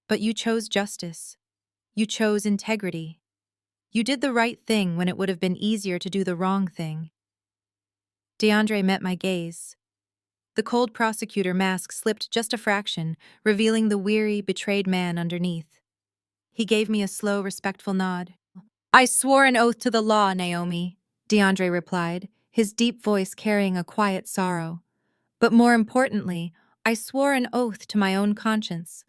But you chose justice. You chose integrity. You did the right thing when it would have been easier to do the wrong thing." DeAndre met my gaze. The cold prosecutor mask slipped just a fraction, revealing the weary, betrayed man underneath. He gave me a slow, respectful nod. "I swore an oath to the law, Naomi," DeAndre replied, his deep voice carrying a quiet sorrow. "But more importantly, I swore an oath to my own conscience.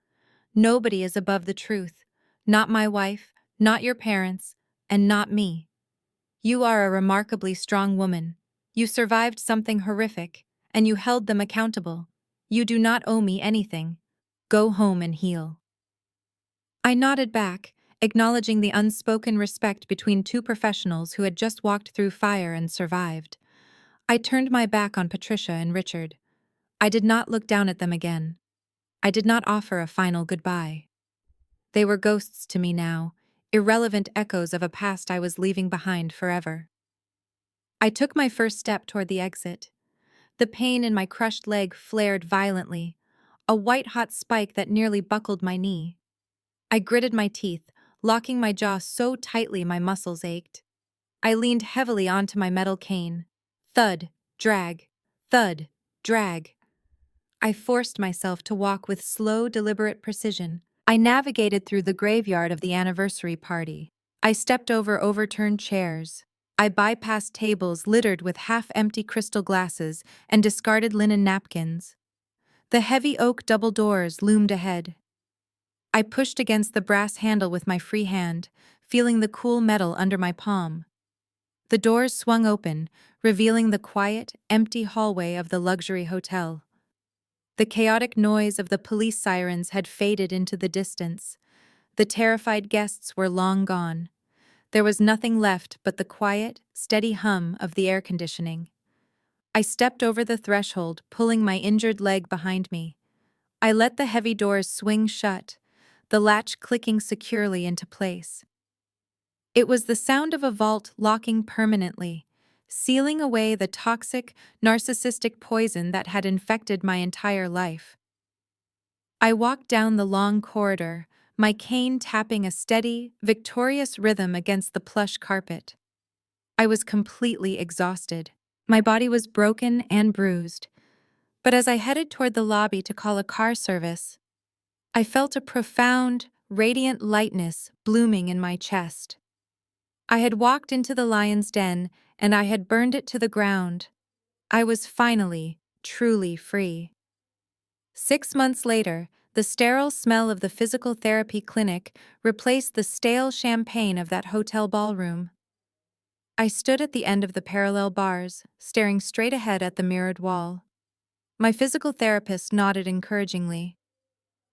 Nobody is above the truth. Not my wife, not your parents, and not me. You are a remarkably strong woman. You survived something horrific, and you held them accountable. You do not owe me anything. Go home and heal." I nodded back, acknowledging the unspoken respect between two professionals who had just walked through fire and survived. I turned my back on Patricia and Richard. I did not look down at them again. I did not offer a final goodbye. They were ghosts to me now, irrelevant echoes of a past I was leaving behind forever. I took my first step toward the exit. The pain in my crushed leg flared violently, a white-hot spike that nearly buckled my knee. I gritted my teeth, locking my jaw so tightly my muscles ached. I leaned heavily onto my metal cane. Thud, drag, thud, drag. I forced myself to walk with slow, deliberate precision. I navigated through the graveyard of the anniversary party. I stepped over overturned chairs. I bypassed tables littered with half-empty crystal glasses and discarded linen napkins. The heavy oak double doors loomed ahead. I pushed against the brass handle with my free hand, feeling the cool metal under my palm. The doors swung open, revealing the quiet, empty hallway of the luxury hotel. The chaotic noise of the police sirens had faded into the distance. The terrified guests were long gone. There was nothing left but the quiet, steady hum of the air conditioning. I stepped over the threshold, pulling my injured leg behind me. I let the heavy doors swing shut, the latch clicking securely into place. It was the sound of a vault locking permanently, sealing away the toxic, narcissistic poison that had infected my entire life. I walked down the long corridor, my cane tapping a steady, victorious rhythm against the plush carpet. I was completely exhausted. My body was broken and bruised. But as I headed toward the lobby to call a car service, I felt a profound, radiant lightness blooming in my chest. I had walked into the lion's den, and I had burned it to the ground. I was finally, truly free. 6 months later, the sterile smell of the physical therapy clinic replaced the stale champagne of that hotel ballroom. I stood at the end of the parallel bars, staring straight ahead at the mirrored wall. My physical therapist nodded encouragingly.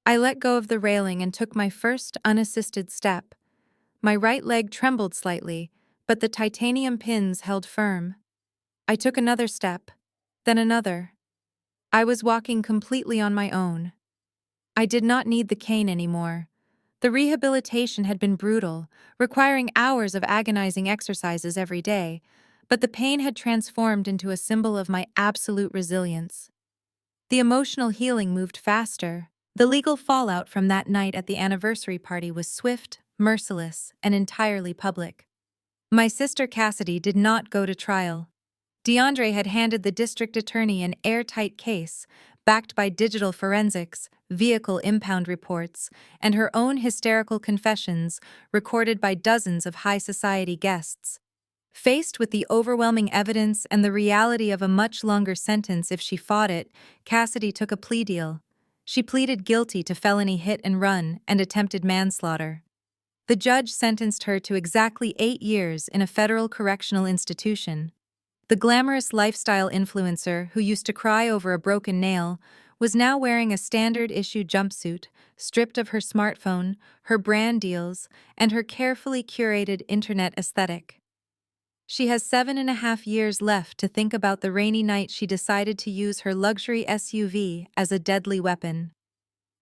I let go of the railing and took my first unassisted step. My right leg trembled slightly, but the titanium pins held firm. I took another step, then another. I was walking completely on my own. I did not need the cane anymore. The rehabilitation had been brutal, requiring hours of agonizing exercises every day, but the pain had transformed into a symbol of my absolute resilience. The emotional healing moved faster. The legal fallout from that night at the anniversary party was swift, merciless, and entirely public. My sister Cassidy did not go to trial. DeAndre had handed the district attorney an airtight case, backed by digital forensics, vehicle impound reports, and her own hysterical confessions recorded by dozens of high society guests. Faced with the overwhelming evidence and the reality of a much longer sentence if she fought it, Cassidy took a plea deal. She pleaded guilty to felony hit and run and attempted manslaughter. The judge sentenced her to exactly 8 years in a federal correctional institution. The glamorous lifestyle influencer who used to cry over a broken nail was now wearing a standard-issue jumpsuit, stripped of her smartphone, her brand deals, and her carefully curated internet aesthetic. She has 7.5 years left to think about the rainy night she decided to use her luxury SUV as a deadly weapon.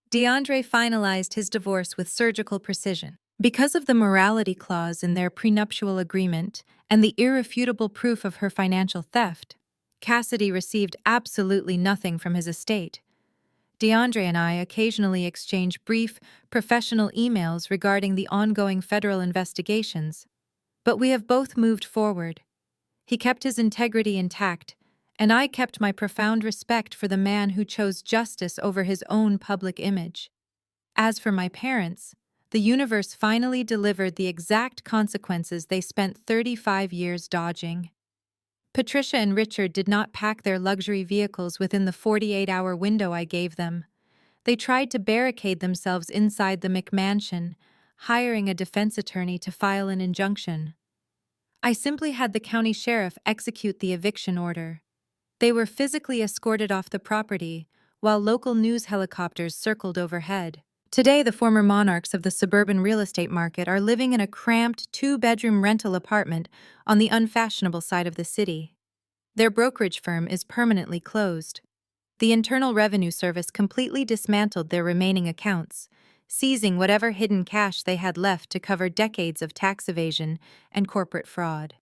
DeAndre finalized his divorce with surgical precision. Because of the morality clause in their prenuptial agreement and the irrefutable proof of her financial theft, Cassidy received absolutely nothing from his estate. DeAndre and I occasionally exchange brief, professional emails regarding the ongoing federal investigations, but we have both moved forward. He kept his integrity intact, and I kept my profound respect for the man who chose justice over his own public image. As for my parents, the universe finally delivered the exact consequences they spent 35 years dodging. Patricia and Richard did not pack their luxury vehicles within the 48-hour window I gave them. They tried to barricade themselves inside the McMansion, hiring a defense attorney to file an injunction. I simply had the county sheriff execute the eviction order. They were physically escorted off the property, while local news helicopters circled overhead. Today, the former monarchs of the suburban real estate market are living in a cramped 2-bedroom rental apartment on the unfashionable side of the city. Their brokerage firm is permanently closed. The Internal Revenue Service completely dismantled their remaining accounts, seizing whatever hidden cash they had left to cover decades of tax evasion and corporate fraud.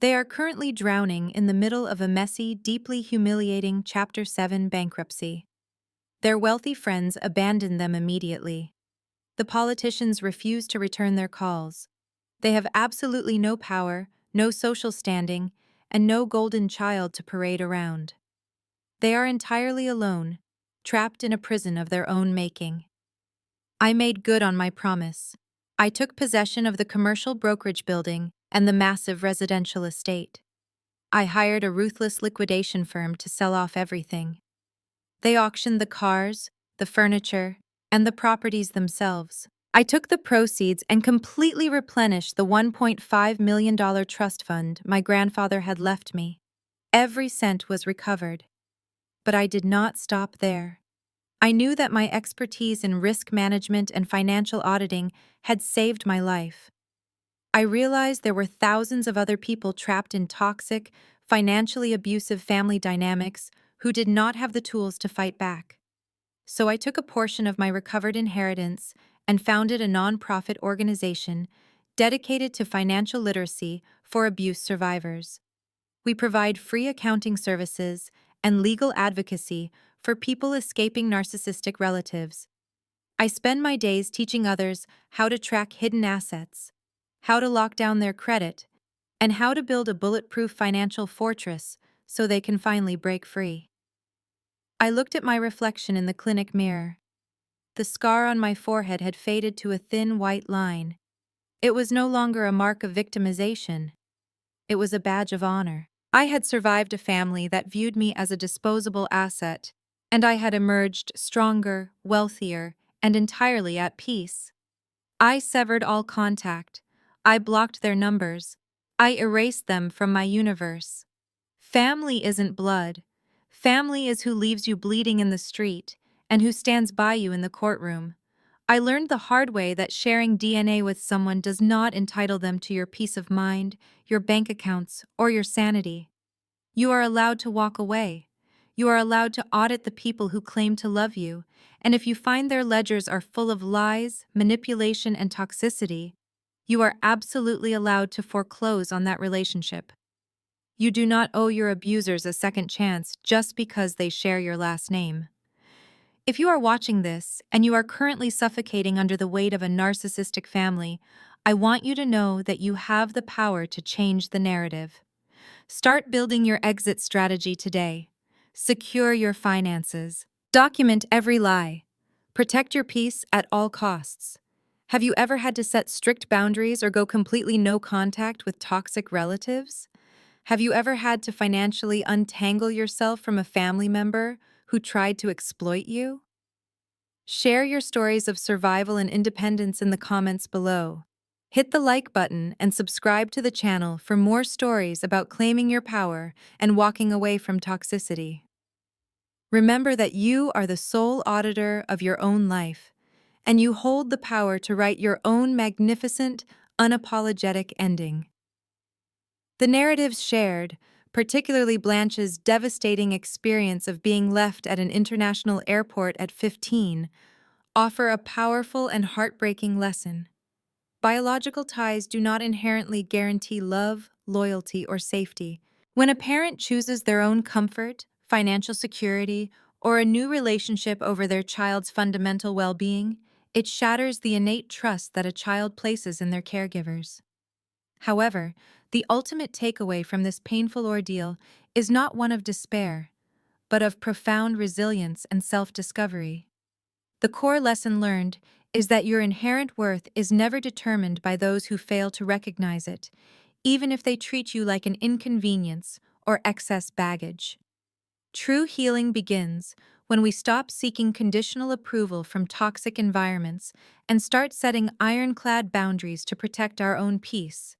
They are currently drowning in the middle of a messy, deeply humiliating Chapter 7 bankruptcy. Their wealthy friends abandoned them immediately. The politicians refuse to return their calls. They have absolutely no power, no social standing, and no golden child to parade around. They are entirely alone, trapped in a prison of their own making. I made good on my promise. I took possession of the commercial brokerage building and the massive residential estate. I hired a ruthless liquidation firm to sell off everything. They auctioned the cars, the furniture, and the properties themselves. I took the proceeds and completely replenished the $1.5 million trust fund my grandfather had left me. Every cent was recovered. But I did not stop there. I knew that my expertise in risk management and financial auditing had saved my life. I realized there were thousands of other people trapped in toxic, financially abusive family dynamics who did not have the tools to fight back. So I took a portion of my recovered inheritance and founded a nonprofit organization dedicated to financial literacy for abuse survivors. We provide free accounting services and legal advocacy for people escaping narcissistic relatives. I spend my days teaching others how to track hidden assets, how to lock down their credit, and how to build a bulletproof financial fortress so they can finally break free. I looked at my reflection in the clinic mirror. The scar on my forehead had faded to a thin white line. It was no longer a mark of victimization. It was a badge of honor. I had survived a family that viewed me as a disposable asset, and I had emerged stronger, wealthier, and entirely at peace. I severed all contact. I blocked their numbers. I erased them from my universe. Family isn't blood. Family is who leaves you bleeding in the street and who stands by you in the courtroom. I learned the hard way that sharing DNA with someone does not entitle them to your peace of mind, your bank accounts, or your sanity. You are allowed to walk away. You are allowed to audit the people who claim to love you, and if you find their ledgers are full of lies, manipulation, and toxicity, you are absolutely allowed to foreclose on that relationship. You do not owe your abusers a second chance just because they share your last name. If you are watching this and you are currently suffocating under the weight of a narcissistic family, I want you to know that you have the power to change the narrative. Start building your exit strategy today. Secure your finances. Document every lie. Protect your peace at all costs. Have you ever had to set strict boundaries or go completely no contact with toxic relatives? Have you ever had to financially untangle yourself from a family member who tried to exploit you? Share your stories of survival and independence in the comments below. Hit the like button and subscribe to the channel for more stories about claiming your power and walking away from toxicity. Remember that you are the sole auditor of your own life, and you hold the power to write your own magnificent, unapologetic ending. The narratives shared, particularly Blanche's devastating experience of being left at an international airport at 15, offer a powerful and heartbreaking lesson. Biological ties do not inherently guarantee love, loyalty, or safety. When a parent chooses their own comfort, financial security, or a new relationship over their child's fundamental well-being, it shatters the innate trust that a child places in their caregivers. However, the ultimate takeaway from this painful ordeal is not one of despair, but of profound resilience and self-discovery. The core lesson learned is that your inherent worth is never determined by those who fail to recognize it, even if they treat you like an inconvenience or excess baggage. True healing begins when we stop seeking conditional approval from toxic environments and start setting ironclad boundaries to protect our own peace.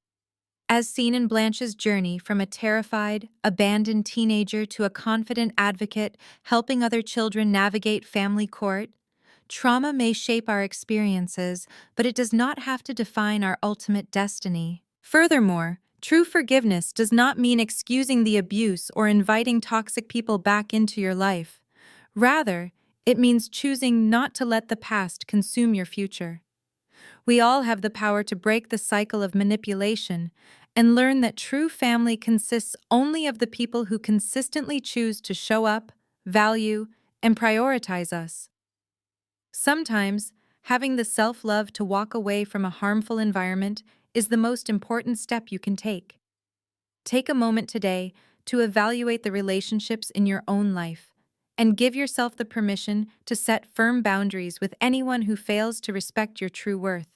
As seen in Blanche's journey from a terrified, abandoned teenager to a confident advocate helping other children navigate family court, trauma may shape our experiences, but it does not have to define our ultimate destiny. Furthermore, true forgiveness does not mean excusing the abuse or inviting toxic people back into your life. Rather, it means choosing not to let the past consume your future. We all have the power to break the cycle of manipulation and learn that true family consists only of the people who consistently choose to show up, value, and prioritize us. Sometimes, having the self-love to walk away from a harmful environment is the most important step you can take. Take a moment today to evaluate the relationships in your own life and give yourself the permission to set firm boundaries with anyone who fails to respect your true worth.